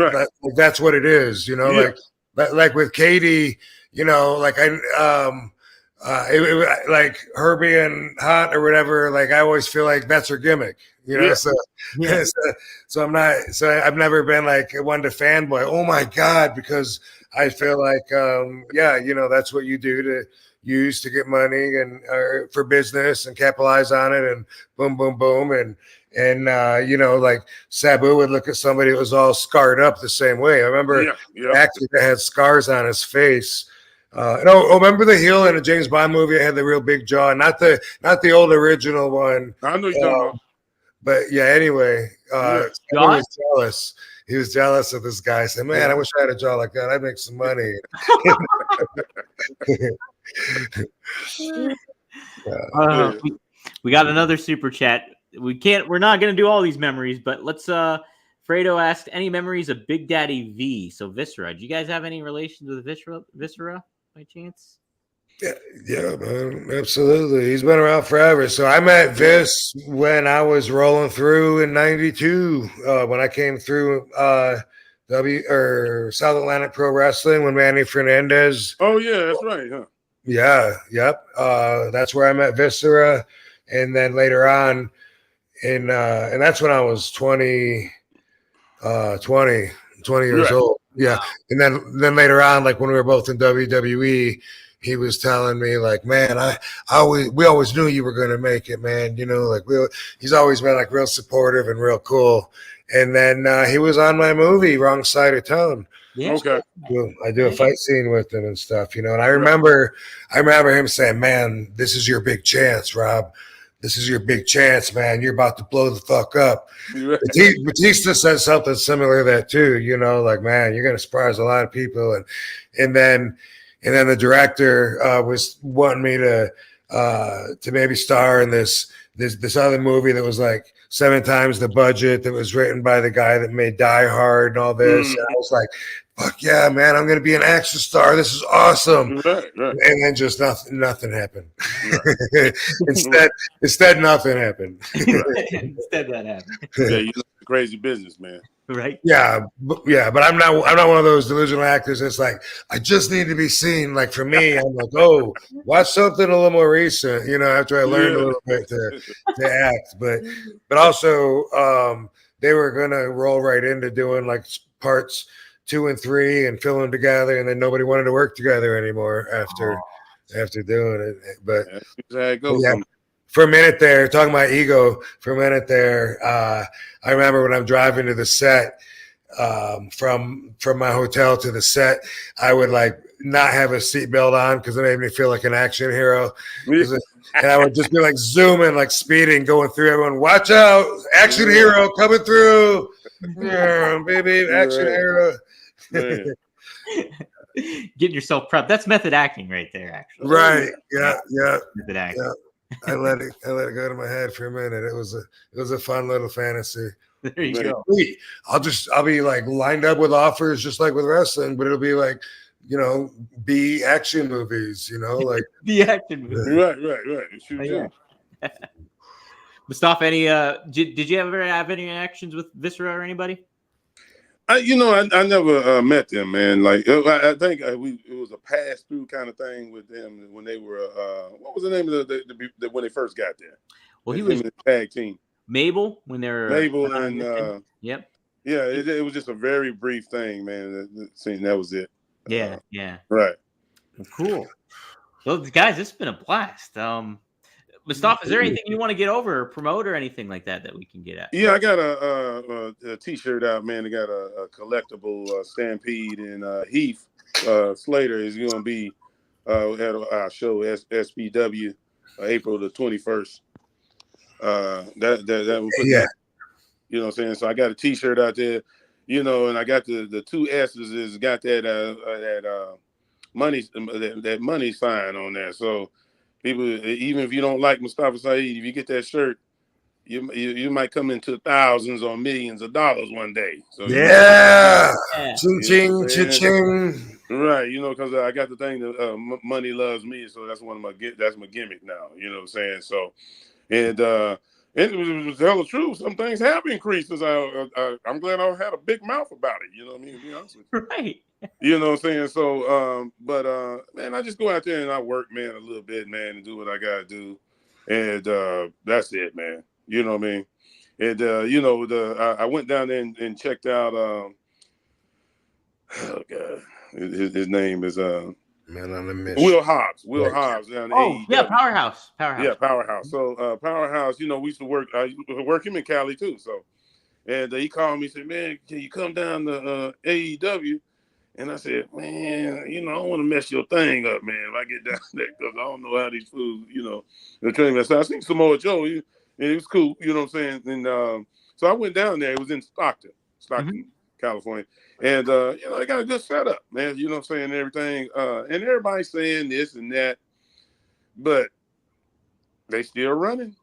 Speaker 2: that's what it is, like with Katie, like like her being hot or whatever, like I always feel like that's her gimmick, so I'm not, I've never been like one to fanboy, oh my God, because I feel like, that's what you do to use to get money and for business and capitalize on it, and boom, boom, boom. And like Sabu would look at somebody that was all scarred up the same way. I remember an actor that had scars on his face. Remember the heel in a James Bond movie that had the real big jaw? Not the old original one.
Speaker 3: I know you're talking about.
Speaker 2: But yeah, anyway, he was jealous. He was jealous of this guy. He said, man, I wish I had a jaw like that. I'd make some money.
Speaker 1: We got another super chat. We're not going to do all these memories, but let's, Fredo asked, any memories of Big Daddy V? So Viscera, do you guys have any relations with Viscera by chance?
Speaker 2: Yeah, man, absolutely. He's been around forever. So I met Vis when I was rolling through in '92, when I came through South Atlantic Pro Wrestling when Manny Fernandez.
Speaker 3: Oh yeah, that's right, huh?
Speaker 2: Yeah, yep. That's where I met Viscera, and then later on, and that's when I was 20 years old. Yeah, and then later on, like when we were both in WWE. He was telling me like, man, we always knew you were going to make it, man. He's always been like real supportive and real cool. And then he was on my movie, Wrong Side of Town.
Speaker 1: Yeah.
Speaker 3: Okay.
Speaker 2: I do a fight scene with him and stuff, and I remember him saying, man, this is your big chance, Rob. This is your big chance, man. You're about to blow the fuck up. Batista said something similar to that too, like, man, you're going to surprise a lot of people. And then the director was wanting me to maybe star in this other movie that was like 7 times the budget, that was written by the guy that made Die Hard and all this. And I was like, fuck yeah, man, I'm going to be an action star. This is awesome.
Speaker 3: Right.
Speaker 2: And then just nothing happened. Instead, nothing happened.
Speaker 1: Instead that happened.
Speaker 3: Yeah, you know, crazy business, man.
Speaker 1: right?
Speaker 2: Yeah, but I'm not one of those delusional actors that's like, I just need to be seen. Like for me, I'm like, oh, watch something a little more recent, after I learned a little bit to act. But also they were gonna roll right into doing like parts 2 and 3 and fill them together, and then nobody wanted to work together anymore after doing it. But yeah, for a minute there, talking about ego, for a minute there, I remember when I'm driving to the set, from my hotel to the set, I would like not have a seatbelt on because it made me feel like an action hero. And I would just be like zooming, like speeding, going through everyone. Watch out, action hero coming through, baby, action hero.
Speaker 1: Getting yourself prepped. That's method acting right there, actually.
Speaker 2: Right. Yeah.
Speaker 1: Method acting.
Speaker 2: Yeah. I let it go to my head for a minute. It was a fun little fantasy.
Speaker 1: There you go.
Speaker 2: I'll be like lined up with offers just like with wrestling, but it'll be like, B action movies, like
Speaker 1: the action movies.
Speaker 3: Right.
Speaker 1: Mustafa, any did you ever have any interactions with Viscera or anybody?
Speaker 3: I never met them, man. Like I think it was a pass through kind of thing with them when they were what was the name of the when they first got there?
Speaker 1: Well, he was
Speaker 3: in the tag team.
Speaker 1: Mabel when they were
Speaker 3: and
Speaker 1: yep.
Speaker 3: Yeah, it was just a very brief thing, man. That was it.
Speaker 1: Yeah.
Speaker 3: Right.
Speaker 1: Well, cool. Well, guys, this has been a blast. Mustafa, is there anything you want to get over or promote or anything like that we can get at?
Speaker 3: Yeah, I got a T-shirt out, man. I got a collectible Stampede, and Heath Slater is going to be at our show SPW April the 21st. That will put that, you know what I'm saying? So I got a T-shirt out there, and I got the 2 S's is got that money sign on there. So people, even if you don't like Mustafa Saeed, if you get that shirt, you might come into thousands or millions of dollars one day. So
Speaker 2: ching ching.
Speaker 3: Right, because I got the thing that money loves me, so that's that's my gimmick now. You know what I'm saying? So, and it was tell the truth. Some things have increased since I'm glad I had a big mouth about it. You know what I mean? To be honest with you.
Speaker 1: Right.
Speaker 3: You know what I'm saying? So, man, I just go out there and I work, man, a little bit, man, and do what I gotta do, and that's it, man. You know what I mean? And I went down there and checked out. Oh God, his name is
Speaker 2: man on the mission.
Speaker 3: Will Hobbs. Will Hobbs down there.
Speaker 1: Oh yeah, Powerhouse.
Speaker 3: Yeah, Powerhouse. So Powerhouse, we used to work. I used to work him in Cali too. So, and he called me and said, "Man, can you come down to AEW?" And I said, "Man, I don't want to mess your thing up, man. If I get down there, because I don't know how these fools, they're training me." So I seen Samoa Joe, and it was cool. You know what I'm saying? And so I went down there. It was in Stockton, California. And, they got a good setup, man. You know what I'm saying? Everything. And everybody's saying this and that, but they still running.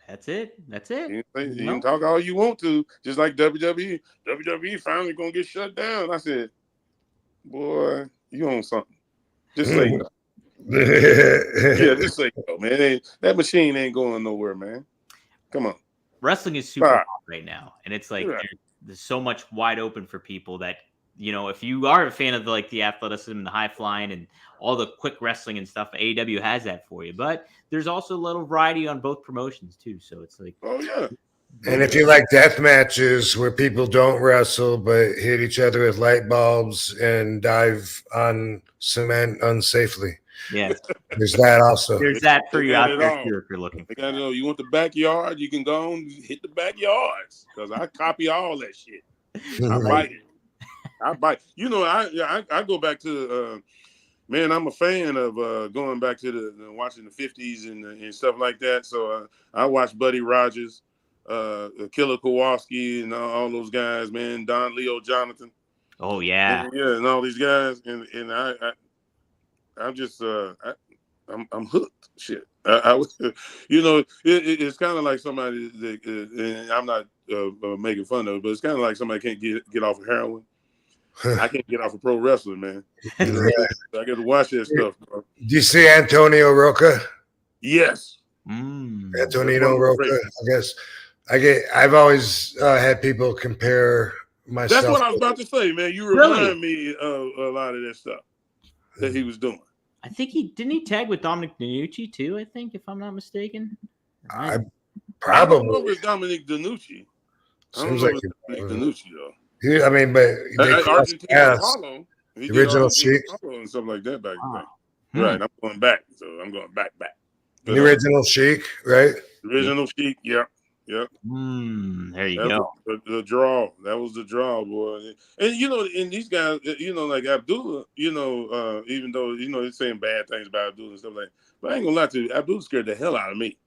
Speaker 1: That's it. You
Speaker 3: can talk all you want to, just like WWE. WWE finally going to get shut down. I said, boy, you own something. Just say so. Yeah, just say so, man. That machine ain't going nowhere, man. Come on.
Speaker 1: Wrestling is super hot right now, and it's like there's so much wide open for people that if you are a fan of the athleticism and the high flying and all the quick wrestling and stuff, AEW has that for you. But there's also a little variety on both promotions too. So it's like,
Speaker 3: oh yeah.
Speaker 2: And if you like death matches where people don't wrestle but hit each other with light bulbs and dive on cement unsafely.
Speaker 1: Yeah,
Speaker 2: there's that also.
Speaker 1: There's that for you out there too, if you're looking.
Speaker 3: They gotta know you want the backyard, you can go and hit the backyards because I copy all that shit. I bite it. I go back to man. I'm a fan of going back to the watching the 50s and stuff like that. So I watch Buddy Rogers, Killer Kowalski, and all those guys, man. Don Leo Jonathan.
Speaker 1: Oh yeah,
Speaker 3: and all these guys, and I'm just I'm hooked. Shit, it's kind of like somebody that, and I'm not making fun of it, but it's kind of like somebody can't get off of heroin. I can't get off of pro wrestling, man. I got to watch that stuff, bro.
Speaker 2: Do you see Antonio Roca?
Speaker 3: Yes.
Speaker 2: Antonio Roca. I guess I've always had people compare myself.
Speaker 3: That's what I was about to say, man. You remind me of a lot of that stuff that he was doing.
Speaker 1: I think he tag with Dominic DeNucci too. I think, if I'm not mistaken.
Speaker 2: I
Speaker 3: probably. I don't know if it's Dominic DeNucci.
Speaker 2: Seems like
Speaker 3: Dominic DeNucci though.
Speaker 2: I mean, but
Speaker 3: Argentina Apollo,
Speaker 2: the original Sheik
Speaker 3: and stuff like that back then. Right, I'm going back, so I'm going back.
Speaker 2: The original Sheik, right?
Speaker 3: Original Sheik, yep.
Speaker 1: There you go.
Speaker 3: The draw. That was the draw, boy. And and these guys, like Abdullah, even though they're saying bad things about Abdullah and stuff like that, but I ain't gonna lie to you, Abdullah scared the hell out of me.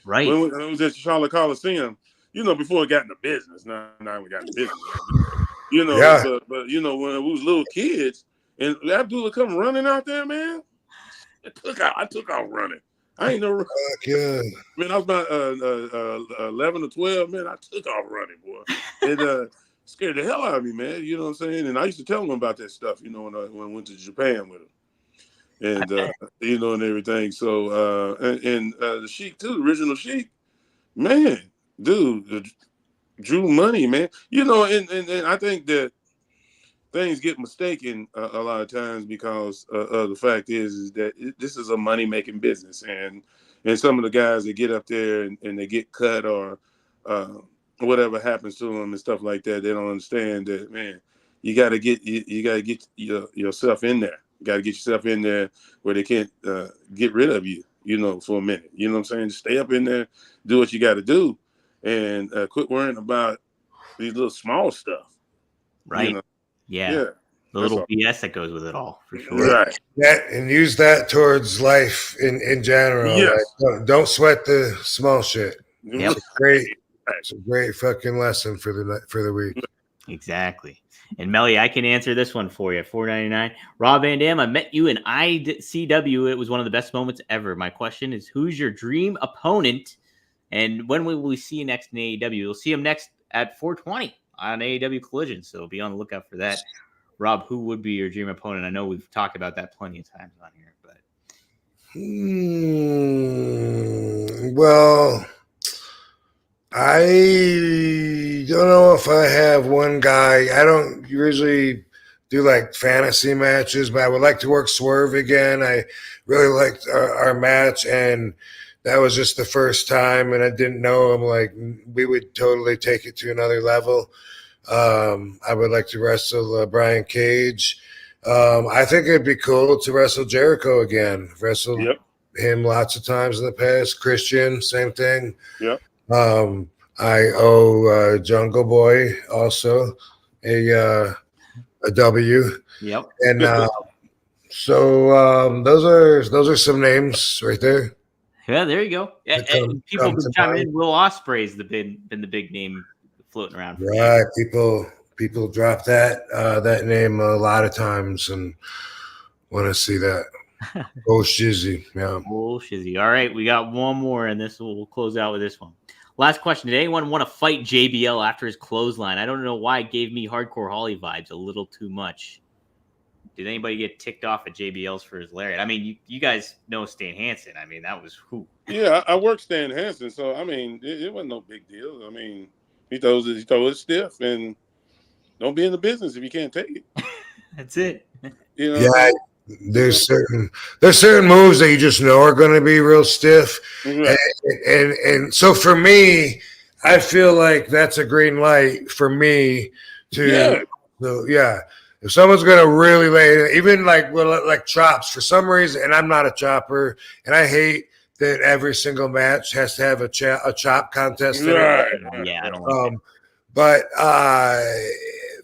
Speaker 1: Right.
Speaker 3: When I was at Charlotte Coliseum, before it got into business. Now we got into business. But when we was little kids and Abdullah come running out there, man, I took out running. I ain't no
Speaker 2: yeah.
Speaker 3: Man, I was about 11 or 12, man. I took off running, boy. It scared the hell out of me, man. You know what I'm saying? And I used to tell them about that stuff, when I went to Japan with them. And and everything. So the Sheik too, the original Sheik, man, dude, drew money, man. And I think that things get mistaken a lot of times because the fact is that this is a money-making business, and some of the guys that get up there and they get cut or whatever happens to them and stuff like that, they don't understand that, man. You got to get yourself in there. You got to get yourself in there where they can't get rid of you, for a minute. You know what I'm saying? Just stay up in there, do what you got to do, and quit worrying about these little small stuff.
Speaker 1: Right. Yeah. The little BS that goes with it all, for sure.
Speaker 3: Right.
Speaker 2: And use that towards life in general.
Speaker 3: Yes.
Speaker 2: Like, don't sweat the small shit.
Speaker 1: Yep.
Speaker 2: It's a great fucking lesson for the week.
Speaker 1: Exactly. And Melly, I can answer this one for you. $4.99. Rob Van Dam, I met you in ICW. It was one of the best moments ever. My question is, who's your dream opponent? And when will we see you next in AEW? We'll see him next at 420 on AEW Collision. So be on the lookout for that. Rob, who would be your dream opponent? I know we've talked about that plenty of times on here, but
Speaker 2: well, I don't know if I have one guy. I don't usually do like fantasy matches, but I would like to work Swerve again. I really liked our match, and that was just the first time, and I didn't know him. Like, we would totally take it to another level. I would like to wrestle Brian Cage. I think it'd be cool to wrestle Jericho again. Wrestled him lots of times in the past. Christian, same thing.
Speaker 3: Yep.
Speaker 2: I owe Jungle Boy also a W.
Speaker 1: Yep.
Speaker 2: And so those are some names right there.
Speaker 1: Yeah, there you go. And people have been chiming in. Will Ospreay's been the big name floating around.
Speaker 2: Right. People drop that name a lot of times and want to see that. Oh, Shizzy. Yeah.
Speaker 1: Oh, Shizzy. All right. We got one more, and we'll close out with this one. Last question. Did anyone want to fight JBL after his clothesline? I don't know why it gave me Hardcore Holly vibes a little too much. Did anybody get ticked off at JBL's for his lariat? I mean, you guys know Stan Hansen. I mean, that was who?
Speaker 3: Yeah, I worked Stan Hansen, so I mean, it wasn't no big deal. I mean, he throws it stiff, and don't be in the business if you can't take it.
Speaker 1: That's it.
Speaker 2: Yeah, there's certain moves that you just know are going to be real stiff, right. and so for me, I feel like that's a green light for me to If someone's gonna really lay, even like chops for some reason, and I'm not a chopper, and I hate that every single match has to have a chop contest.
Speaker 3: Right.
Speaker 1: Yeah, I don't like that.
Speaker 2: But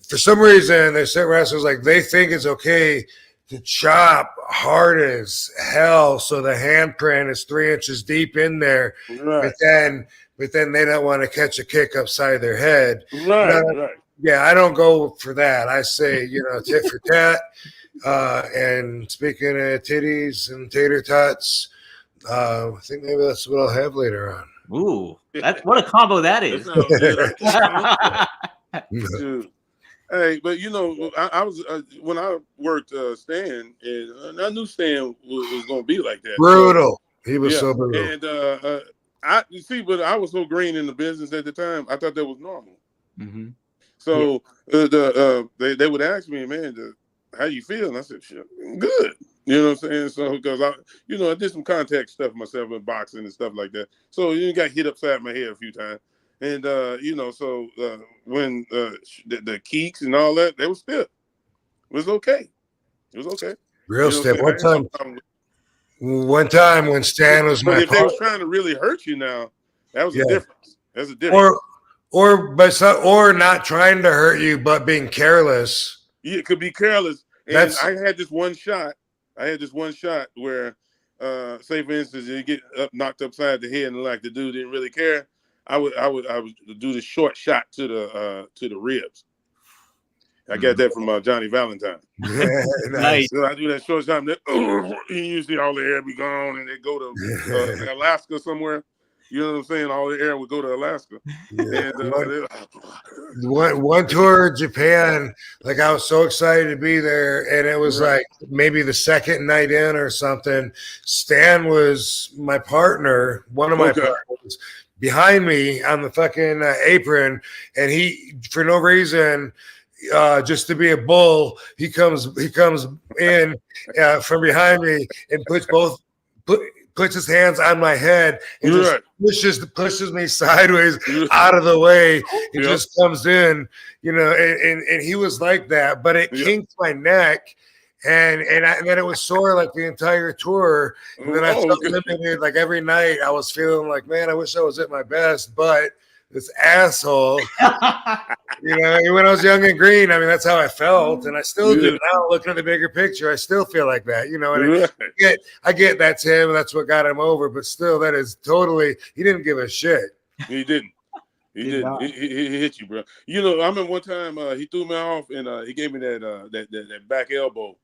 Speaker 2: for some reason, there's certain wrestlers they think it's okay to chop hard as hell, so the handprint is 3 inches deep in there.
Speaker 3: Right.
Speaker 2: But then they don't want to catch a kick upside their head.
Speaker 3: Right.
Speaker 2: Yeah, I don't go for that. I say, tit for tat. And speaking of titties and tater tots, I think maybe that's what I'll have later on.
Speaker 1: Ooh, what a combo that is.
Speaker 3: Dude. Hey, but I was when I worked Stan, and I knew Stan was going to be like that.
Speaker 2: Brutal. He was so brutal.
Speaker 3: And but I was so green in the business at the time. I thought that was normal.
Speaker 1: Mm-hmm.
Speaker 3: So they would ask me, man, how you feel? And I said, shit, good. You know what I'm saying? So because I did some contact stuff myself in boxing and stuff like that. So you got hit upside my head a few times. And when the kicks and all that, they were stiff. It was okay. It was okay.
Speaker 2: Real stiff. One time when Stan was
Speaker 3: but if they was trying to really hurt you now, that was a difference. That's a difference.
Speaker 2: Or not trying to hurt you, but being careless.
Speaker 3: Yeah, it could be careless. And I had this one shot. Where, say for instance, you get knocked upside the head, and like the dude didn't really care. I would do the short shot to the ribs. I got that from Johnny Valentine.
Speaker 2: Nice.
Speaker 3: So I do that short shot, and you see all the air be gone, and they go to Alaska somewhere. You know what I'm saying? All the air would go to Alaska.
Speaker 2: Yeah. One tour of Japan, like I was so excited to be there, and it was like maybe the second night in or something. Stan was my partner, one of my partners, behind me on the fucking apron, and he, for no reason, just to be a bull, he comes in from behind me and puts his hands on my head and just pushes me sideways out of the way. It just comes in, and he was like that, but it kinked my neck. And then it was sore like the entire tour. And then I felt limited. Like every night I was feeling like, man, I wish I was at my best, but this asshole, when I was young and green, I mean, that's how I felt. And I still do now, looking at the bigger picture. I still feel like that, and I get that's him. That's what got him over. But still, that is totally, he didn't give a shit.
Speaker 3: He didn't. He didn't. He hit you, bro. I remember one time he threw me off and he gave me that back elbow.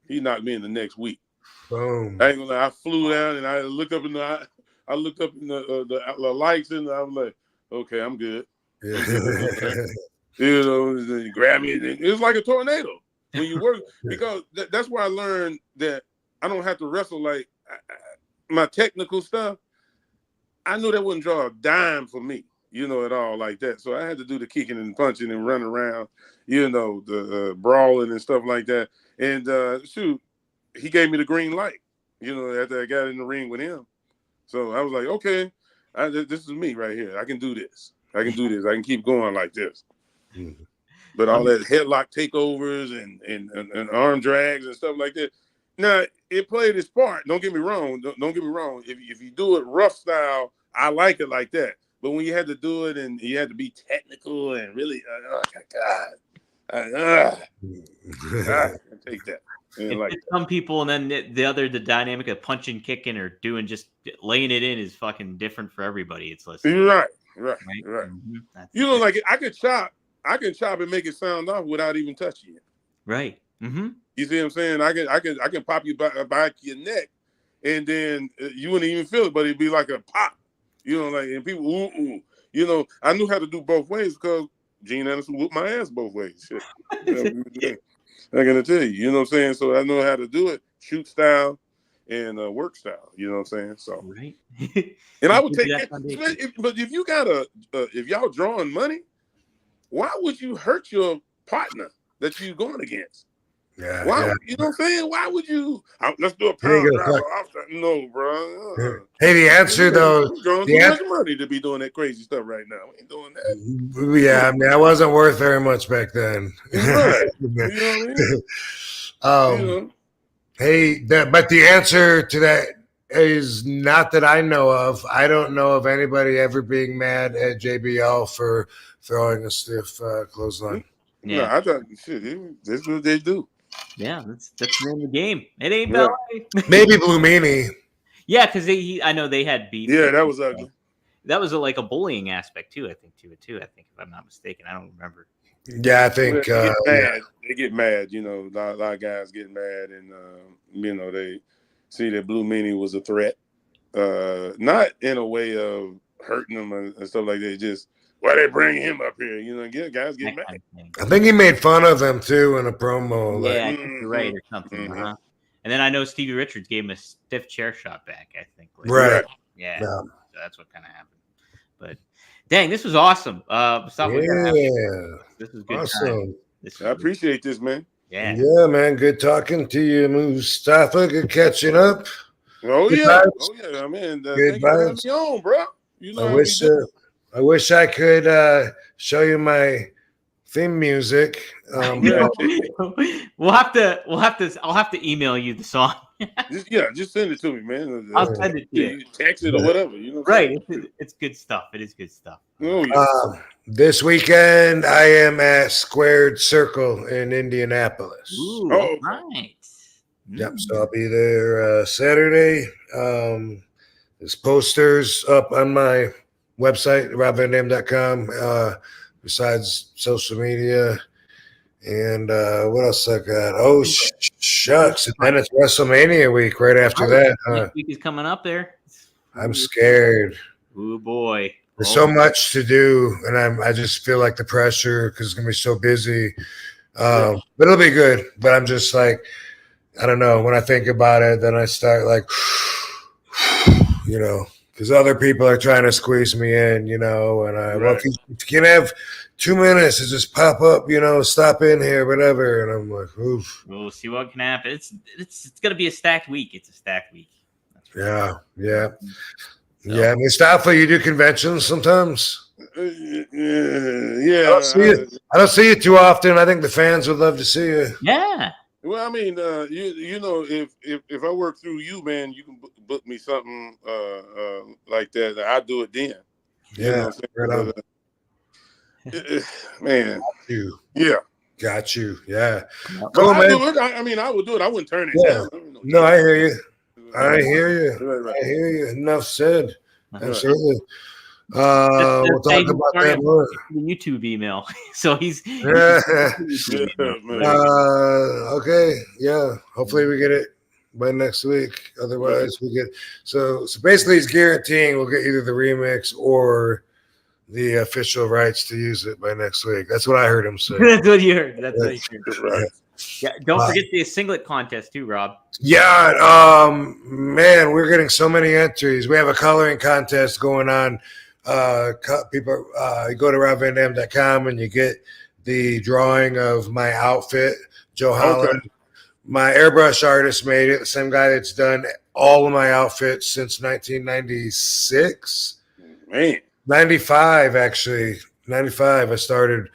Speaker 3: He knocked me in the next week.
Speaker 2: Boom.
Speaker 3: I ain't gonna lie. I flew down and I looked up in the lights and I was like, okay, I'm good. He grabbed me. It was like a tornado when you work, because that's where I learned that I don't have to wrestle like my technical stuff. I knew that wouldn't draw a dime for me, at all like that. So I had to do the kicking and punching and running around, the brawling and stuff like that. And he gave me the green light, after I got in the ring with him. So I was like, okay, this is me right here. I can do this. I can keep going like this. Mm-hmm. But all that headlock takeovers and arm drags and stuff like that. Now, it played its part. Don't get me wrong. Don't get me wrong. If you do it rough style, I like it like that. But when you had to do it and you had to be technical and really, I take that.
Speaker 1: Some people, and then the dynamic of punching, kicking, or doing just laying it in is fucking different for everybody. It's less
Speaker 3: right. Mm-hmm. Like I can chop and make it sound off without even touching it.
Speaker 1: Right. Mm-hmm.
Speaker 3: You see what I'm saying? I can pop you back your neck, and then you wouldn't even feel it, but it'd be like a pop. And people, ooh. I knew how to do both ways because Gene Anderson whooped my ass both ways. Shit. I'm gonna tell you, you know what I'm saying? So I know how to do it, shoot style and work style, you know what I'm saying? So
Speaker 1: right.
Speaker 3: And I would take but if you got if y'all drawing money, why would you hurt your partner that you're going against?
Speaker 2: Yeah.
Speaker 3: Why?
Speaker 2: Yeah.
Speaker 3: You know what I'm saying? Why would you? Let's do a power driver. No, bro.
Speaker 2: Hey, the answer though.
Speaker 3: We're drawing too much money to be doing that crazy stuff right now. We ain't doing that.
Speaker 2: Yeah, I mean, I wasn't worth very much back then.
Speaker 3: Right. You know what I mean?
Speaker 2: Hey, but the answer to that is not that I know of. I don't know of anybody ever being mad at JBL for throwing a stiff clothesline.
Speaker 3: Yeah, no, I thought shit. This is what they do.
Speaker 1: Yeah, that's the name of the game. It ain't ballet.
Speaker 2: Maybe Blue Meanie.
Speaker 1: Yeah, because I know they had beef.
Speaker 3: Yeah, that was ugly.
Speaker 1: That was like a bullying aspect too. I think to it too. I think if I'm not mistaken, I don't remember.
Speaker 2: Yeah, I think
Speaker 3: they get mad. A lot of guys get mad, and they see that Blue Meanie was a threat. Not in a way of hurting them and stuff like that. Just why they bring him up here? Guys get mad.
Speaker 2: I think he made fun of them too in a promo.
Speaker 1: Yeah, I think you're right or something. Mm-hmm. And then I know Stevie Richards gave him a stiff chair shot back. I think.
Speaker 2: Right.
Speaker 1: Yeah. So that's what kind of happened. But Dang, this was awesome. This was good.
Speaker 2: Awesome.
Speaker 3: I appreciate this, man.
Speaker 1: Yeah.
Speaker 2: Yeah, man. Good talking to you, Mustafa. Good catching up.
Speaker 3: Oh,
Speaker 2: Good
Speaker 3: yeah.
Speaker 2: vibes.
Speaker 3: Oh, yeah, man.
Speaker 2: Good
Speaker 3: Thank you for having
Speaker 2: vibes.
Speaker 3: me on, bro. You know
Speaker 2: I wish I could show you my theme music.
Speaker 3: Yeah.
Speaker 1: I'll have to email you the song.
Speaker 3: just send it to me, man.
Speaker 1: I'll send it to you.
Speaker 3: Text it or whatever. You know what
Speaker 1: Right. It's good stuff. It is good stuff.
Speaker 3: Oh, yeah.
Speaker 2: This weekend, I am at Squared Circle in Indianapolis.
Speaker 1: Ooh,
Speaker 3: Oh,
Speaker 1: right.
Speaker 2: Yep. So I'll be there Saturday. There's posters up on my website, robvandam.com, besides social media. And what else I got? Oh, shucks. And then it's WrestleMania week right after that.
Speaker 1: Next week is coming up there.
Speaker 2: I'm scared.
Speaker 1: Oh, boy.
Speaker 2: There's so much to do, and I just feel like the pressure because it's going to be so busy. But it'll be good. But I'm just like, I don't know. When I think about it, then I start like, you know, because other people are trying to squeeze me in, you know, and well, if you can have 2 minutes to just pop up, you know, stop in here, whatever. And I'm like, oof.
Speaker 1: We'll see what can happen. It's going to be a stacked week. It's a stacked week.
Speaker 2: Yeah. Yeah, Mustafa, you do conventions sometimes?
Speaker 3: Yeah.
Speaker 2: I don't see you too often. I think the fans would love to see you.
Speaker 1: Yeah.
Speaker 3: Well, I mean, you know, if I work through you, man, you can book me something like that. I'll do it then.
Speaker 2: Yeah,
Speaker 3: you know man. Yeah.
Speaker 2: Got you. Yeah.
Speaker 3: But I do it. I mean, I would do it. I wouldn't turn it down.
Speaker 2: No, I hear you. I hear you. Enough said. Absolutely. We'll talk about that more.
Speaker 1: The YouTube email. So he's
Speaker 2: okay. Yeah. Hopefully we get it by next week. Otherwise we get so basically he's guaranteeing we'll get either the remix or the official rights to use it by next week. That's what I heard him say.
Speaker 1: That's what you heard. That's what you heard.
Speaker 3: Right.
Speaker 1: Yeah, don't forget the singlet contest too, Rob.
Speaker 2: Yeah, man, we're getting so many entries. We have a coloring contest going on. People, you go to robvandam.com and you get the drawing of my outfit, Joe Holland. Okay. My airbrush artist made it. The same guy that's done all of my outfits since 1996.
Speaker 3: Man,
Speaker 2: 95 actually. 95. I started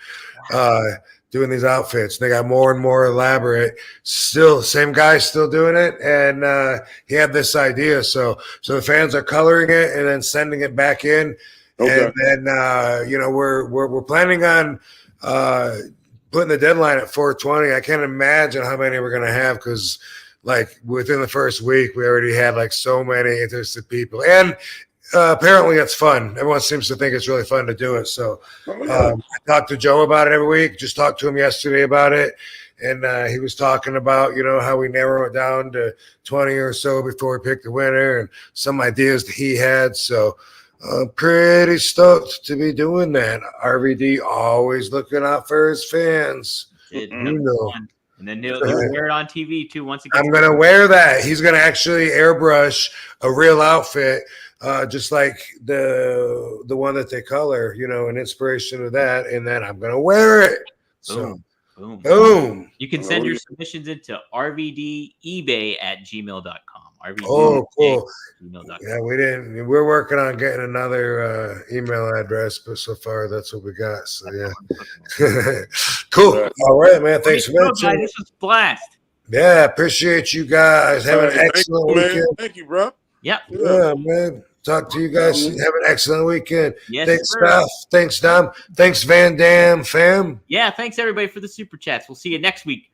Speaker 2: doing these outfits. They got more and more elaborate. Still, same guy still doing it, and he had this idea. So the fans are coloring it and then sending it back in, and then you know we're planning on putting the deadline at 420. I can't imagine how many we're gonna have because like within the first week we already had like so many interested people and. Apparently it's fun. Everyone seems to think it's really fun to do it. So I talk to Joe about it every week. Just talked to him yesterday about it. And he was talking about, you know, how we narrow it down to 20 or so before we pick the winner and some ideas that he had. So I'm pretty stoked to be doing that. RVD always looking out for his fans. You know.
Speaker 1: And then he'll wear it on TV too. Once again,
Speaker 2: I'm going to wear that. He's going to actually airbrush a real outfit. Just like the one that they color, you know, an inspiration of that, and then I'm gonna wear it. So, boom.
Speaker 1: You can send your submissions into rvdebay@gmail.com.
Speaker 2: Oh, cool. Yeah, we're working on getting another email address, but so far that's what we got. So yeah, cool. All right, man. Thanks for mentioning.
Speaker 1: This was a blast.
Speaker 2: Yeah, appreciate you guys. Have an excellent weekend.
Speaker 3: Thank you, bro.
Speaker 1: Yeah,
Speaker 2: man. Talk to you guys. Have an excellent weekend.
Speaker 1: Yes,
Speaker 2: thanks,
Speaker 1: sir.
Speaker 2: Steph. Thanks, Dom. Thanks, Van Dam fam.
Speaker 1: Yeah, thanks everybody for the super chats. We'll see you next week.